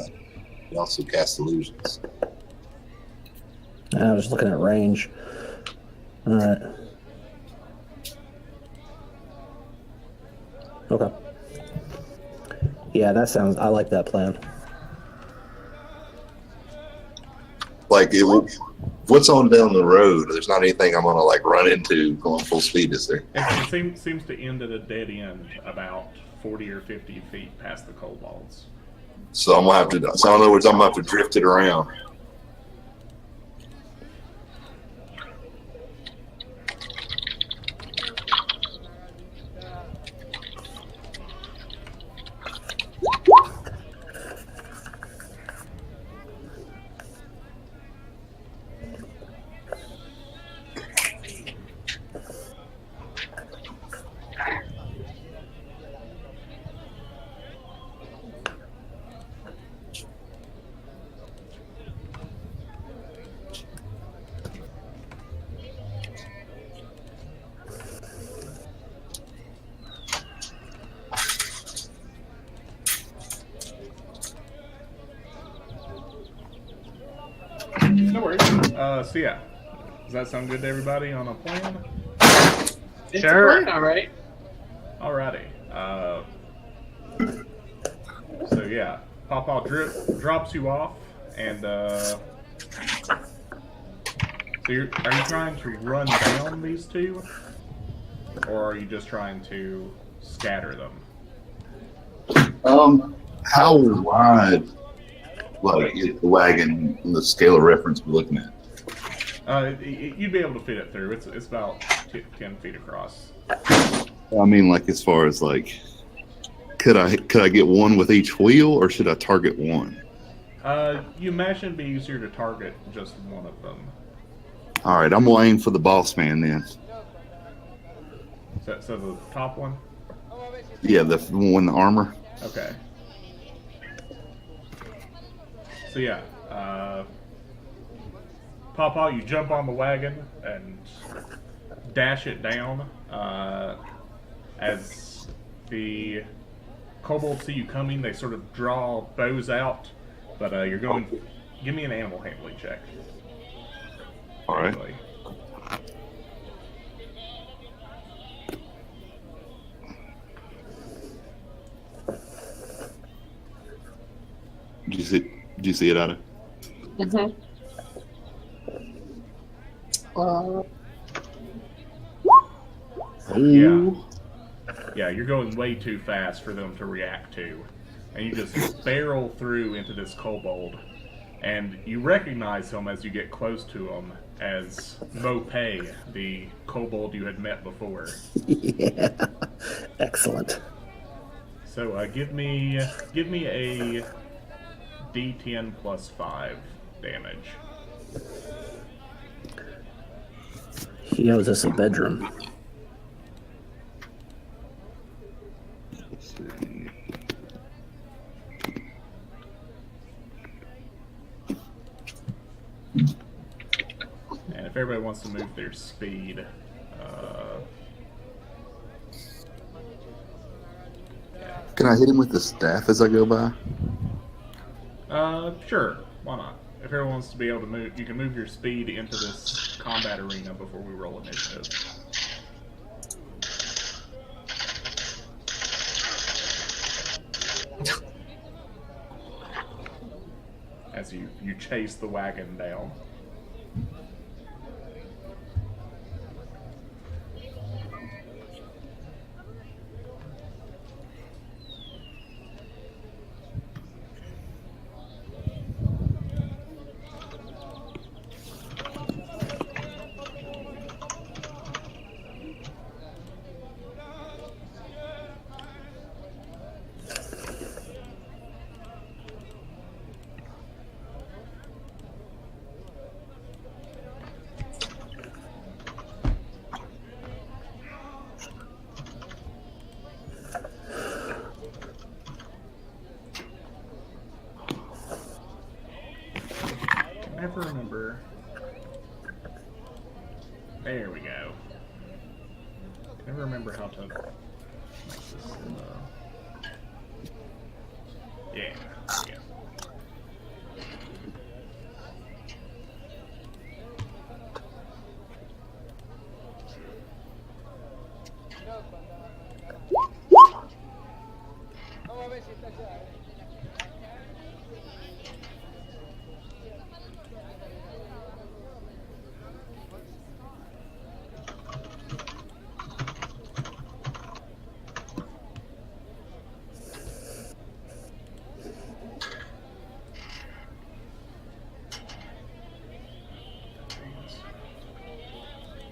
You also cast illusions. I was looking at range. All right. Okay. Yeah, I like that plan. Like, what's on down the road? There's not anything I'm going to, like, run into going full speed, is there? It seems to end at a dead end about 40 or 50 feet past the kobolds. So I'm going to have to, so in other words, I'm going to have to drift it around. No worries. So yeah, does that sound good to everybody on a plan? It's Sure. a plan, all right. Alrighty. So yeah, Papaw drops you off, and so are you trying to run down these two, or are you just trying to scatter them? How wide, like, is the wagon on the scale of reference we're looking at? You'd be able to fit it through. It's about 10 feet across. I mean, like, as far as, like, could I get one with each wheel, or should I target one? You imagine it'd be easier to target just one of them. All right, I'm gonna aim for the boss man then. So the top one? Yeah, the one in the armor. Okay. So yeah, Papaw, you jump on the wagon and dash it down. As the kobolds see you coming, they sort of draw bows out, but you're going. Give me an animal handling check. All right. Actually. Did you see it, Ada? Mm-hmm. Yeah, you're going way too fast for them to react to. And you just barrel through into this kobold. And you recognize him as you get close to him as Mopay, the kobold you had met before. Yeah. Excellent. So give me a D10 plus 5 damage. He owes us a bedroom. Let's see. And if everybody wants to move their speed, Can I hit him with the staff as I go by? sure, why not? If everyone wants to be able to move, you can move your speed into this combat arena before we roll initiative. As you chase the wagon down. never remember. There we go. Never remember how to make this. Yeah. Yeah.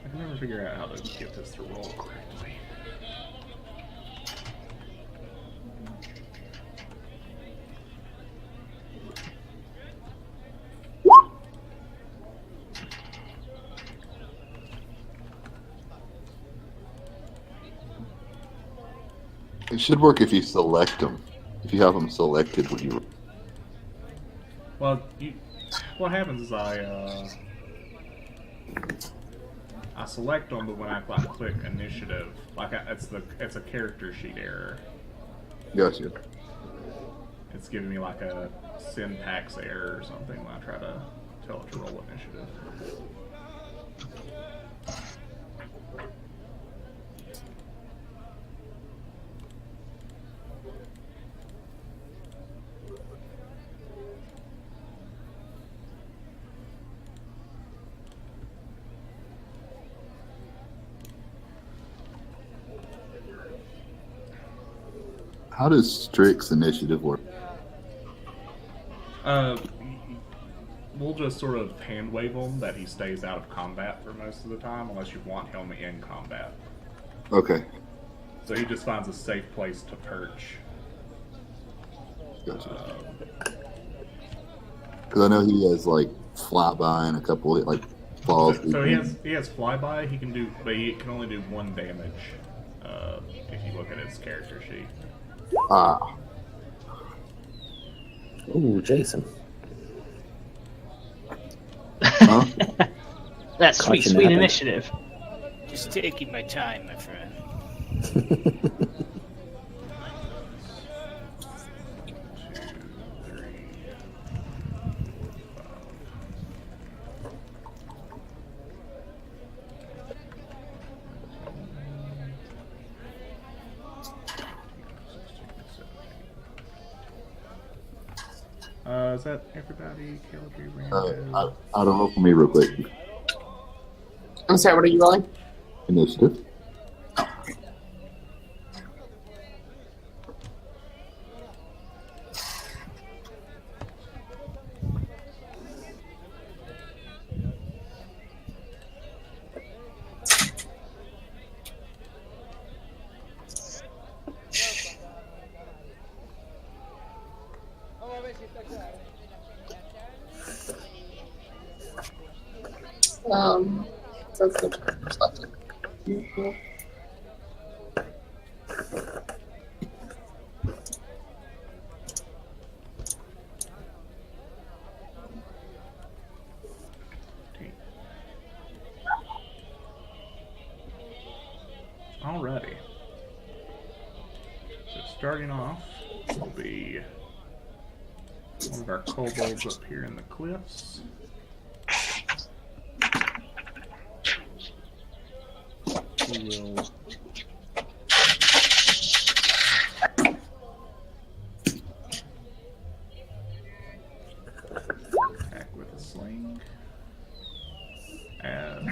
I can never figure out how to get this to roll correctly. It should work if you select them. If you have them selected when you. Well, what happens is I select them, but when I click initiative, it's a character sheet error. Gotcha. It's giving me like a syntax error or something when I try to tell it to roll initiative. How does Strix's initiative work? We'll just sort of hand wave him that he stays out of combat for most of the time, unless you want him in combat. Okay. So he just finds a safe place to perch. Gotcha. Because I know he has like flyby and a couple of like falls. So he has flyby. He can do, but he can only do 1 damage. If you look at his character sheet. Ah. Ooh, Jason. Huh? That sweet, Caught you sweet napping. initiative. Just taking my time, my friend. Is that everybody? Kelladrey, Rando? I don't know for me real quick. I'm sorry, what are you rolling? Initiative. That's the Alrighty. So starting off will be one of our kobolds up here in the cliffs. We will attack with a sling. And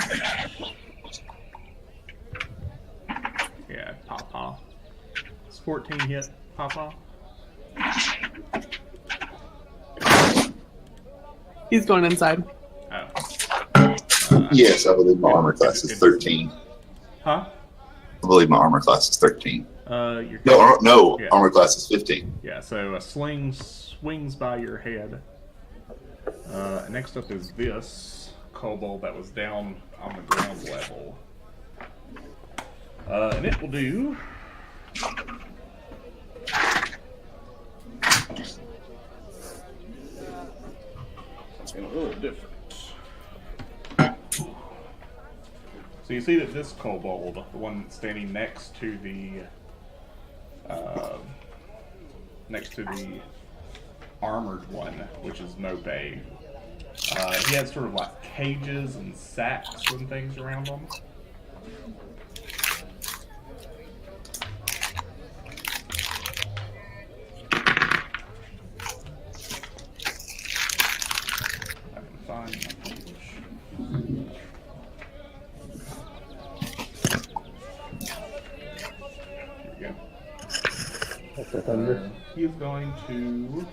yeah, Papaw. It's 14 hit, Papaw. He's going inside. Oh. Yes, I believe my armor class is 13. Huh? I believe my armor class is 13. Your No, yeah. armor class is 15. Yeah, so a sling swings by your head. Next up is this kobold that was down on the ground level. And it will do... Something a little different. So you see that this kobold, the one standing next to the armored one, which is Mope, he has sort of like cages and sacks and things around him. I can find my page. Here we go. He is going to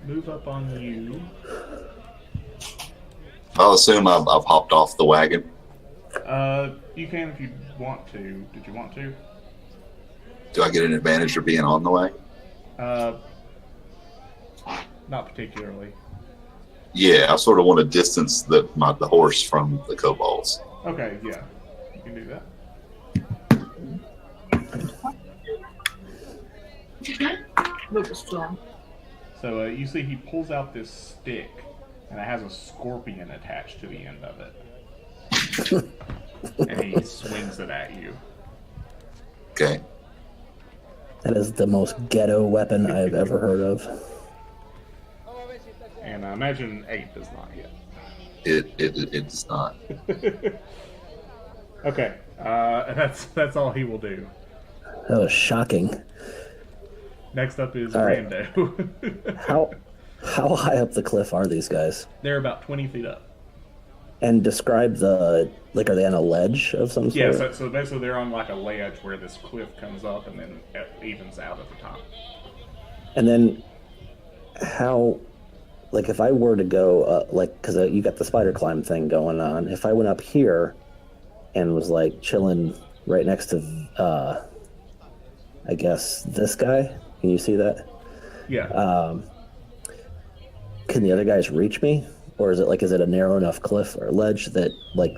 move up on you. I'll assume I've hopped off the wagon. You can if you want to. Did you want to? Do I get an advantage for being on the wagon? Not particularly. Yeah, I sort of want to distance the horse from the kobolds. Okay, yeah. You can do that. Look strong. So you see he pulls out this stick, and it has a scorpion attached to the end of it. And he swings it at you. Okay. That is the most ghetto weapon I've ever heard of. And I imagine 8 does not hit. It does not. Okay, that's all he will do. That was shocking. Next up is All right. Rando. How high up the cliff are these guys? They're about 20 feet up. And describe are they on a ledge of some sort? Yeah, so basically they're on like a ledge where this cliff comes up and then it evens out at the top. And then how, if I were to go, because you got the spider climb thing going on, if I went up here and was chilling right next to, I guess, this guy, can you see that? Yeah. Can the other guys reach me? Or is it a narrow enough cliff or ledge that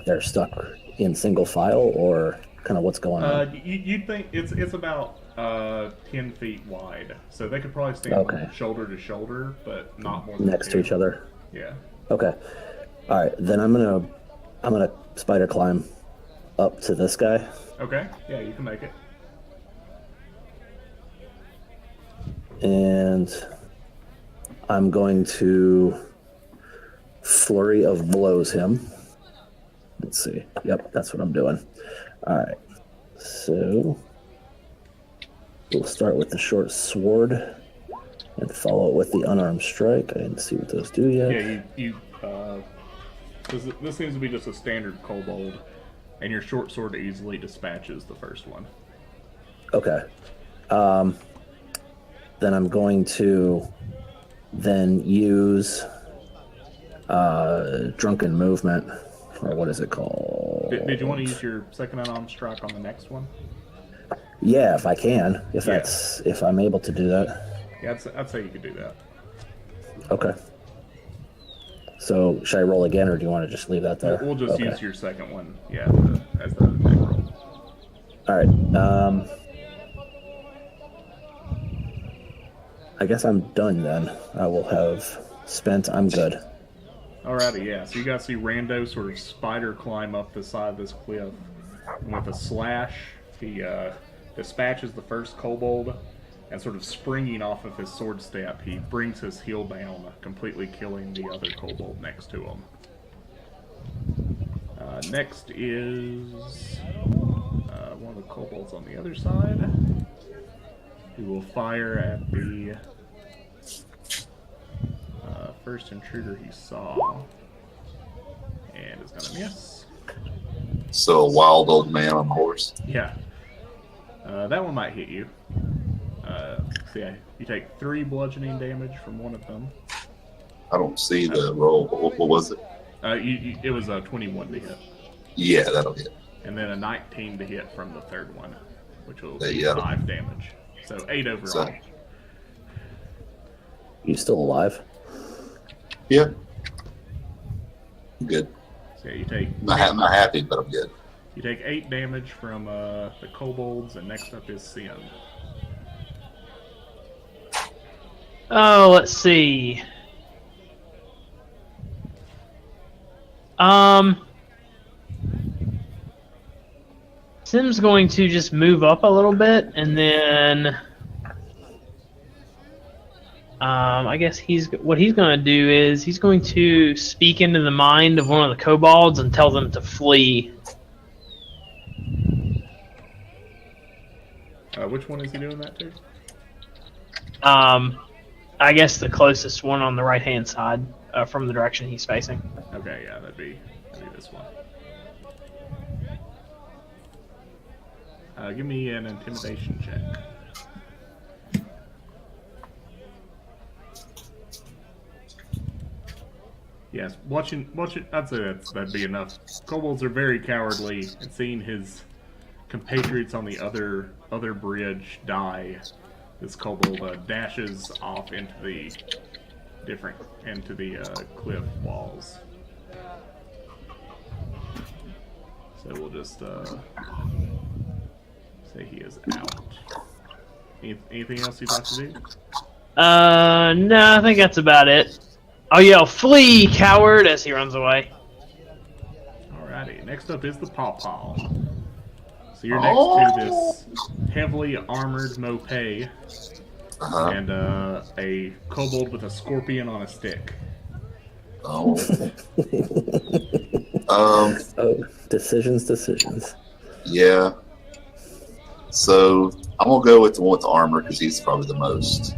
they're stuck in single file, or kind of what's going on? You'd think it's about 10 feet wide, so they could probably stand shoulder to shoulder, but not more than next to each other. Yeah. Okay. All right, then I'm gonna spider climb up to this guy. Okay. Yeah, you can make it. And I'm going to flurry of blows him. Let's see. Yep, that's what I'm doing. All right. So we'll start with the short sword and follow it with the unarmed strike. I didn't see what those do yet. Yeah, this seems to be just a standard kobold, and your short sword easily dispatches the first one. Okay. Then I'm going to use drunken movement, or what is it called? Did you want to use your second unarmed strike on the next one? Yeah, if I can, if I'm able to do that. Yeah, I'd say you could do that. Okay. So should I roll again, or do you want to just leave that there? We'll just use your second one, as the next roll. All right. I guess I'm done then. I will have spent. I'm good. Alrighty, yeah. So you guys see Rando sort of spider climb up the side of this cliff. And with a slash, he dispatches the first kobold, and sort of springing off of his sword step, he brings his heel down, completely killing the other kobold next to him. Next is one of the kobolds on the other side, who will fire at the first intruder he saw, and is gonna miss. So a wild old man on a horse. Yeah. That one might hit you. So yeah, you take 3 bludgeoning damage from one of them. I don't see the roll. What was it? It was a 21 to hit. Yeah, that'll hit. And then a 19 to hit from the third one, which will be Yeah. 5 damage. So 8 overall. So- You still alive? Yeah. I'm good. So yeah, you take I'm not happy, but I'm good. you take 8 damage from the kobolds, and next up is Sin. Oh, let's see. Sim's going to just move up a little bit, and then I guess what he's going to do is he's going to speak into the mind of one of the kobolds and tell them to flee. Which one is he doing that to? I guess the closest one on the right-hand side from the direction he's facing. Okay, yeah, that'd be this one. Give me an intimidation check. Yes, watching. I'd say that'd be enough. Kobolds are very cowardly, and seeing his compatriots on the other bridge die, this kobold dashes off into the cliff walls. So we'll just say he is out. Anything else you'd like to do? No, I think that's about it. I'll yell, "Flee, coward!" as he runs away. Alrighty, next up is the Papaw. So you're next to this heavily armored mopay and a kobold with a scorpion on a stick. Oh. Oh, decisions. Yeah. So I'm gonna go with the one with the armor because he's probably the most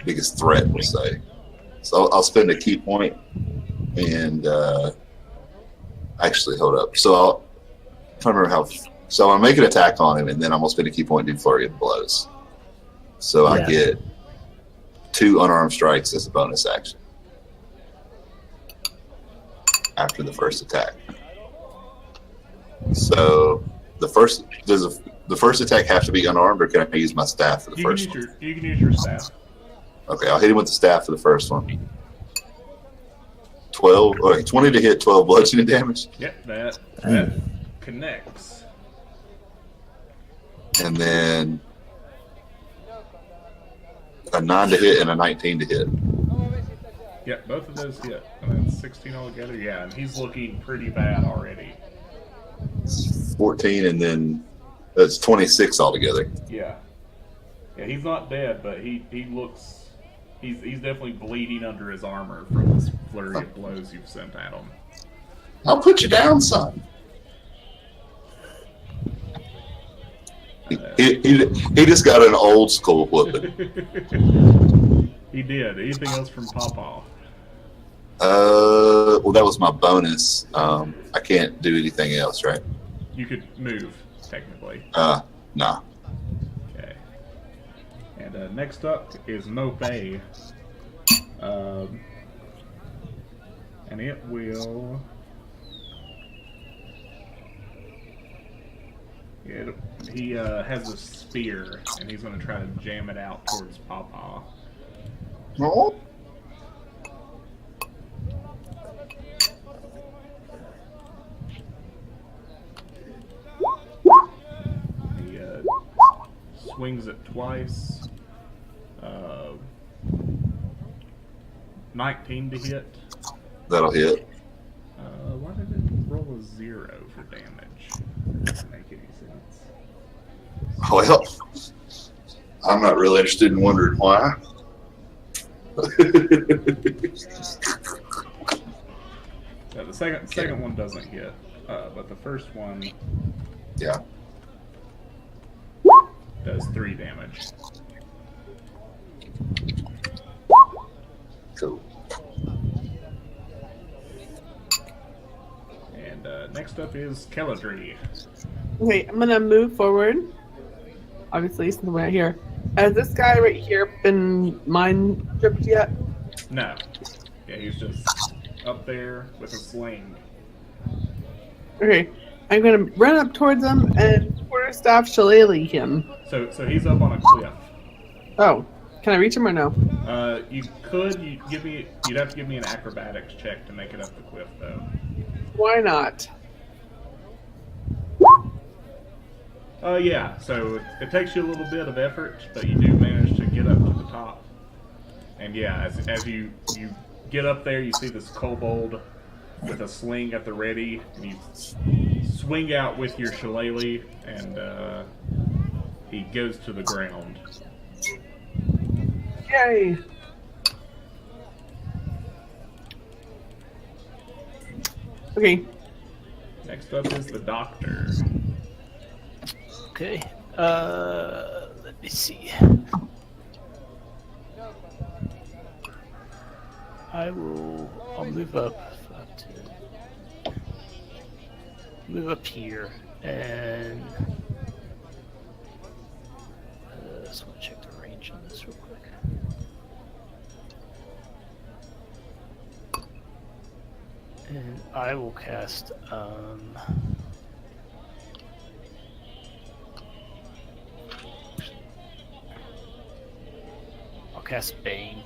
biggest threat, we'll say. So I'll spend a key point and actually hold up. So I'm trying to remember how. So I'm make an attack on him, and then I'm gonna spend a key point and do flurry of blows. So I get 2 unarmed strikes as a bonus action after the first attack. So the first attack have to be unarmed, or can I use my staff for the first one? You can use your staff. Okay, I'll hit him with the staff for the first one. 20 to hit, 12 bludgeoning damage. Yep, that connects. And then a 9 to hit and a 19 to hit. Yep, both of those hit. And that's 16 altogether. Yeah, and he's looking pretty bad already. 14, and then that's 26 altogether. Yeah. Yeah, he's not dead, but he looks... He's definitely bleeding under his armor from this flurry of blows you've sent at him. I'll put you down, son. He just got an old school whooping. He did. Anything else from Papaw? Well, that was my bonus. I can't do anything else, right? You could move, technically. Nah. Okay. And next up is Mopay. And it will... He has a spear, and he's going to try to jam it out towards Papaw. No. He swings it twice. 19 to hit. That'll hit. Why did it roll a 0 for damage? Doesn't make any sense. Well, I'm not really interested in wondering why. Yeah, the second one doesn't hit, but the first one Yeah. does 3 damage. Cool. And next up is Kelladrey. Okay, I'm gonna move forward. Obviously, since we're here. Has this guy right here been mind tripped yet? No. Yeah, he's just up there with a sling. Okay, I'm gonna run up towards him and quarterstaff shillelagh him. So he's up on a cliff. Oh, can I reach him or no? You could. You'd have to give me an acrobatics check to make it up the cliff, though. Why not? Yeah. So it takes you a little bit of effort, but you do manage to get up to the top. And yeah, as you get up there, you see this kobold with a sling at the ready, and you swing out with your shillelagh, and he goes to the ground. Yay! Okay. Next up is the doctor. Okay. Let me see. I'll move up to move up here and just want to check the range on this real quick. And I will cast I'll cast Bane.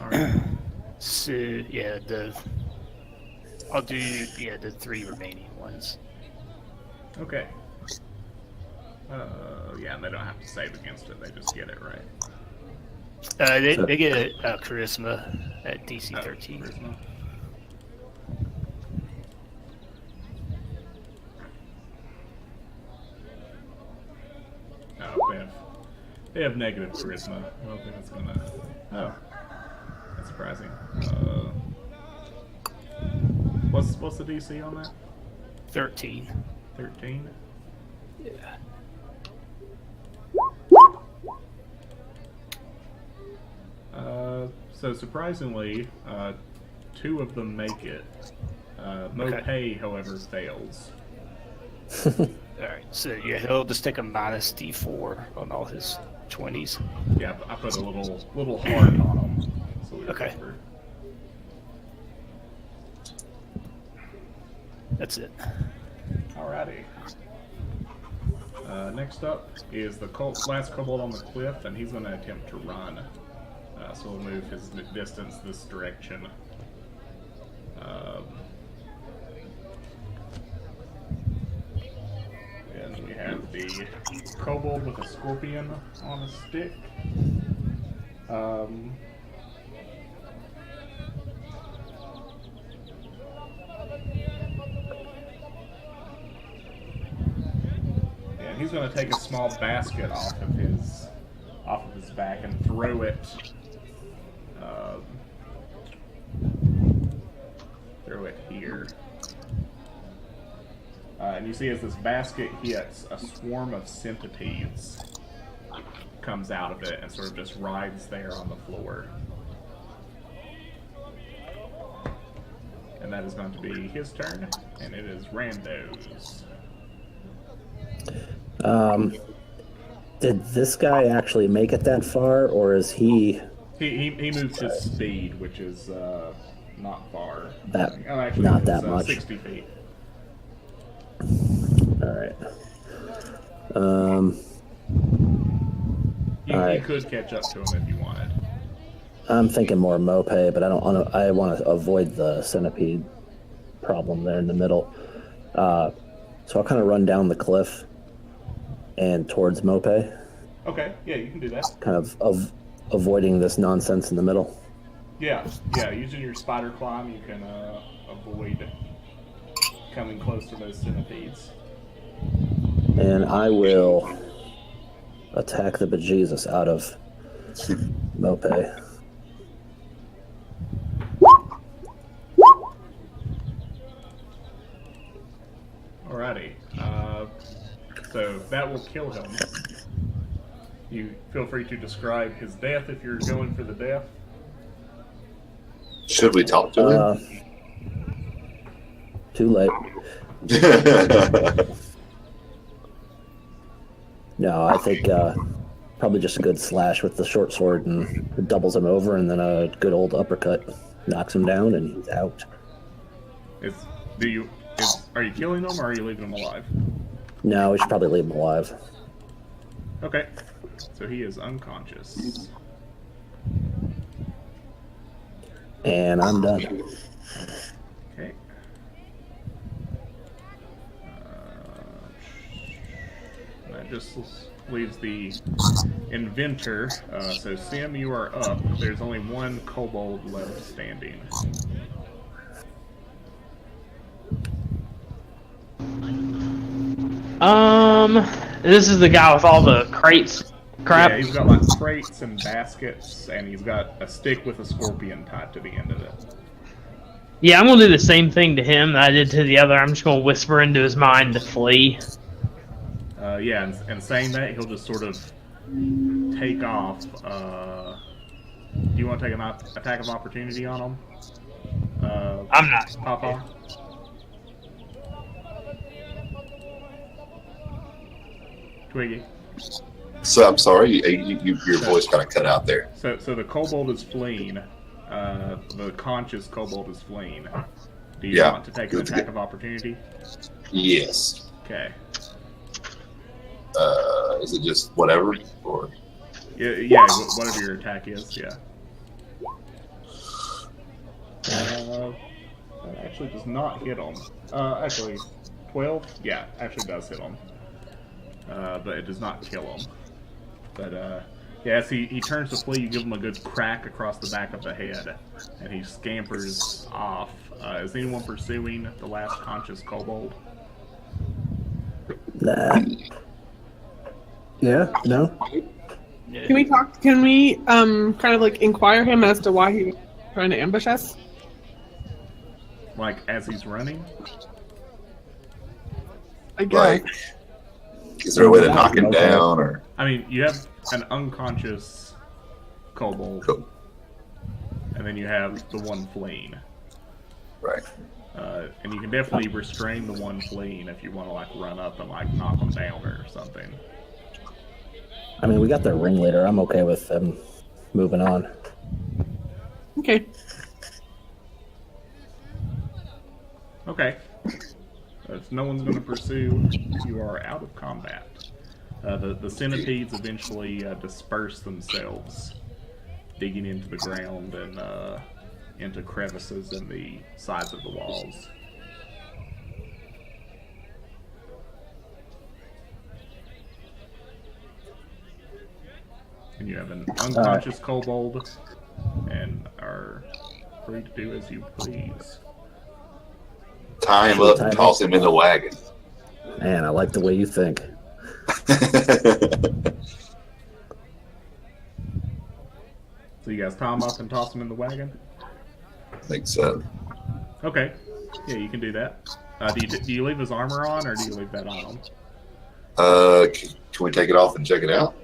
Alright. So yeah, I'll do the 3 remaining ones. Okay. Yeah, and they don't have to save against it, they just get it right. They get charisma at DC 13. Charisma. Oh, they have negative charisma. I don't think it's gonna. Oh, that's surprising. What's the DC on that? 13. 13. Yeah. So surprisingly, 2 of them make it. Mopay, however, fails. Alright, so yeah, he'll just take a minus D4 on all his 20s. Yeah, I put a little heart on them. So we Okay. remember. That's it. Alrighty. Next up is the last kobold on the cliff, and he's going to attempt to run. So we'll move his distance this direction. And we have the kobold with a scorpion on a stick. And he's going to take a small basket off of his back and throw it. Throw it here. And you see as this basket hits, a swarm of centipedes comes out of it and sort of just rides there on the floor. And that is going to be his turn, and it is Rando's. Did this guy actually make it that far, or is he... He moves his speed, which is not far. Actually, not that much. 60 feet. Alright. You could catch up to him if you wanted. I'm thinking more Mopay, but I want to avoid the centipede problem there in the middle. So I'll kind of run down the cliff and towards Mopay. Okay, yeah, you can do that. Kind of avoiding this nonsense in the middle. Yeah, using your spider climb, you can avoid coming close to those centipedes. And I will attack the bejesus out of Mopay. Alrighty. So that will kill him. You feel free to describe his death if you're going for the death. Should we talk to him? Too late. No, I think probably just a good slash with the short sword and it doubles him over, and then a good old uppercut knocks him down, and he's out. Are you killing him or are you leaving him alive? No, we should probably leave him alive. Okay. So he is unconscious. And I'm done. Okay. And that just leaves the inventor. So Sim, you are up. There's only one kobold left standing. This is the guy with all the crates, crap. Yeah, he's got like crates and baskets, and he's got a stick with a scorpion tied to the end of it. Yeah, I'm gonna do the same thing to him that I did to the other. I'm just gonna whisper into his mind to flee. Yeah, and saying that, he'll just sort of take off. Do you want to take an attack of opportunity on him? I'm not. Papaw? Twiggy? So I'm sorry, your voice kind of cut out there. So the kobold is fleeing. The conscious kobold is fleeing. Do you want to take an attack of opportunity? Yes. Okay. Is it just whatever? Or Yeah, whatever your attack is, yeah. That actually does not hit him. Actually, 12? Yeah, actually does hit him. But it does not kill him. But, yeah, as he turns to flee, you give him a good crack across the back of the head, and he scampers off. Is anyone pursuing the last conscious kobold? Nah. Yeah? No? Can we talk? Can we kind of like inquire him as to why he's trying to ambush us? Like, as he's running? I guess. like, is there a way to knock him down? Or I mean, you have an unconscious kobold, Cool. and then you have the one fleeing. right? And you can definitely restrain the one fleeing if you want to like run up and like knock them down or something. I mean, we got the ringleader. I'm okay with them moving on. Okay. Okay. If no one's going to pursue, you are out of combat. The centipedes eventually disperse themselves, digging into the ground and into crevices in the sides of the walls. And you have an unconscious kobold and are free to do as you please. Tie him up and toss him in the wagon. Man, I like the way you think. So you guys tie him up and toss him in the wagon? I think so. Okay. Yeah, you can do that. Do you leave his armor on, or do you leave that on him? Can we take it off and check it out?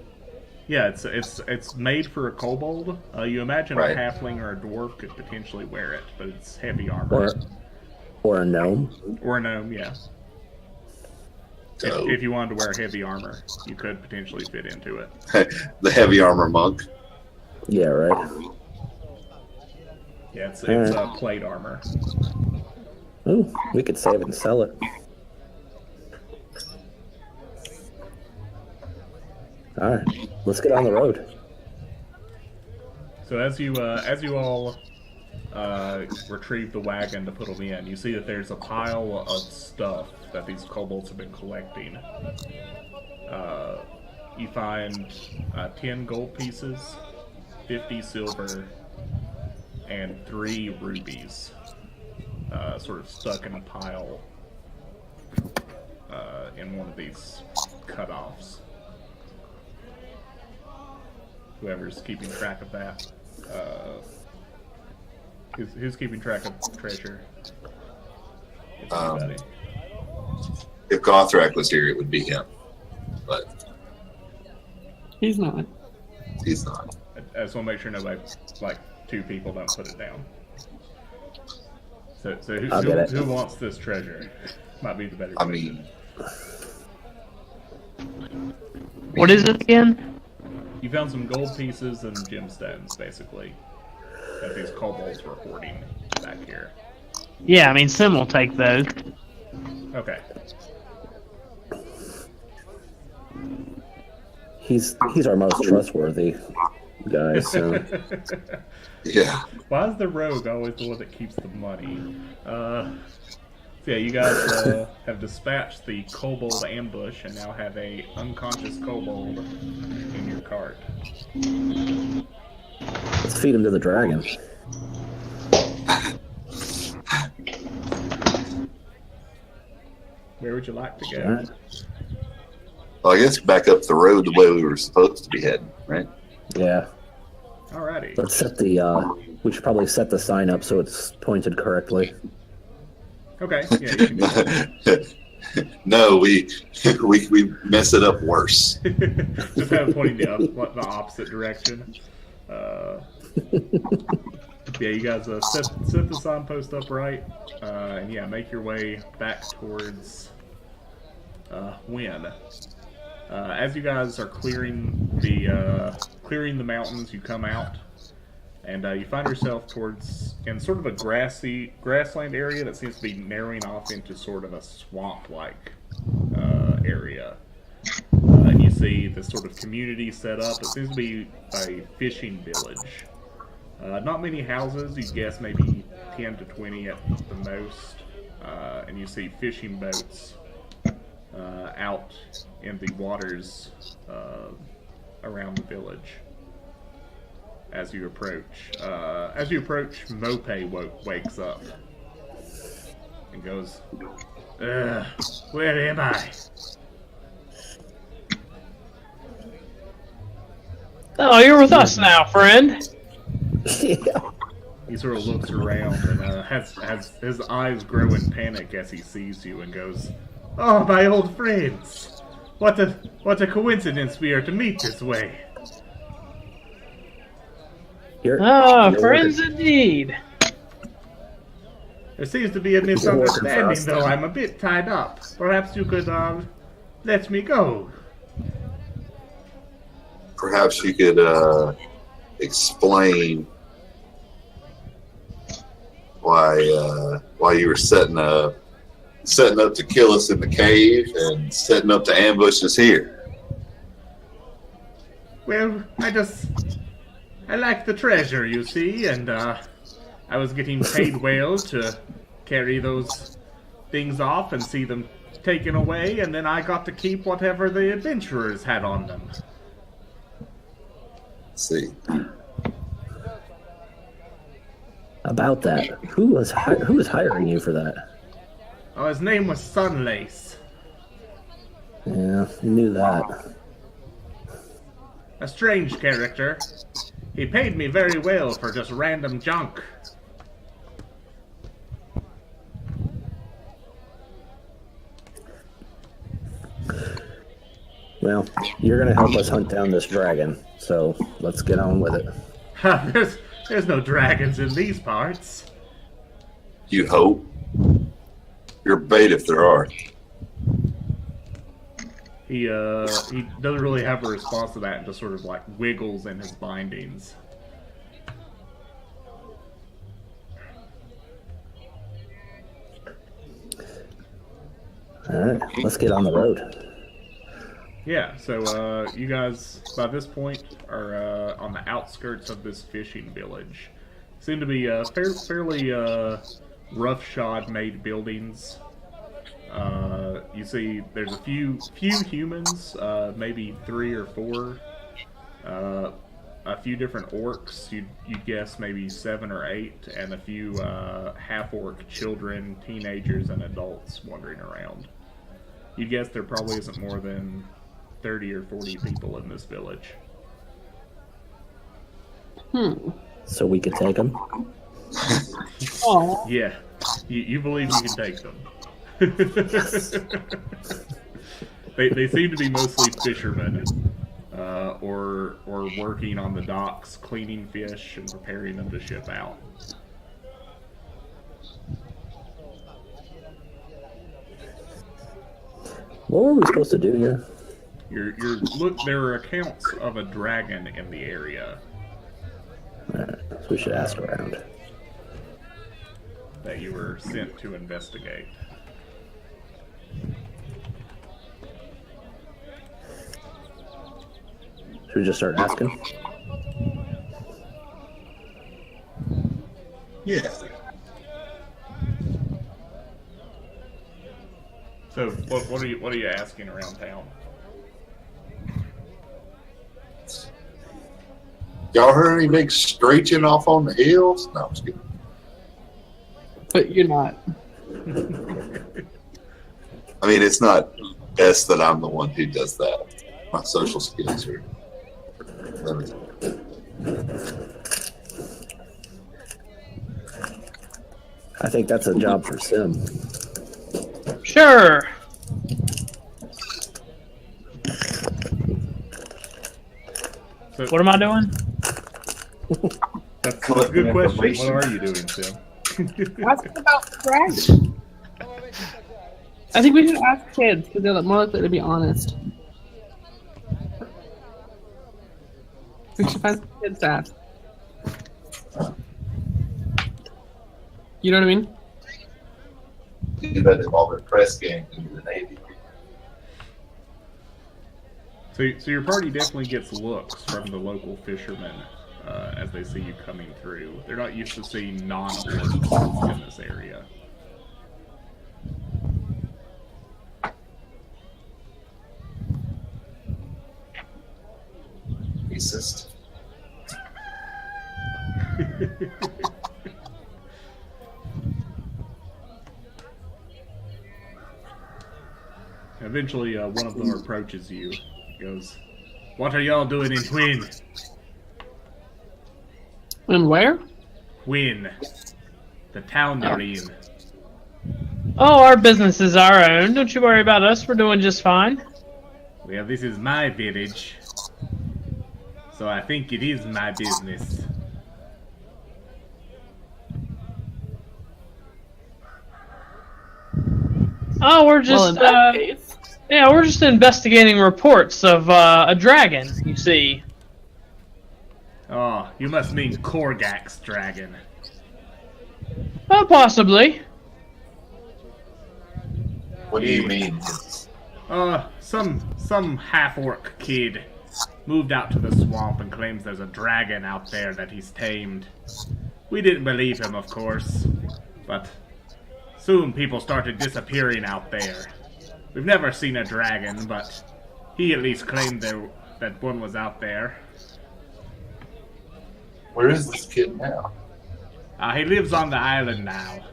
Yeah, it's made for a kobold. You imagine Right. a halfling or a dwarf could potentially wear it, but it's heavy armor. Or a gnome. Or a gnome, yeah. So, If you wanted to wear heavy armor, you could potentially fit into it. the heavy armor monk. Yeah, right. Yeah, it's Alright. plate armor. Ooh, we could save it and sell it. Alright, let's get on the road. So as you all retrieve the wagon to put them in, you see that there's a pile of stuff that these kobolds have been collecting. You find 10 gold pieces, 50 silver, and 3 rubies, sort of stuck in a pile in one of these cutoffs. Whoever's keeping track of that. Who's keeping track of treasure? It's anybody. If Gothrak was here, it would be him, but He's not. he's not. I just want to make sure nobody, like, 2 people don't put it down. So I'll get it. who wants this treasure? Might be the better. I mean, What is it again? You found some gold pieces and gemstones, basically, that these kobolds were hoarding back here. Yeah, I mean, Sim will take those. Okay. He's our most trustworthy guy, so yeah. Why is the rogue always the one that keeps the money? So yeah, you guys have dispatched the kobold ambush and now have a unconscious kobold in your cart. Let's feed him to the dragon. Where would you like to go? All right. Well, I guess back up the road the way we were supposed to be heading, right? Yeah. Alrighty. Let's set the. We should probably set the sign up so it's pointed correctly. Okay. Yeah, you can do that. No, we mess it up worse. Just have it pointing the opposite direction. Yeah, you guys set the signpost up right, and yeah, make your way back towards Wynn. As you guys are clearing the mountains, you come out, and you find yourself in sort of a grassland area that seems to be narrowing off into sort of a swamp-like area. And you see this sort of community set up. It seems to be a fishing village. Not many houses, you guess maybe 10 to 20 at the most. And you see fishing boats out in the waters around the village as you approach. Mope wakes up and goes, where am I? Oh, you're with us now, friend. Yeah. He sort of looks around and has his eyes grow in panic as he sees you and goes, "Oh, my old friends! What a coincidence we are to meet this way." You're Friends indeed. There seems to be a misunderstanding, though. I'm a bit tied up. Perhaps you could let me go. Perhaps you could explain why you were setting up to kill us in the cave and setting up to ambush us here. Well, I like the treasure, you see, and I was getting paid well to carry those things off and see them taken away, and then I got to keep whatever the adventurers had on them. Let's see. About that, who was hiring you for that? Oh, his name was Sunlace. Yeah, you knew that. A strange character. He paid me very well for just random junk. Well, you're gonna help us hunt down this dragon, so let's get on with it. Ha, there's no dragons in these parts. You hope. You're bait if there are. He doesn't really have a response to that and just sort of like wiggles in his bindings. Alright, let's get on the road. Yeah, so you guys by this point are on the outskirts of this fishing village. Seem to be fairly roughshod made buildings. You see there's a few humans, maybe 3 or 4. A few different orcs, you'd guess maybe 7 or 8, and a few half-orc children, teenagers, and adults wandering around. You'd guess there probably isn't more than 30 or 40 people in this village. So we could take them? Oh, Yeah, you believe you can take them. They seem to be mostly fishermen, or working on the docks, cleaning fish and preparing them to ship out. What were we supposed to do here? Look, there are accounts of a dragon in the area Alright, so we should ask around. that you were sent to investigate. Should we just start asking? Yeah. So what are you asking around town? Y'all heard any big screeching off on the hills? No, I'm just kidding. But you're not. I mean, it's not best that I'm the one who does that. My social skills are limited. I think that's a job for Sim. Sure. So, What am I doing? that's a good question. What are you doing, Tim? Asking about the dragon. I think we should ask kids because they're more likely to be honest. We should find some kids to ask. You know what I mean? Do that involve a press gang into the Navy. So your party definitely gets looks from the local fishermen as they see you coming through. They're not used to seeing non-orcs in this area. Racist. Eventually, one of them approaches you. Goes, "What are y'all doing in Hwyn?" And where? Hwyn, the town you're in. Oh, our business is our own. Don't you worry about us. We're doing just fine. Well, this is my village, so I think it is my business. Oh, we're Well, just in that case, yeah, we're just investigating reports of a dragon. You see. Oh, you must mean Korgak's dragon. Oh, possibly. What do you mean? Some half-orc kid moved out to the swamp and claims there's a dragon out there that he's tamed. We didn't believe him, of course, but soon people started disappearing out there. We've never seen a dragon, but he at least claimed that one was out there. Where is this kid now? He lives on the island now.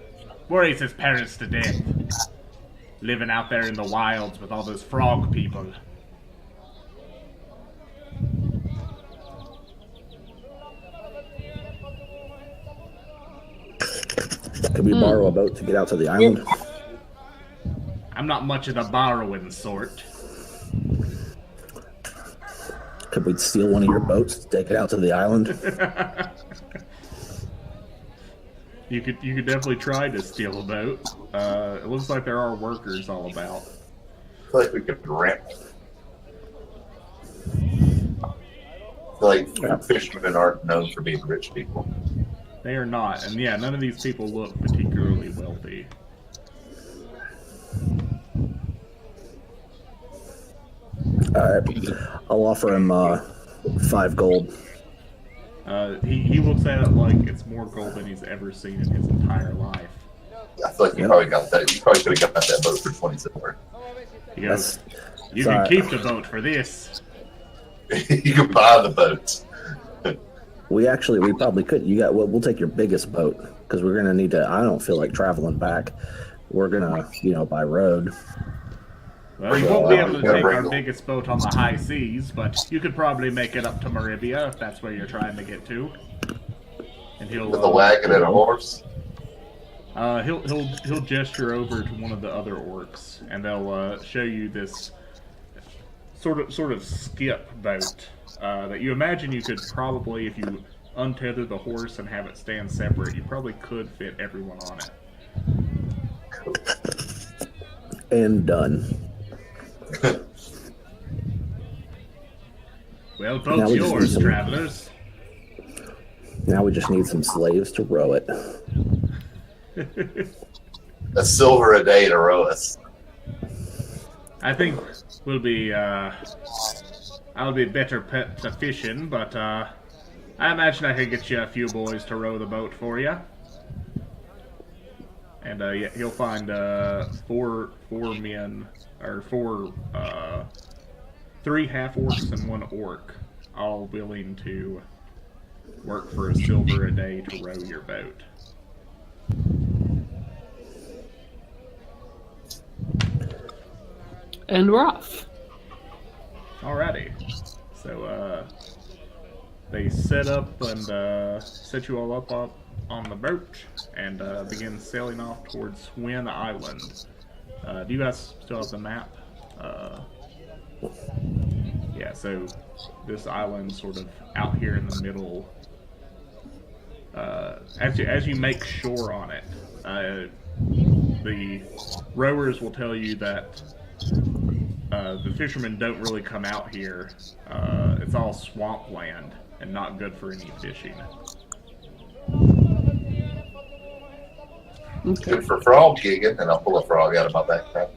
Worries his parents to death. Living out there in the wilds with all those frog people. Could we borrow a boat to get out to the island? I'm not much of the borrowing sort. Could we steal one of your boats to take it out to the island? You could definitely try to steal a boat. It looks like there are workers all about. I feel like we could rent. I feel like fishermen aren't known for being rich people. They are not, and yeah, none of these people look particularly wealthy. Alright. I'll offer him 5 gold. He looks at it like it's more gold than he's ever seen in his entire life. I feel like you probably got that. You probably should have got that boat for 20 silver. He goes, "You Sorry. can keep the boat for this." You can buy the boats. We probably could. We'll take your biggest boat because we're gonna need to. I don't feel like traveling back. We're gonna, by road. Well, you won't be able to take our biggest boat on the high seas, but you could probably make it up to Maribia if that's where you're trying to get to. And he'll With a wagon and a horse. He'll gesture over to one of the other orcs, and they'll show you this sort of skip boat that you imagine you could probably, if you untether the horse and have it stand separate, you probably could fit everyone on it. And done. Well, Now boat's we just need yours, some- travelers. Now we just need some slaves to row it. A silver a day to row us. I think I'll be better pet to fishing, but I imagine I could get you a few boys to row the boat for you. And yeah, he'll find four men, or three half orcs and one orc, all willing to work for a silver a day to row your boat. And we're off. Alrighty. So they set up and set you all up on the boat and begin sailing off towards Swin Island. Do you guys still have the map? Yeah, so this island sort of out here in the middle. As you make shore on it, the rowers will tell you that the fishermen don't really come out here. It's all swampland and not good for any fishing. Good for frog gigging, and I'll pull a frog out of my backpack.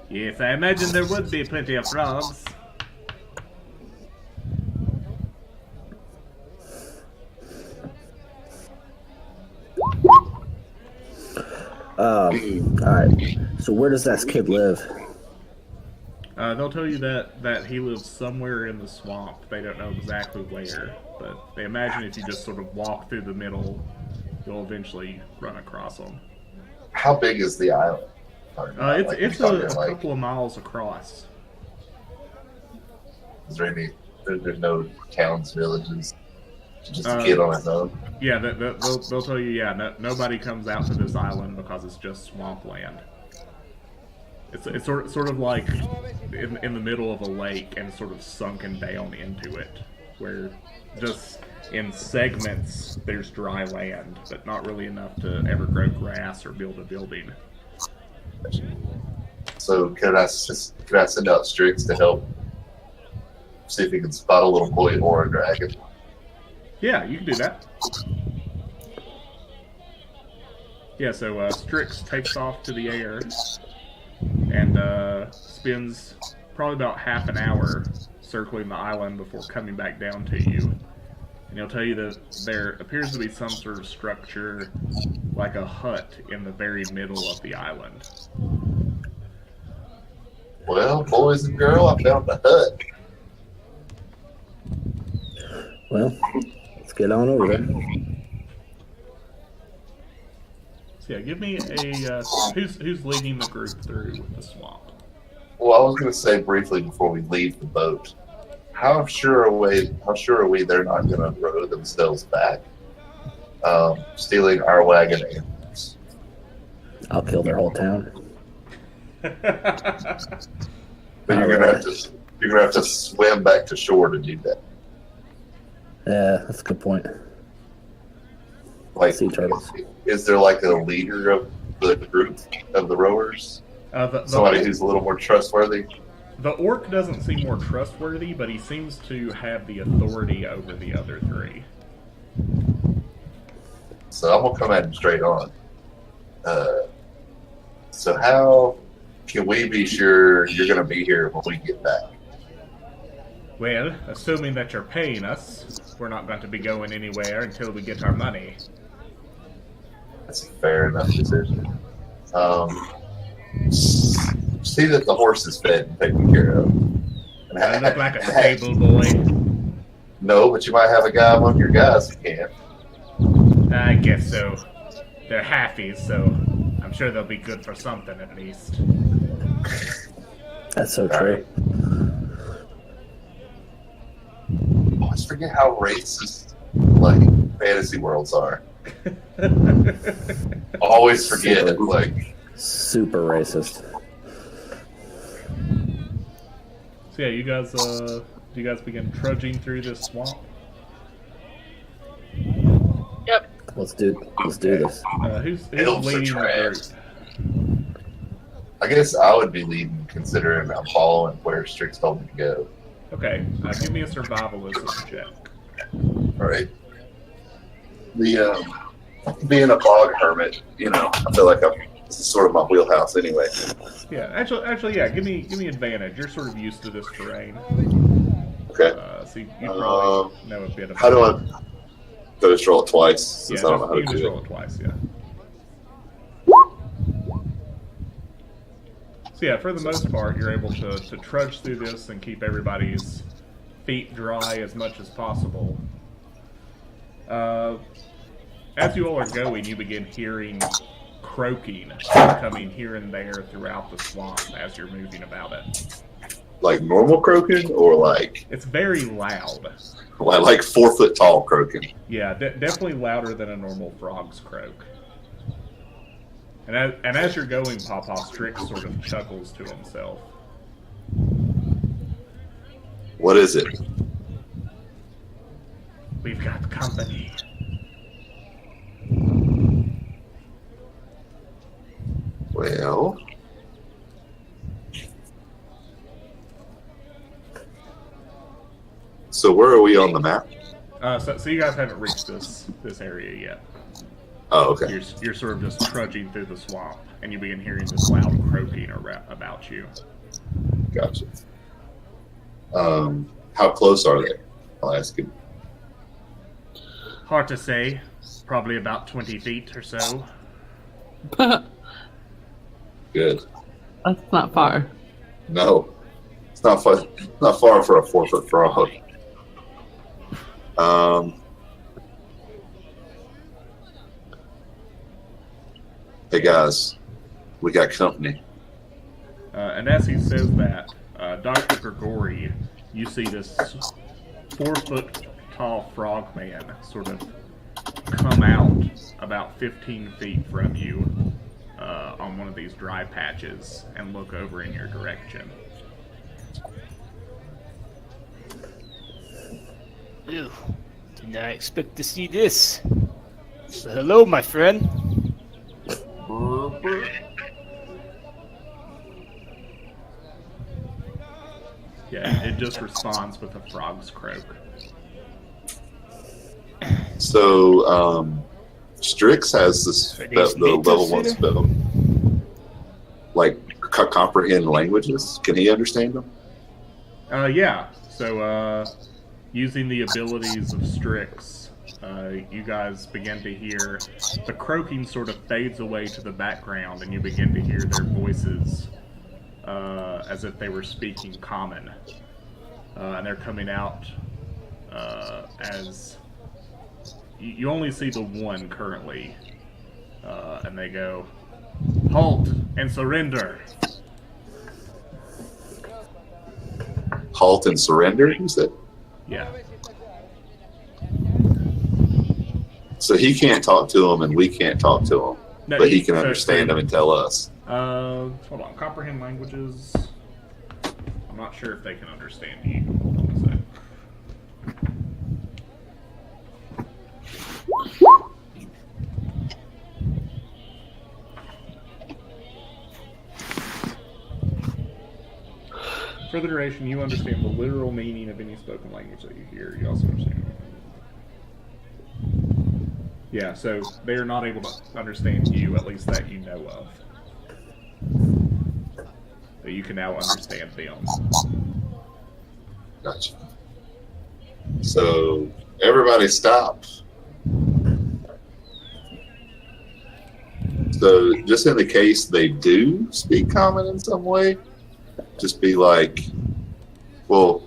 Yes, I imagine there would be plenty of frogs. Alright. So where does that kid live? They'll tell you that he lives somewhere in the swamp. They don't know exactly where, but they imagine if you just sort of walk through the middle, you'll eventually run across him. How big is the island? It's a couple of miles across. Is there any? There's no towns, villages. Just a kid on his own. Yeah, they'll tell you. Yeah, nobody comes out to this island because it's just swampland. It's sort of like in the middle of a lake and sort of sunken down into it, where just in segments there's dry land, but not really enough to ever grow grass or build a building. So could I send out Strix to help see if he can spot a little boy or a dragon? Yeah, you can do that. Yeah, so Strix takes off to the air and spends probably about half an hour circling the island before coming back down to you. And he'll tell you that there appears to be some sort of structure, like a hut, in the very middle of the island. Well, boys and girl, I found the hut. Well, let's get on over there. So yeah, give me a who's leading the group through the swamp. Well, I was going to say briefly before we leave the boat, how sure are we they're not going to row themselves back, stealing our wagon animals? I'll kill their whole town. But you're gonna have to swim back to shore to do that. Yeah, that's a good point. Like, Sea turtles. is there like a leader of the group of the rowers? Somebody who's a little more trustworthy? The orc doesn't seem more trustworthy, but he seems to have the authority over the other three. So I'm gonna come at him straight on. So how can we be sure you're gonna be here when we get back? Well, assuming that you're paying us, we're not going to be going anywhere until we get our money. That's a fair enough decision. See that the horse is fed and taken care of. I look like a stable boy. No, but you might have a guy among your guys who can. I guess so. They're halfies, so I'm sure they'll be good for something at least. That's so true. I always forget how racist like fantasy worlds are. Always forget super racist. So yeah, you guys begin trudging through this swamp. Yep. Let's do this. Who's Elves are leading the trash. group? I guess I would be leading, considering I'm following where Strix told me to go. Okay, give me a survivalism check. All right. The being a bog hermit, I feel like this is sort of my wheelhouse anyway. Yeah, actually, yeah. Give me advantage. You're sort of used to this terrain. Okay. So you probably know a bit about. How do I? Do I just roll it twice? Since Yeah, I don't know how you to can just do roll it twice. Yeah. So yeah, for the most part, you're able to trudge through this and keep everybody's feet dry as much as possible. As you all are going, you begin hearing croaking coming here and there throughout the swamp as you're moving about it. Like normal croaking, or like It's very loud. 4 foot tall croaking? Yeah, definitely louder than a normal frog's croak. And as you're going, Papaw, Strix sort of chuckles to himself. What is it? We've got company. Well, so where are we on the map? So you guys haven't reached this area yet. Oh, okay. You're sort of just trudging through the swamp, and you begin hearing this loud croaking about you. Gotcha. How close are they? I'll ask him. Hard to say. Probably about 20 feet or so. Good. That's not far. No, it's not far. Not far for a 4 foot frog. Hey guys, we got company. And as he says that, Dr. Grigori, you see this 4 foot tall frog man sort of come out about 15 feet from you on one of these dry patches and look over in your direction. Ew, did not expect to see this. So hello, my friend. Yeah, it just responds with a frog's croak. So, Strix has this the level 1 spell, like comprehend languages. Can he understand them? Yeah. So, using the abilities of Strix, you guys begin to hear the croaking sort of fades away to the background, and you begin to hear their voices as if they were speaking common. And they're coming out as... You only see the one currently, and they go, "Halt and surrender." Halt and surrender, you said? Yeah. So he can't talk to him and we can't talk to him, No, but he can understand them and tell us. Hold on. Comprehend languages. I'm not sure if they can understand you. Hold on a sec. For the duration, you understand the literal meaning of any spoken language that you hear. You also understand. Yeah, so they are not able to understand you, at least that you know of. But you can now understand them. Gotcha. So everybody stop. So just in the case they do speak common in some way, just be like, well,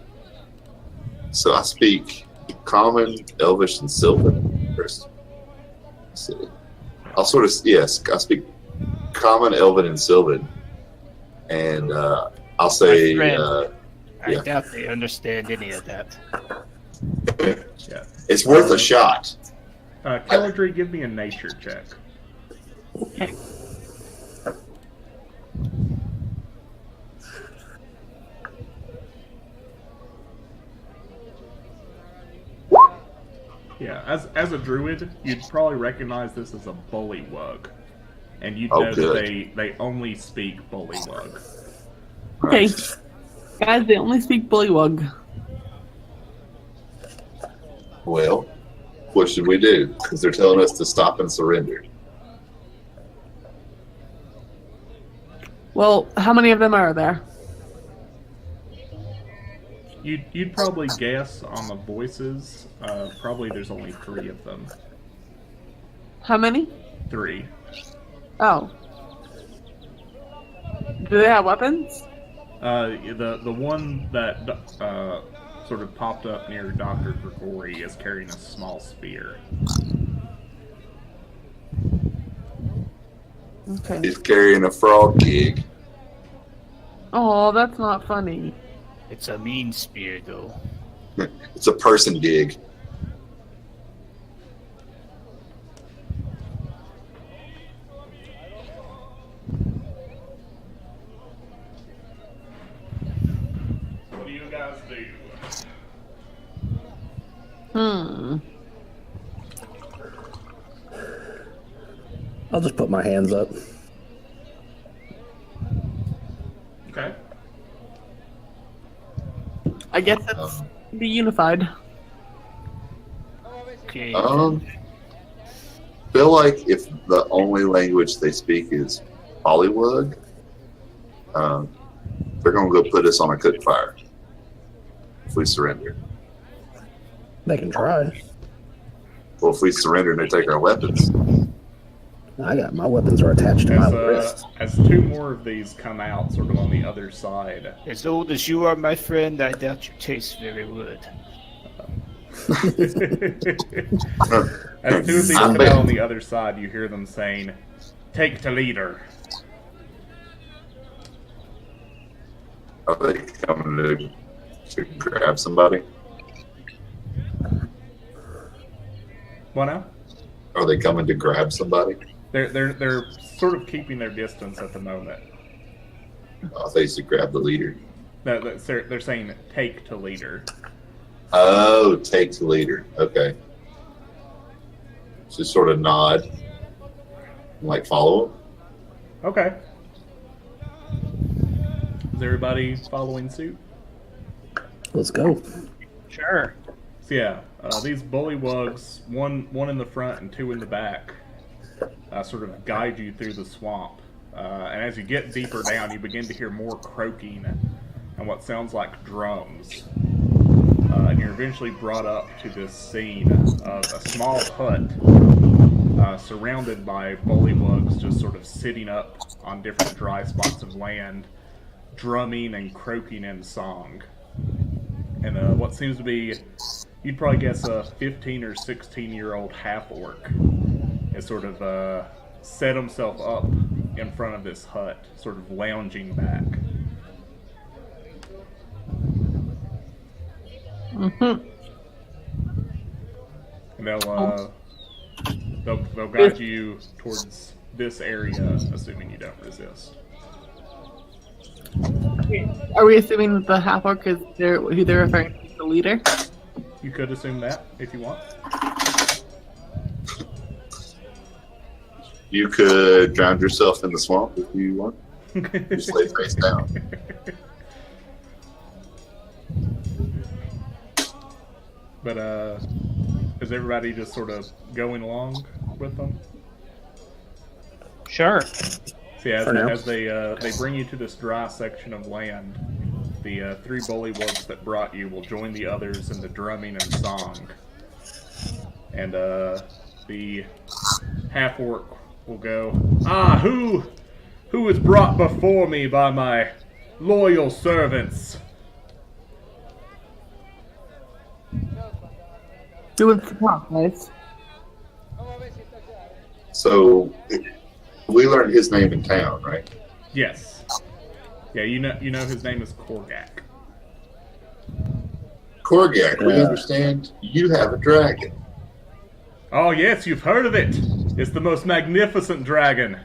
so I speak common, elvish, and sylvan. First, I'll sort of, yes, I speak common, elven, and sylvan. And I'll say, I yeah. doubt they understand any of that. Yeah. It's worth a shot. Kelladrey, give me a nature check. Okay. Yeah, as a druid, you'd probably recognize this as a bullywug. And you'd Oh, know that good. they only speak bullywug. Okay. Guys, they only speak bullywug. Well, what should we do? Because they're telling us to stop and surrender. Well, how many of them are there? You'd probably guess on the voices. Probably there's only 3 of them. How many? 3. Oh. Do they have weapons? The one that sort of popped up near Dr. Grigori is carrying a small spear. Okay. He's carrying a frog gig. Oh, that's not funny. It's a mean spear, though. It's a person gig. What do you guys do? I'll just put my hands up. Okay. I guess it's be unified. Okay. Feel like if the only language they speak is Pollywug, they're gonna go put us on a cook fire if we surrender. They can try. Well, if we surrender and they take our weapons, I got my weapons are attached to my wrist. As two more of these come out, sort of on the other side. As old as you are, my friend, I doubt you taste very good. As two of these come out on the other side, you hear them saying, "Take to leader." are they coming to grab somebody? What now? Are they coming to grab somebody? They're sort of keeping their distance at the moment. Oh, they used to grab the leader. No, they're saying take to leader. Oh, take the leader. Okay. Just sort of nod, like follow him. Okay. Is everybody following suit? Let's go. Sure. So yeah, these bullywugs, one in the front and two in the back, sort of guide you through the swamp. And as you get deeper down, you begin to hear more croaking and what sounds like drums. And you're eventually brought up to this scene of a small hut surrounded by bullywugs just sort of sitting up on different dry spots of land, drumming and croaking in song. And what seems to be, you'd probably guess a 15 or 16-year-old half-orc has sort of set himself up in front of this hut, sort of lounging back. Mm-hmm. And they'll guide you towards this area, assuming you don't resist. Are we assuming that the half-orc is who they're referring to, the leader? You could assume that if you want. You could drown yourself in the swamp if you want. Just lay face down. But is everybody just sort of going along with them? Sure. So yeah, as they bring you to this dry section of land, the three bullywugs that brought you will join the others in the drumming and song. And the half-orc will go, "Ah, who is brought before me by my loyal servants?" Who wants to talk, guys? So, we learned his name in town, right? Yes. Yeah, you know his name is Korgak. Korgak, we understand you have a dragon. Oh yes, you've heard of it. It's the most magnificent dragon.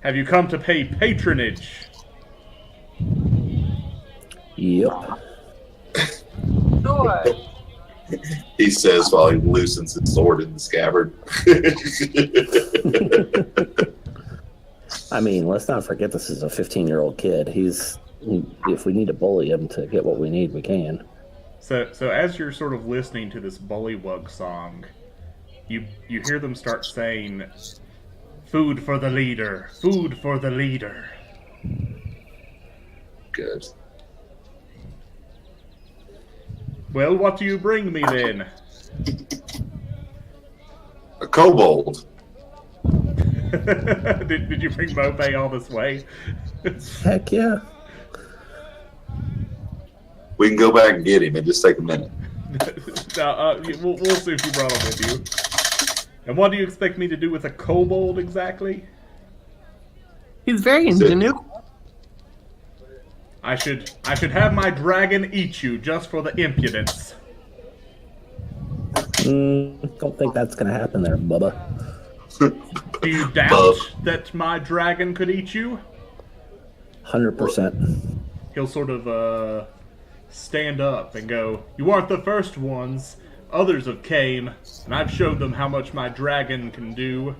Have you come to pay patronage? Yep. Sure. He says while he loosens his sword in the scabbard. I mean, let's not forget this is a 15-year-old kid. If we need to bully him to get what we need, we can. So as you're sort of listening to this bullywug song, you hear them start saying, "Food for the leader, food for the leader." Good. Well, what do you bring me then? A kobold. did you bring Mopay all this way? Heck yeah. We can go back and get him. It just take a minute. No, we'll see if you brought him with you. And what do you expect me to do with a kobold exactly? He's very ingenuous. I should have my dragon eat you just for the impudence. Don't think that's gonna happen there, Bubba. Do you doubt that my dragon could eat you? 100%. He'll sort of stand up and go, "You aren't the first ones. Others have came, and I've showed them how much my dragon can do."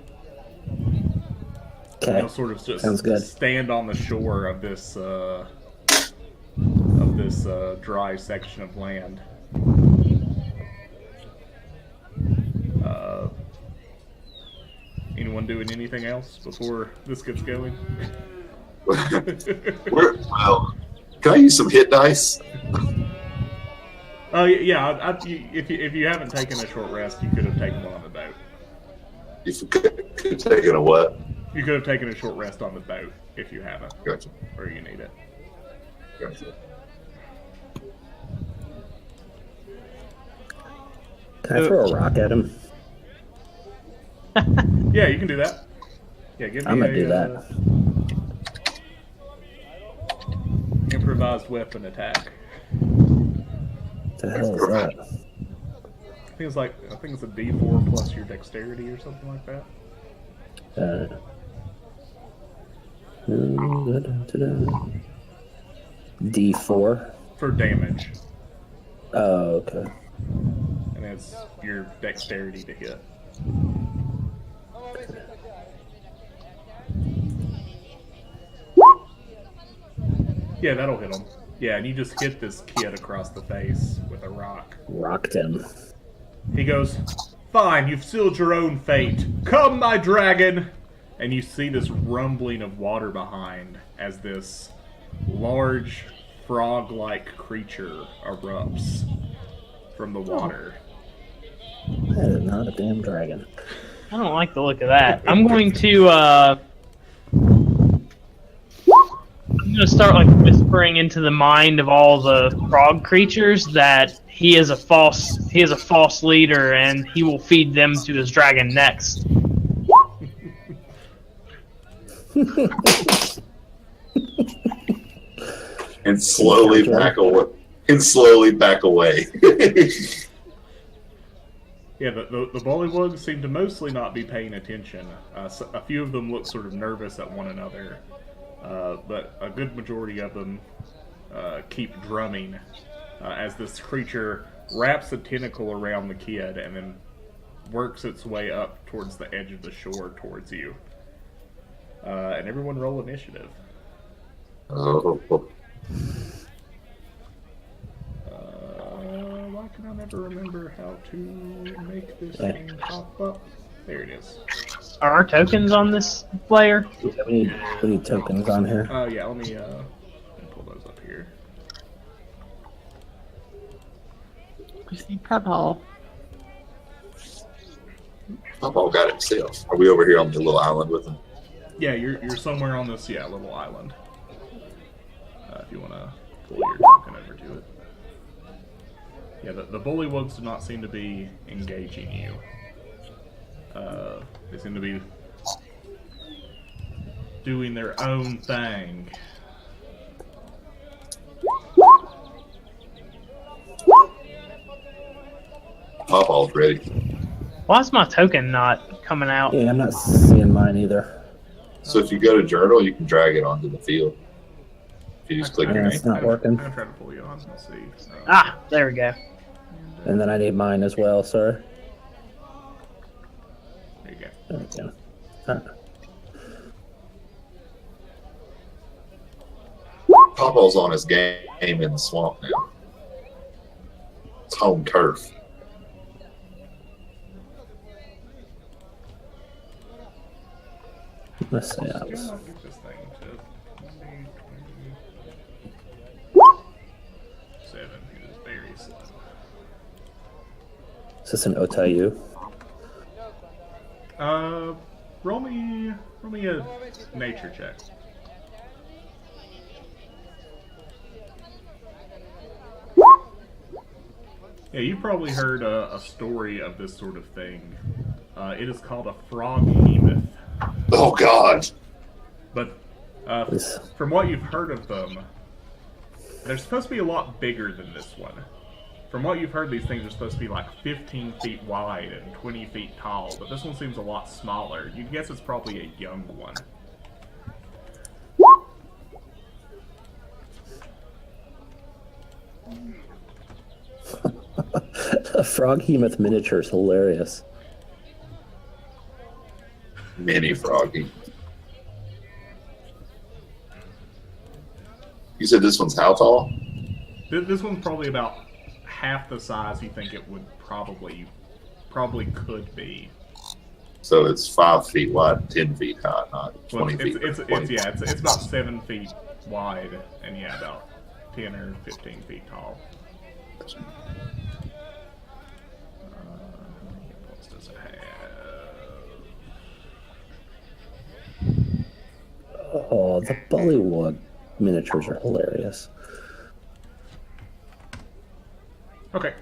Okay. He'll sort of just Sounds good. stand on the shore of this dry section of land. Anyone doing anything else before this gets going? Well, can I use some hit dice? Yeah. If you haven't taken a short rest, you could have taken one on the boat. If you could take it a what? You could have taken a short rest on the boat if you haven't, Gotcha. or you need it. Gotcha. Can I throw a rock at him? Yeah, you can do that. Yeah, give me I'm gonna do that. Improvised weapon attack. What the hell is that? I think it's a D4 plus your dexterity or something like that. D4? For damage. Oh, okay. And it's your dexterity to hit. Yeah, that'll hit him. Yeah, and you just hit this kid across the face with a rock. Rocked him. He goes, "Fine, you've sealed your own fate. Come, my dragon!" And you see this rumbling of water behind as this large frog-like creature erupts from the water. That is not a damn dragon. I don't like the look of that. I'm going to start like whispering into the mind of all the frog creatures that he is a false leader and he will feed them to his dragon next. And slowly back away. Yeah, the bullywugs seem to mostly not be paying attention. A few of them look sort of nervous at one another, but a good majority of them keep drumming as this creature wraps a tentacle around the kid and then works its way up towards the edge of the shore towards you. And everyone roll initiative. Oh. Why can I never remember how to make this thing pop up? There it is. Are our tokens on this player? Yeah, we need tokens on here. Yeah, let me pull those up here. I see Papaw. Papaw got himself. Are we over here on the little island with him? Yeah, you're somewhere on this little island. If you want to pull your token over to it. Yeah, the bullywugs do not seem to be engaging you. They seem to be doing their own thing. Pawpaw's ready. Why is my token not coming out? Yeah, I'm not seeing mine either. So if you go to journal, you can drag it onto the field. If you just click your Yeah, name. it's not working. I'm gonna try to pull you on. Let's see. Ah, there we go. And then I need mine as well, sir. There you go. There we go. Pawpaw's on his game in the swamp now. It's home turf. Let's see. Get this thing to 20, 7. It is very slow. Is this an Otayu? roll me a nature check. Yeah, you've probably heard a story of this sort of thing. It is called a frog behemoth. Oh God! But from what you've heard of them, they're supposed to be a lot bigger than this one. From what you've heard, these things are supposed to be like 15 feet wide and 20 feet tall, but this one seems a lot smaller. You'd guess it's probably a young one. Frog Hemoth miniature is hilarious. Mini froggy. You said this one's how tall? This one's probably about half the size you think it would probably could be. So it's 5 feet wide, 10 feet high, not 20 feet. It's about 7 feet wide and yeah, about 10 or 15 feet tall. How many hit points does it have? Oh, the Bullywug miniatures are hilarious. Okay.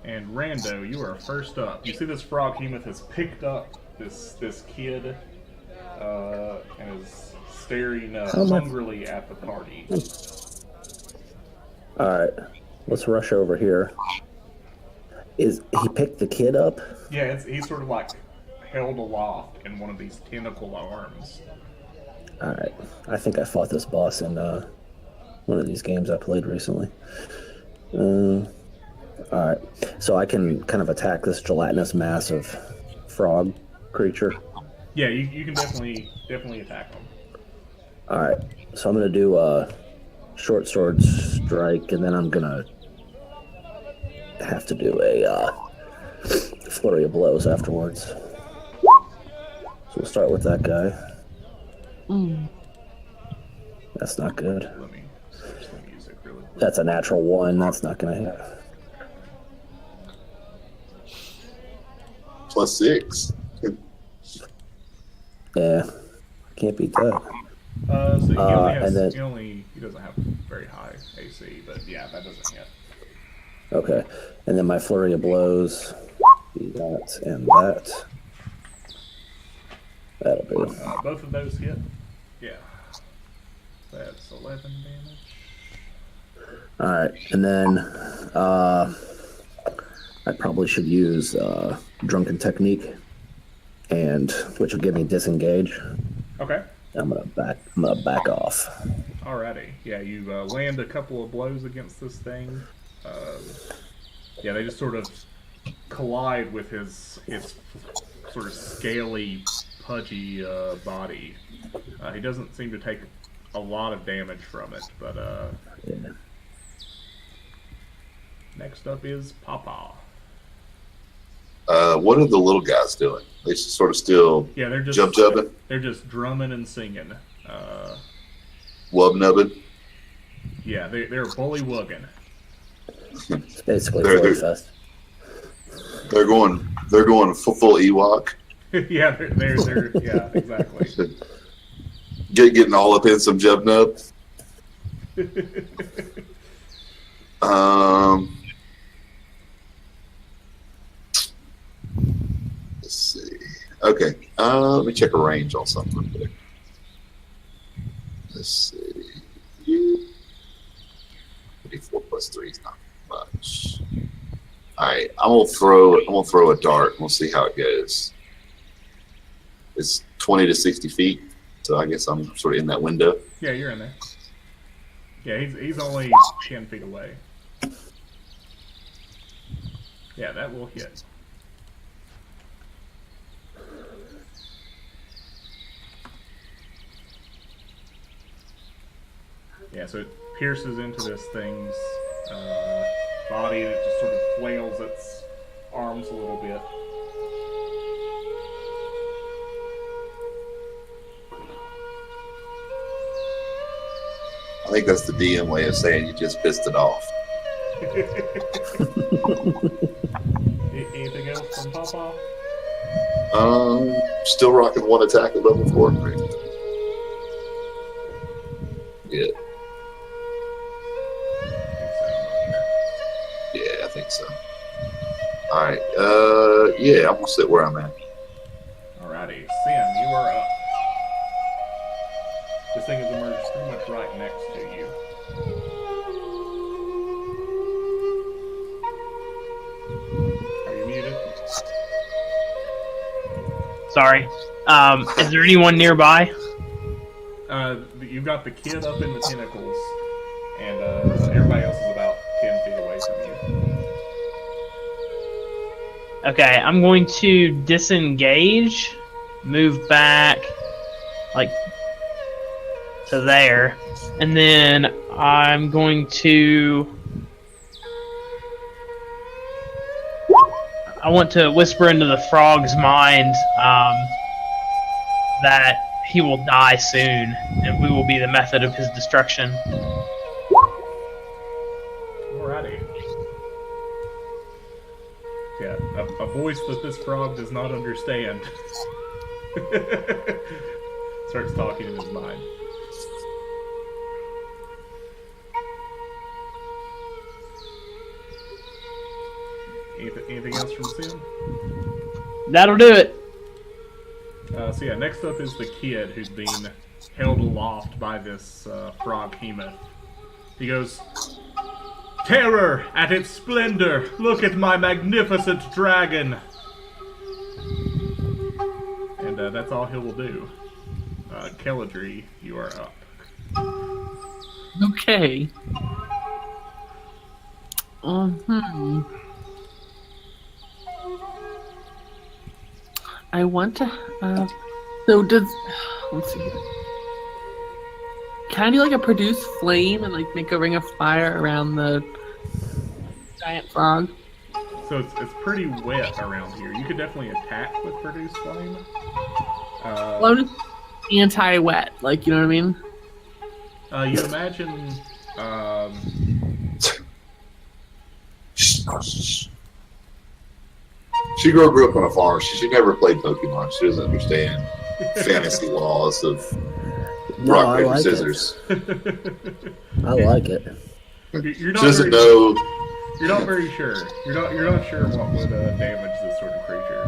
And Rando, you are first up. You see this frog hemoth has picked up this kid and is staring hungrily at the party. Alright, let's rush over here. Is he picked the kid up? Yeah, he's sort of like held aloft in one of these tentacle arms. Alright, I think I fought this boss in one of these games I played recently. Alright, so I can kind of attack this gelatinous mass of frog creature. Yeah, you can definitely attack him. Alright, so I'm going to do a short sword strike, and then I'm going to have to do a flurry of blows afterwards. So we'll start with that guy. That's not good. Let me switch the music really quick. That's a natural 1. That's not going to hit. +6. Yeah, can't beat that. So he only has, and then- he doesn't have very high AC, but yeah, that doesn't hit. Okay, and then my flurry of blows. That and that. That'll do. Both of those hit. Yeah. That's 11 damage. Alright, and then I probably should use Drunken Technique, and which will give me disengage. Okay. I'm gonna back off. Alrighty. Yeah, you land a couple of blows against this thing. Yeah, they just sort of collide with his sort of scaly, pudgy body. He doesn't seem to take a lot of damage from it, but Yeah. next up is Papaw. What are the little guys doing? They sort of still Yeah, they're just jubbing, They're just drumming and singing. wub-nubbing. Yeah, they're bullywugging. It's basically They're- Flurry Fest. They're going full Ewok. Yeah, they're yeah, exactly. Getting all up in some jub nub. Let's see. Okay, let me check a range on something real quick. Let's see. 24 plus 3 is not much. All right, I'm gonna throw a dart. We'll see how it goes. It's 20 to 60 feet, so I guess I'm sort of in that window. Yeah, you're in there. Yeah, he's only 10 feet away. Yeah, that will hit. Yeah, so it pierces into this thing's body, and it just sort of flails its arms a little bit. I think that's the DM way of saying you just pissed it off. Anything else from Papaw? Still rocking one attack at level 4. Right? Yeah. Yeah, I think so. All right. Yeah, I'm gonna sit where I'm at. Alrighty, Sim, you are up. This thing has emerged pretty much right next to you. Are you muted? Sorry. Is there anyone nearby? You've got the kid up in the tentacles, and everybody else is about 10 feet away from you. Okay, I'm going to disengage, move back, like, to there, and then I'm going to... I want to whisper into the frog's mind that he will die soon, and we will be the method of his destruction. Alrighty. Yeah, a voice that this frog does not understand starts talking in his mind. Anything else from Sim? That'll do it. So yeah, next up is the kid who's being held aloft by this frog behemoth. He goes, "Terror at its splendor! Look at my magnificent dragon!" And that's all he will do. Kelladrey, you are up. Okay. I want to. So does. Let's see here. Can I do like a produce flame and like make a ring of fire around the giant frog? So it's pretty wet around here. You could definitely attack with produce flame. Well, I'm just anti-wet, like, you know what I mean? You imagine. She grew up on a farm. She never played Pokemon. She doesn't understand fantasy laws of rock, paper, scissors. I like it. You're She not doesn't very, know. You're not very sure. You're not sure what would damage this sort of creature.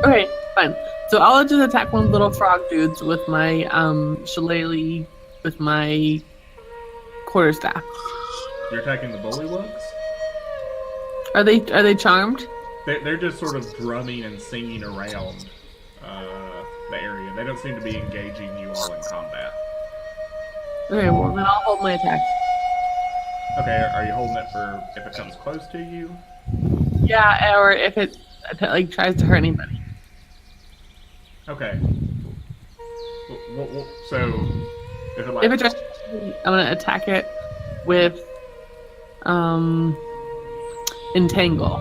Okay, fine. So I'll just attack one of the little frog dudes with my shillelagh, with my quarterstaff. You're attacking the bullywugs? Are they charmed? They're just sort of drumming and singing around the area. They don't seem to be engaging you all in combat. Okay, well then I'll hold my attack. Okay, are you holding it for if it comes close to you? Yeah, or if it like tries to hurt anybody. Okay. So if it If it tries to hurt me, I'm gonna attack it with entangle.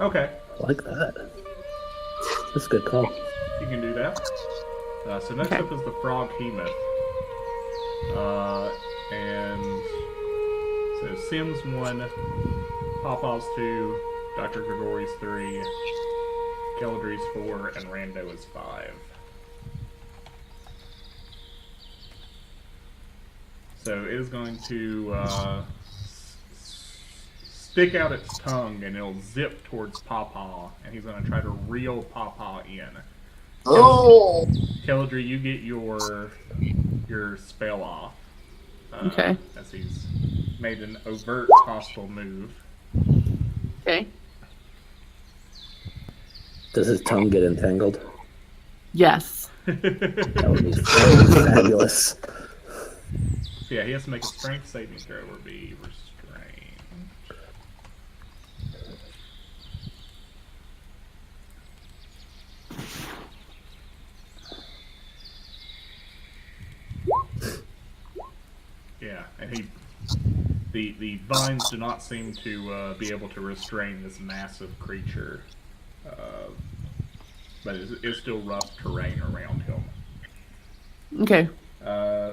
okay, I like that. That's a good call. you can do that. So next Okay. up is the frog behemoth. And so Sims 1, Papaw's 2, Dr. Grigori's 3, Kelladrey's 4, and Rando is 5. So it is going to stick out its tongue and it'll zip towards Papaw, and he's going to try to reel Papaw in. Oh, Kelladrey, you get your spell off. Okay. As he's made an overt hostile move. Okay. Does his tongue get entangled? Yes. That would be fabulous. So yeah, he has to make a strength saving throw or be restrained. Yeah, and the vines do not seem to be able to restrain this massive creature, but it's still rough terrain around him. Okay.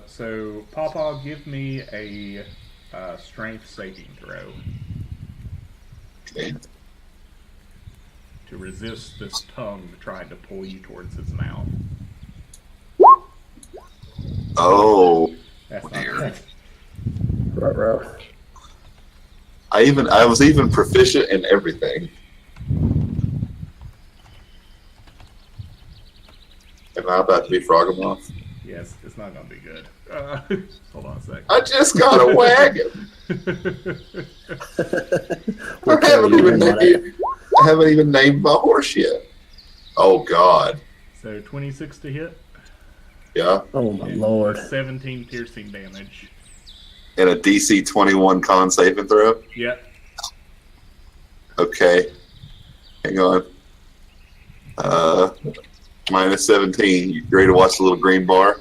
So Papaw, give me a strength saving throw. okay. to resist this tongue trying to pull you towards his mouth. Oh, That's not dear. good. Ruh-roh. I was even proficient in everything. Am I about to be frogging off? Yes, it's not gonna be good. Hold on a sec. I just got a wagon. We'll I haven't carry even him on it. named my horse yet. Oh God. So 26 to hit. Yeah. Oh my and lord. 17 piercing damage. And a DC 21 con saving throw. Yep. Okay. Hang on. Minus 17. You ready to watch the little green bar?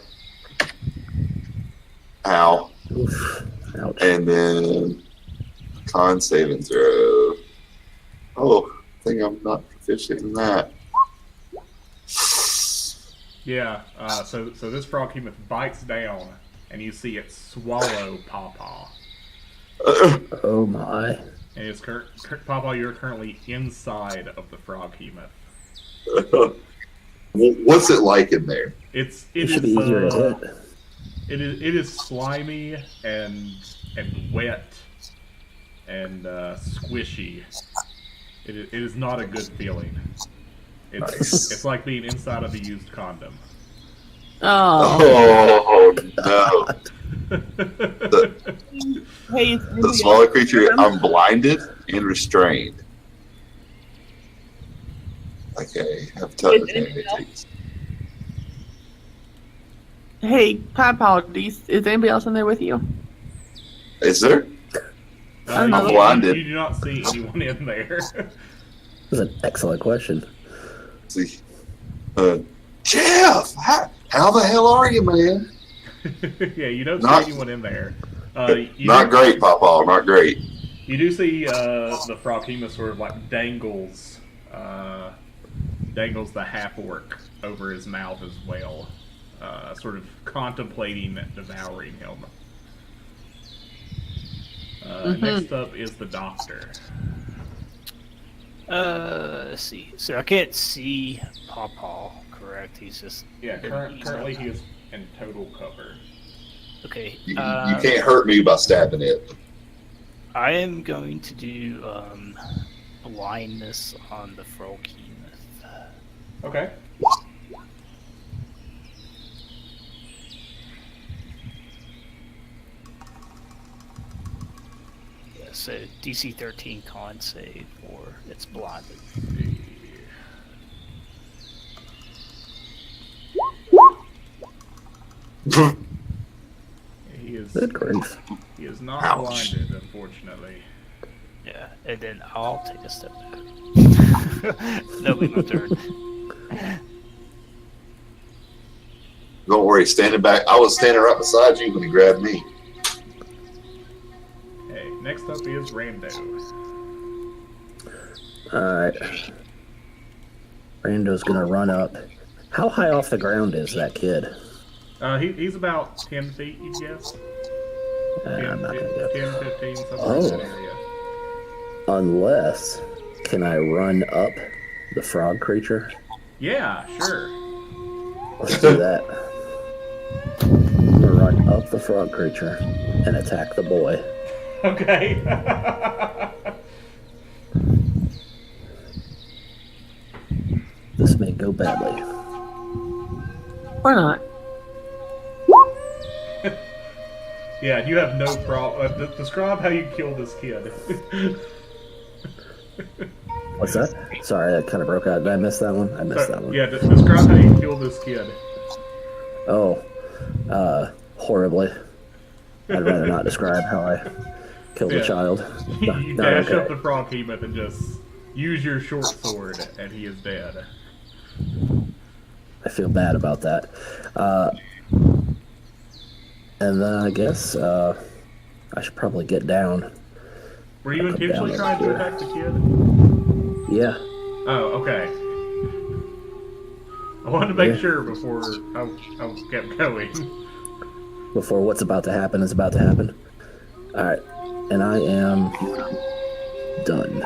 Ow. Oof. Ouch. And then con saving throw. Oh, I think I'm not proficient in that. Yeah. So this frog behemoth bites down, and you see it swallow Papaw. Oh my. And it's Papaw, you're currently inside of the frog behemoth. What's it like in there? It It should is be easier to hit. it is slimy and wet and squishy. It is not a good feeling. It's like being inside of a used condom. Oh. Oh no! Hey, is The anybody smaller else creature, hear him? I'm blinded and restrained. Okay, have Is touch. anybody else? Hey, Papaw, is anybody else in there with you? Is there? I'm I'm blinded. You do not see anyone in there. That's an excellent question. See, Jeff, how the hell are you, man? Yeah, you don't Not- see anyone in there. Not great, Papaw. Not great. You do see the Froghemoth sort of like dangles the half orc over his mouth as well, sort of contemplating devouring him. Next up is the doctor. Let's see. So I can't see Papaw, correct? He's just Yeah, currently he is in total cover. okay. You can't hurt me by stabbing it. I am going to do blindness on the Froghemoth. Okay. Yeah, so DC 13 con save, or it's blinded. He is Good grief. he is not Ouch. blinded, unfortunately. Yeah, and then I'll take a step back. That'll be my turn. Don't worry, standing back. I was standing right beside you when he grabbed me. Okay, next up is Rando. Alright. Rando's gonna run up. How high off the ground is that kid? He's about 10 feet, you guess. I'm not gonna go. 10, 15, something Oh. in that area. Unless, can I run up the frog creature? Yeah, sure. Let's do that. I'm gonna run up the frog creature and attack the boy. Okay. This may go badly. Or not? Yeah, you have no problem. Describe how you kill this kid. What's that? Sorry, I kind of broke out. Did I miss that one? I missed that one. Yeah, describe how you kill this kid. Oh, horribly. I'd rather not describe how I killed Yeah. a child. You No, dash okay. up the frog behemoth and just use your short sword, and he is dead. I feel bad about that. And then I guess I should probably get down. Were you Come intentionally down trying to here. attack the kid? Yeah. Oh, okay. I wanted to make Yeah. sure before I kept going. Before what's about to happen is about to happen. Alright. And I am done.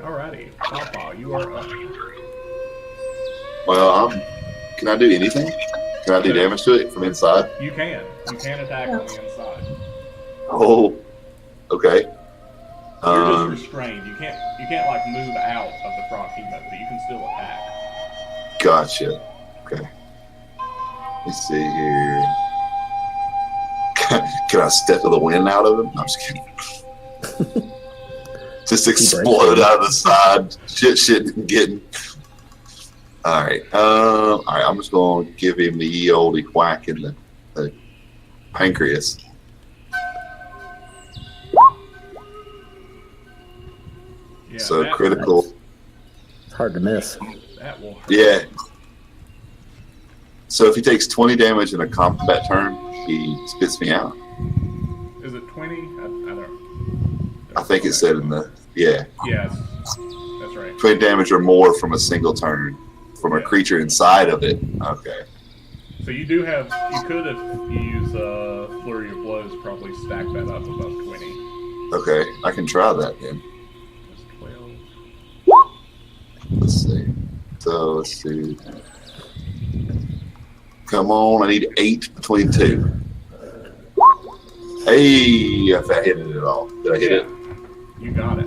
All right. Papaw, you are up. Well, can I do anything? Can I do damage to it from inside? You can. You can attack on the inside. Oh, okay. You're just restrained. You can't like move out of the Froghemoth, but you can still attack. Gotcha. Okay. Let's see here. Can I step of the wind out of him? No, I'm just kidding. Just explode out of the side. Shit, getting. All right. I'm just going to give him the ye olde whack in the pancreas. Yeah, So critical. It's hard to miss. That will hurt. Yeah. So if he takes 20 damage in a combat turn, he spits me out. Is it 20? I don't. I think it said in the Yes, that's right. 20 damage or more from a single turn from a creature inside of it. Okay. So you do have. You could, if you use Flurry of Blows, probably stack that up above 20. Okay, I can try that then. That's 12. Let's see. So let's see. Come on, I need 8 between 2. Hey, if I hit it at all. Did I hit it? You got it.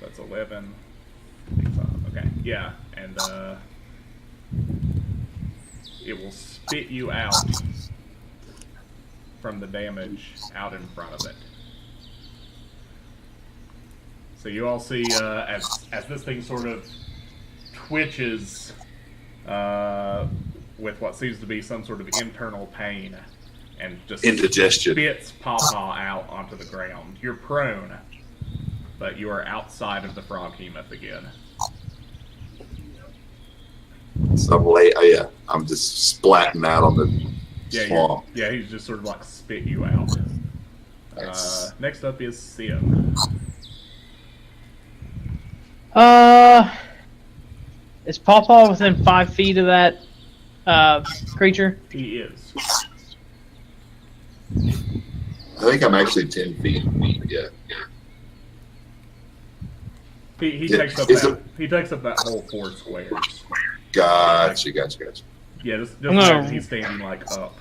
That's 11. Okay, yeah, and it will spit you out from the damage out in front of it. So you all see as this thing sort of twitches with what seems to be some sort of internal pain and just Indigestion. spits Papaw out onto the ground. You're prone, but you are outside of the Froghemoth again. So I'm just splatting out on the swamp. Yeah, he's just sort of like spit you out. Nice. Next up is Sim. Is Papaw within 5 feet of that creature? He is. I think I'm actually 10 feet. Yeah. He Yeah, takes up is that. He takes up that whole 4 squares. Gotcha. Yeah, just I'm gonna- imagine he's standing like up.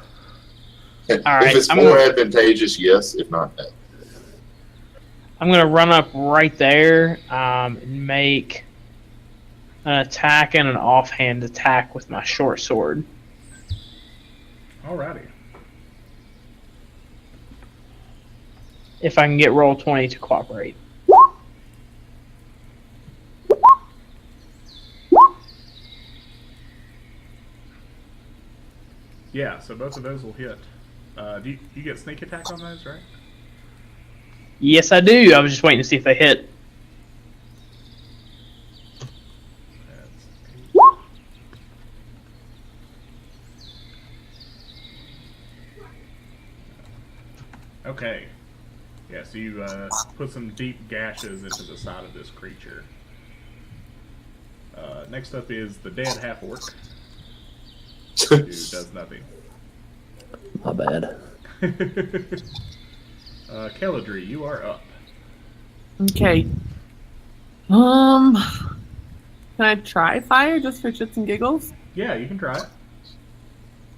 right, If it's I'm more gonna- advantageous, yes. If not, no. I'm gonna run up right there and make an attack and an offhand attack with my short sword. Alrighty. If I can get roll 20 to cooperate. Yeah, so both of those will hit. Do you get sneak attack on those, right? Yes, I do. I was just waiting to see if they hit. Okay. Yeah, so you put some deep gashes into the side of this creature. Next up is the dead half-orc, who does nothing. My bad. Kelladrey, you are up. Okay. Can I try fire just for shits and giggles? Yeah, you can try it.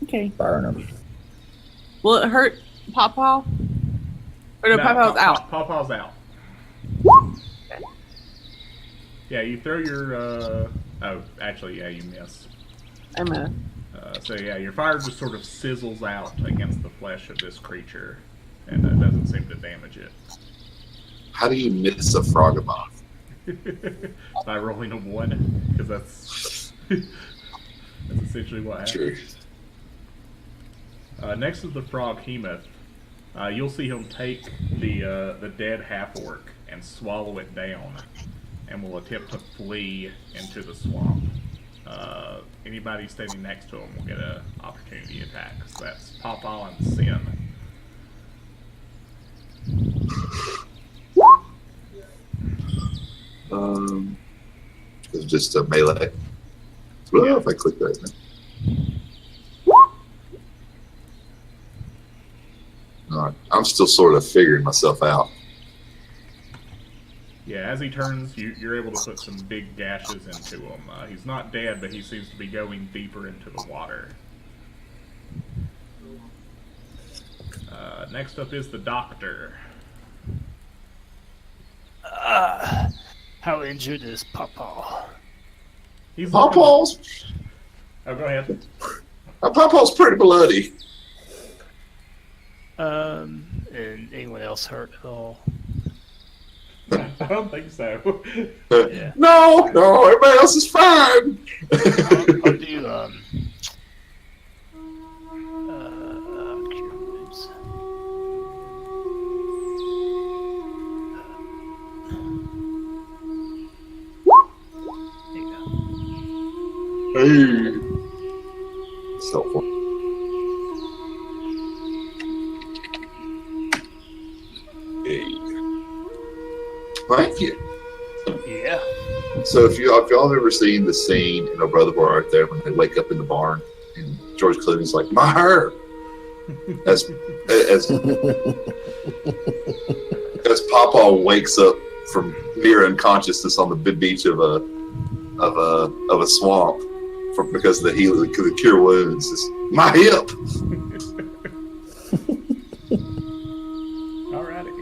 Okay. Burn him. Will it hurt Papaw? Or no, Papaw's out. Pawpaw's out. Okay. Yeah, you throw your. Oh, actually, yeah, you miss. I'm gonna. So yeah, your fire just sort of sizzles out against the flesh of this creature, and it doesn't seem to damage it. How do you miss a Frogamoth? By rolling a 1, because that's that's essentially what happens. True. Next is the Froghemoth. You'll see him take the dead half-orc and swallow it down, and will attempt to flee into the swamp. Anybody standing next to him will get an opportunity attack. So that's Papaw and Sin. It's just a melee. Well, if I click that. All right. I'm still sort of figuring myself out. Yeah, as he turns, you're able to put some big gashes into him. He's not dead, but he seems to be going deeper into the water. Next up is the doctor. How injured is Papaw? He's Pawpaw's Oh, go ahead. Pawpaw's pretty bloody. And anyone else hurt at all? I don't think so. Yeah. No, everybody else is fine. I'll do cure wounds. There you go. Hey. It's helpful. Hey. Thank you. Yeah. So if y'all have ever seen the scene in A Brother Bar right there when they wake up in the barn and George Clooney's like, my hair, as Papaw wakes up from near unconsciousness on the beach of a swamp because of the healing, because the cure wounds, it's my hip. Alrighty.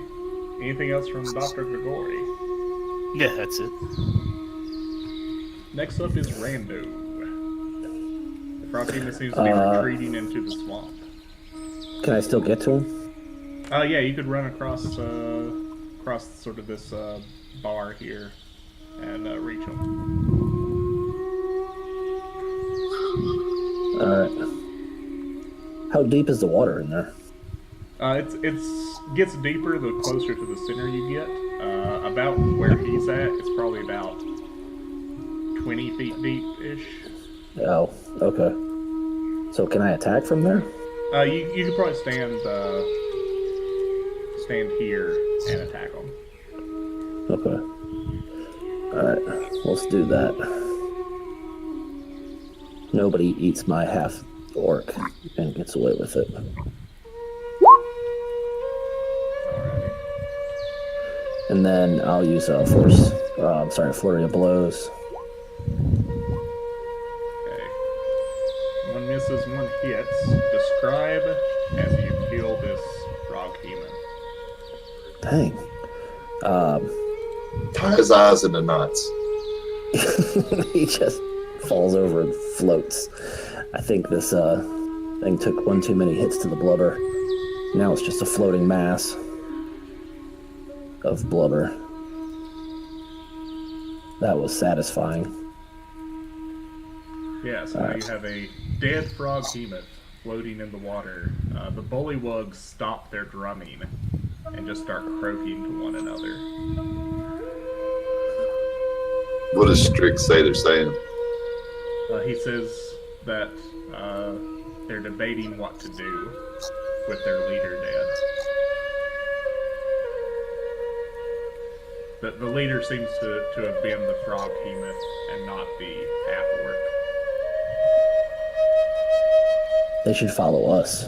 Anything else from Dr. Grigori? Yeah, that's it. Next up is Rando. The frog demon seems to be retreating into the swamp. Can I still get to him? Yeah, you could run across sort of this bar here and reach him. Alright. How deep is the water in there? It's gets deeper the closer to the center you get. About where he's at, it's probably about 20 feet deep-ish. Oh, okay. So can I attack from there? You could probably stand here and attack him. Okay. Alright, let's do that. Nobody eats my half orc and gets away with it. And then I'll use a flurry of blows. Okay. One misses, one hits. Describe as you kill this frog demon. Dang. Tie his eyes into knots. He just falls over and floats. I think this thing took one too many hits to the blubber. Now it's just a floating mass of blubber. That was satisfying. Yeah, so now you have a dead frog behemoth floating in the water. The bullywugs stop their drumming and just start croaking to one another. What does Strick say they're saying? He says that they're debating what to do with their leader dead. The leader seems to have been the frog behemoth and not the half-orc. They should follow us.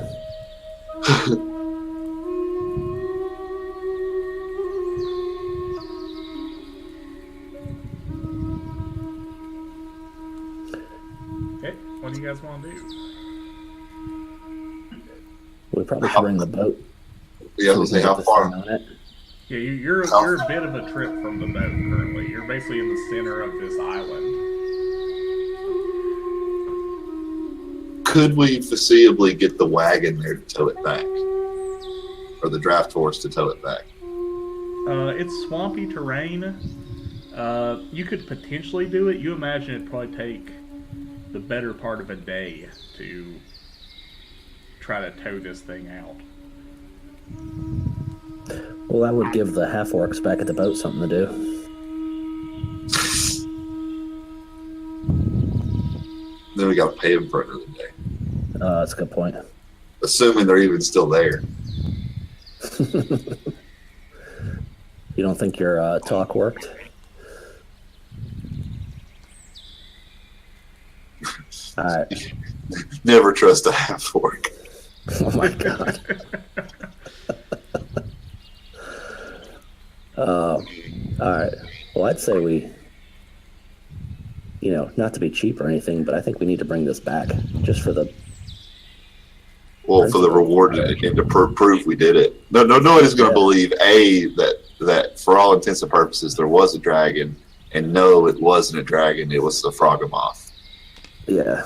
Okay, what do you guys want to do? We probably should bring the boat. Yeah, I was gonna say, how far? On it. Yeah, you're a bit of a trip from the boat currently. You're basically in the center of this island. Could we foreseeably get the wagon there to tow it back? Or the draft horse to tow it back? It's swampy terrain. You could potentially do it. You imagine it'd probably take the better part of a day to try to tow this thing out. Well, that would give the half-orcs back at the boat something to do. Then we gotta pay them for another day. That's a good point. Assuming they're even still there. You don't think your talk worked? Alright. Never trust a half-orc. Oh my god. Alright. say we, not to be cheap or anything, but I think we need to bring this back just for the. Well, for the reward and to prove we did it. No one is going to believe that for all intents and purposes there was a dragon, and no, it wasn't a dragon. It was the Frogamoth. Yeah,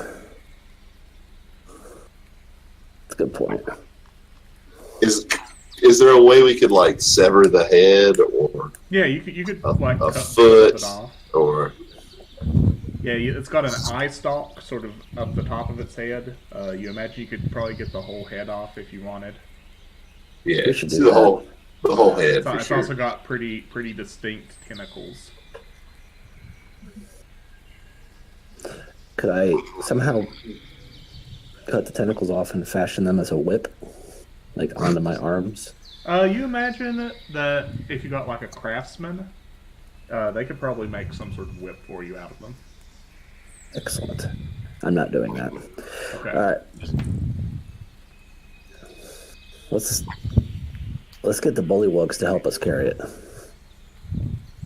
that's a good point. Is there a way we could like sever the head or? Yeah, you could a cut foot it off. Or. Yeah, it's got an eye stalk sort of up the top of its head. You imagine you could probably get the whole head off if you wanted. Yeah, We should do the whole head. It's For also sure. got pretty distinct tentacles. Could I somehow cut the tentacles off and fashion them as a whip, like onto my arms? You imagine that if you got like a craftsman, they could probably make some sort of whip for you out of them. Excellent. I'm not doing that. Okay. All right. Let's get the bullywugs to help us carry it.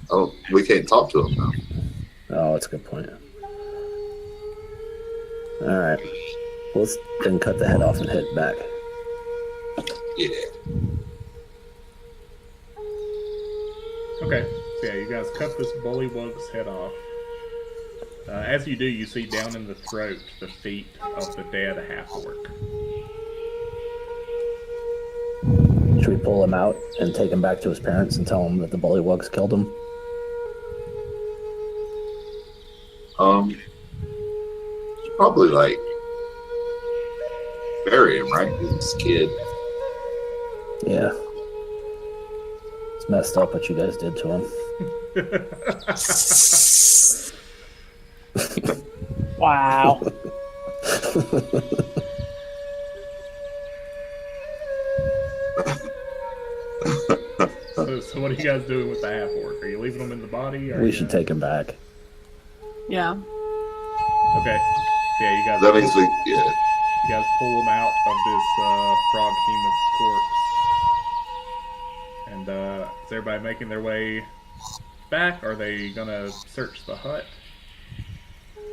Oh, we can't talk to him now. Oh, that's a good point. All right. Let's then cut the head off and head back. Yeah. Okay. So yeah, you guys cut this bullywug's head off. As you do, you see down in the throat the feet of the dead half-orc. Should we pull him out and take him back to his parents and tell him that the bullywugs killed him? Probably like bury him, right? He's a kid. Yeah. It's messed up what you guys did to him. Wow. So what are you guys doing with the half-orc? Are you leaving them in the body? Or We should take him back. Yeah. Okay. So yeah, you guys. That means You guys pull them out of this frog human's corpse. And is everybody making their way back? Are they gonna search the hut?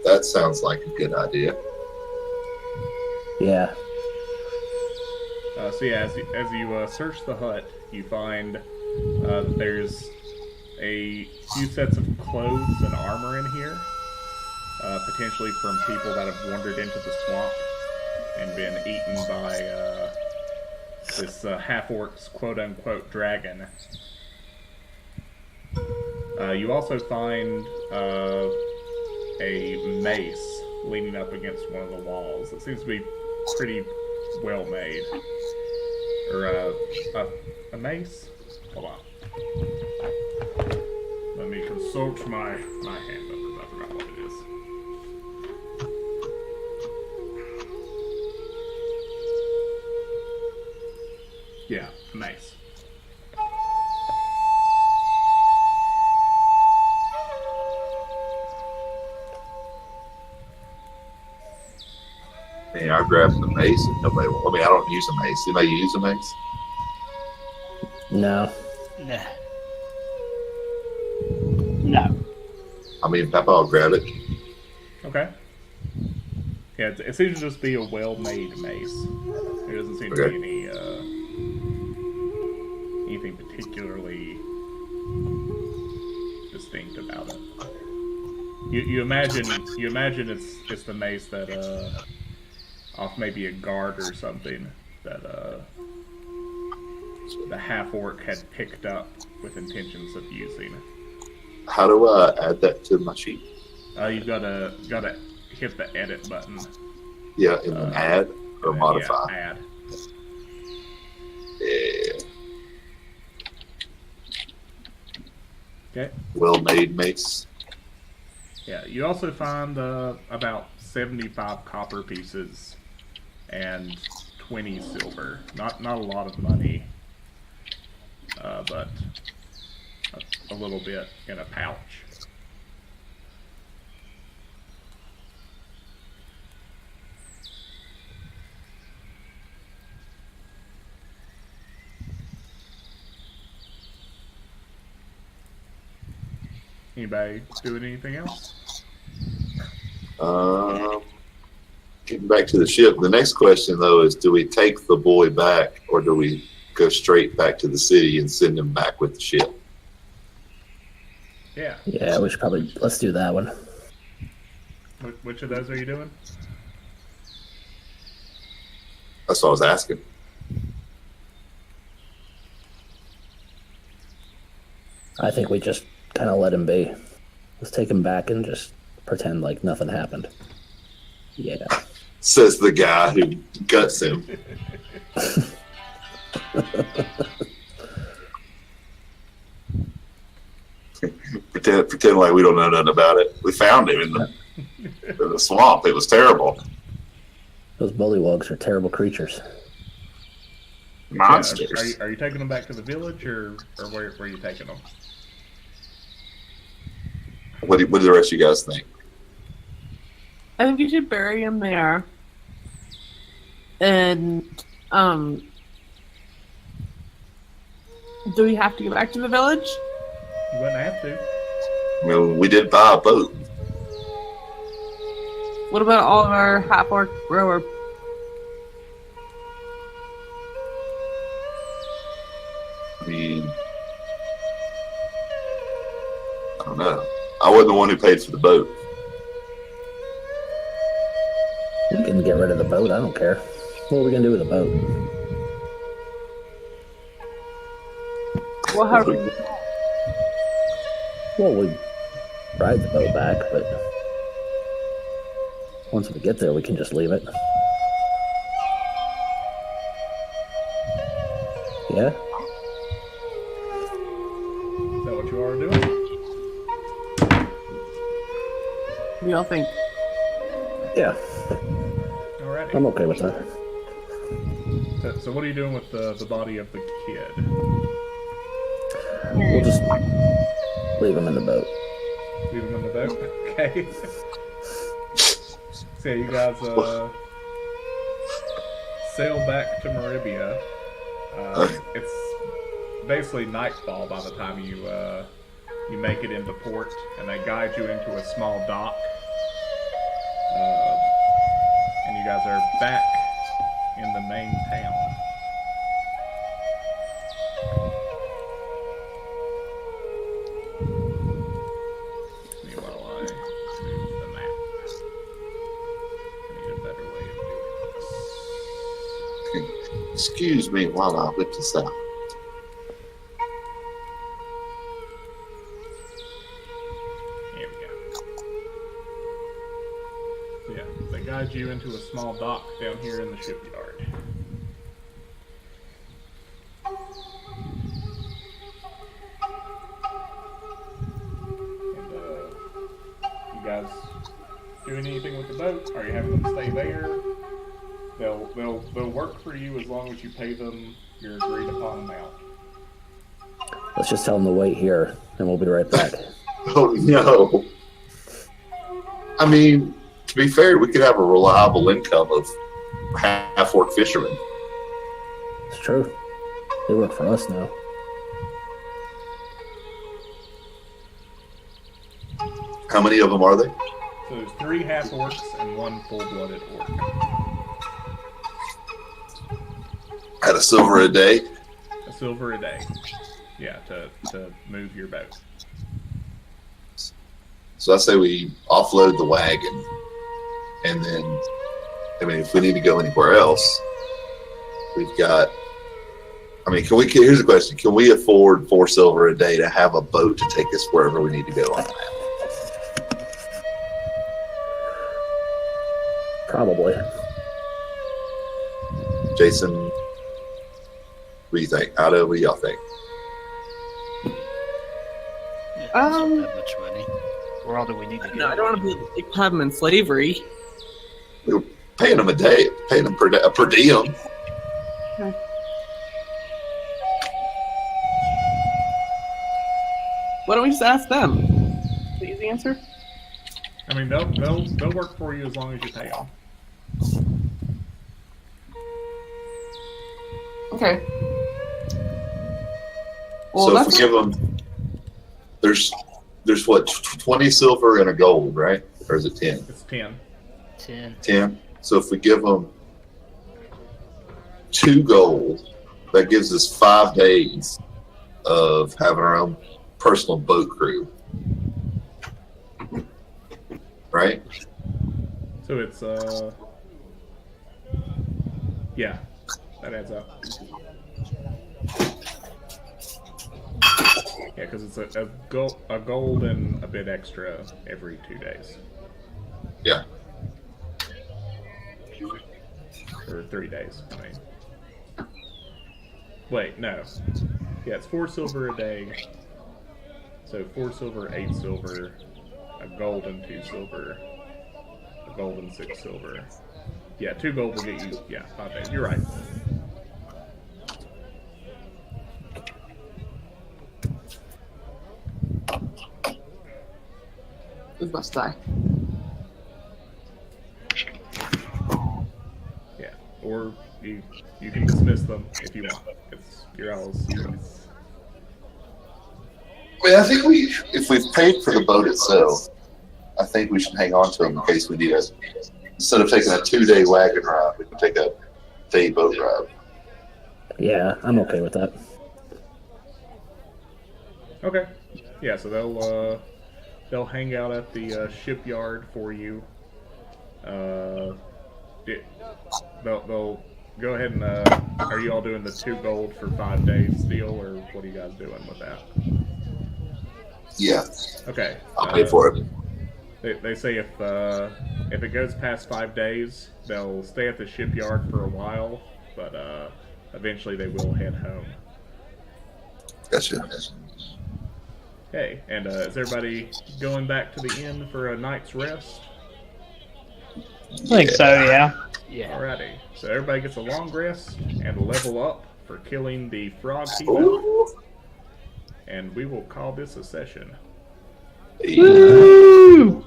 that sounds like a good idea. Yeah. So yeah, as you search the hut, you find that there's a few sets of clothes and armor in here, potentially from people that have wandered into the swamp and been eaten by this half-orc's quote-unquote dragon. You also find a mace leaning up against one of the walls. It seems to be pretty well made. Or a mace? Hold on. Let me consult my handbook because I forgot what it is. Yeah, mace. And I grabbed the mace and nobody. I mean, I don't use a mace. Anybody use a mace? No. Nah. No. I mean, Papaw grabbed it. Okay. Yeah, it seems to just be a well-made mace. There doesn't seem to be anything particularly distinct about it. You imagine it's the mace that off maybe a guard or something that the half-orc had picked up with intentions of using. How do I add that to my sheet? You've gotta hit the edit button. Yeah, and then add or modify. Yeah, add. Yeah. Okay. Well-made mace. Yeah, you also find about 75 copper pieces and 20 silver. Not a lot of money, but a little bit in a pouch. Anybody doing anything else? Getting back to the ship. The next question, though, is do we take the boy back or do we go straight back to the city and send him back with the ship? Yeah. Yeah, we should probably let's do that one. Which of those are you doing? That's what I was asking. I think we just kind of let him be. Let's take him back and just pretend like nothing happened. Yeah. Says the guy who guts him. pretend like we don't know nothing about it. We found him in the swamp. It was terrible. Those bullywugs are terrible creatures. Monsters. Are you taking them back to the village, or where are you taking them? What do the rest of you guys think? I think you should bury him there. And, do we have to go back to the village? You wouldn't have to. I mean, we did buy a boat. What about all of our half-orc rower? I mean, I don't know. I wasn't the one who paid for the boat. We can get rid of the boat. I don't care. What are we gonna do with the boat? Well, how do we... Well, we ride the boat back, but once we get there, we can just leave it. Yeah. Is that what you are doing? What do y'all think? Yeah. Alrighty. I'm okay with that. So what are you doing with the body of the kid? We'll just leave him in the boat. Leave him in the boat? Okay. So yeah, you guys sail back to Maribia. It's basically nightfall by the time you make it into port, and they guide you into a small dock. And you guys are back in the main town. Meanwhile, I move the map. I need a better way of doing this. Excuse me while I whip this out. Here we go. So yeah, they guide you into a small dock down here in the shipyard. And you guys doing anything with the boat? Are you having them stay there? They'll work for you as long as you pay them your agreed upon amount. Let's just tell them to wait here, and we'll be right back. Oh no. I mean, to be fair, we could have a reliable income of half-orc fishermen. It's true. They work for us now. How many of them are there? So there's 3 half-orcs and 1 full-blooded orc. At a silver a day? A silver a day. Yeah, to move your boat. So I say we offload the wagon, and then, I mean, if we need to go anywhere else, we've got. I mean, here's the question: can we afford 4 silver a day to have a boat to take us wherever we need to go on that? Probably. Jason, what do you think? Ada, what do y'all think? Not that much money. Where all do we need to go? No, I don't want to have him in slavery. We were paying them a day, paying them per diem. Why don't we just ask them? The easy answer? I mean, they'll work for you as long as you pay them. Okay. Well, So if that's we give them, there's there's what 20 silver and a gold, right? Or is it 10? It's 10. 10. 10. So if we give them 2 gold, that gives us 5 days of having our own personal boat crew, right? So it's yeah, that adds up. Yeah, because it's a gold and a bit extra every 2 days. Yeah. Or 3 days, I mean. Wait, no. Yeah, it's 4 silver a day. So 4 silver, 8 silver, a gold and 2 silver, a gold and 6 silver. Yeah, 2 gold will get you, 5 days. You're right. We must die. Yeah, or you can dismiss them if you want. It's your all's. I mean, I think if we've paid for the boat itself, I think we should hang on to them in case we need it. Instead of taking a 2-day wagon ride, we can take a day boat ride. Yeah, I'm okay with that. Okay. Yeah, so they'll hang out at the shipyard for you. They'll go ahead and are you all doing the 2 gold for 5 days deal, or what are you guys doing with that? Yeah. Okay. I'll pay for it. They say if it goes past 5 days, they'll stay at the shipyard for a while, but eventually they will head home. Gotcha. Okay, and is everybody going back to the inn for a night's rest? I think so, yeah. Yeah. Alrighty, so everybody gets a long rest and a level up for killing the frog heathen, Ooh. and we will call this a session. Woo!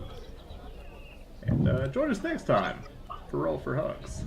And join us next time for Roll for Hugs.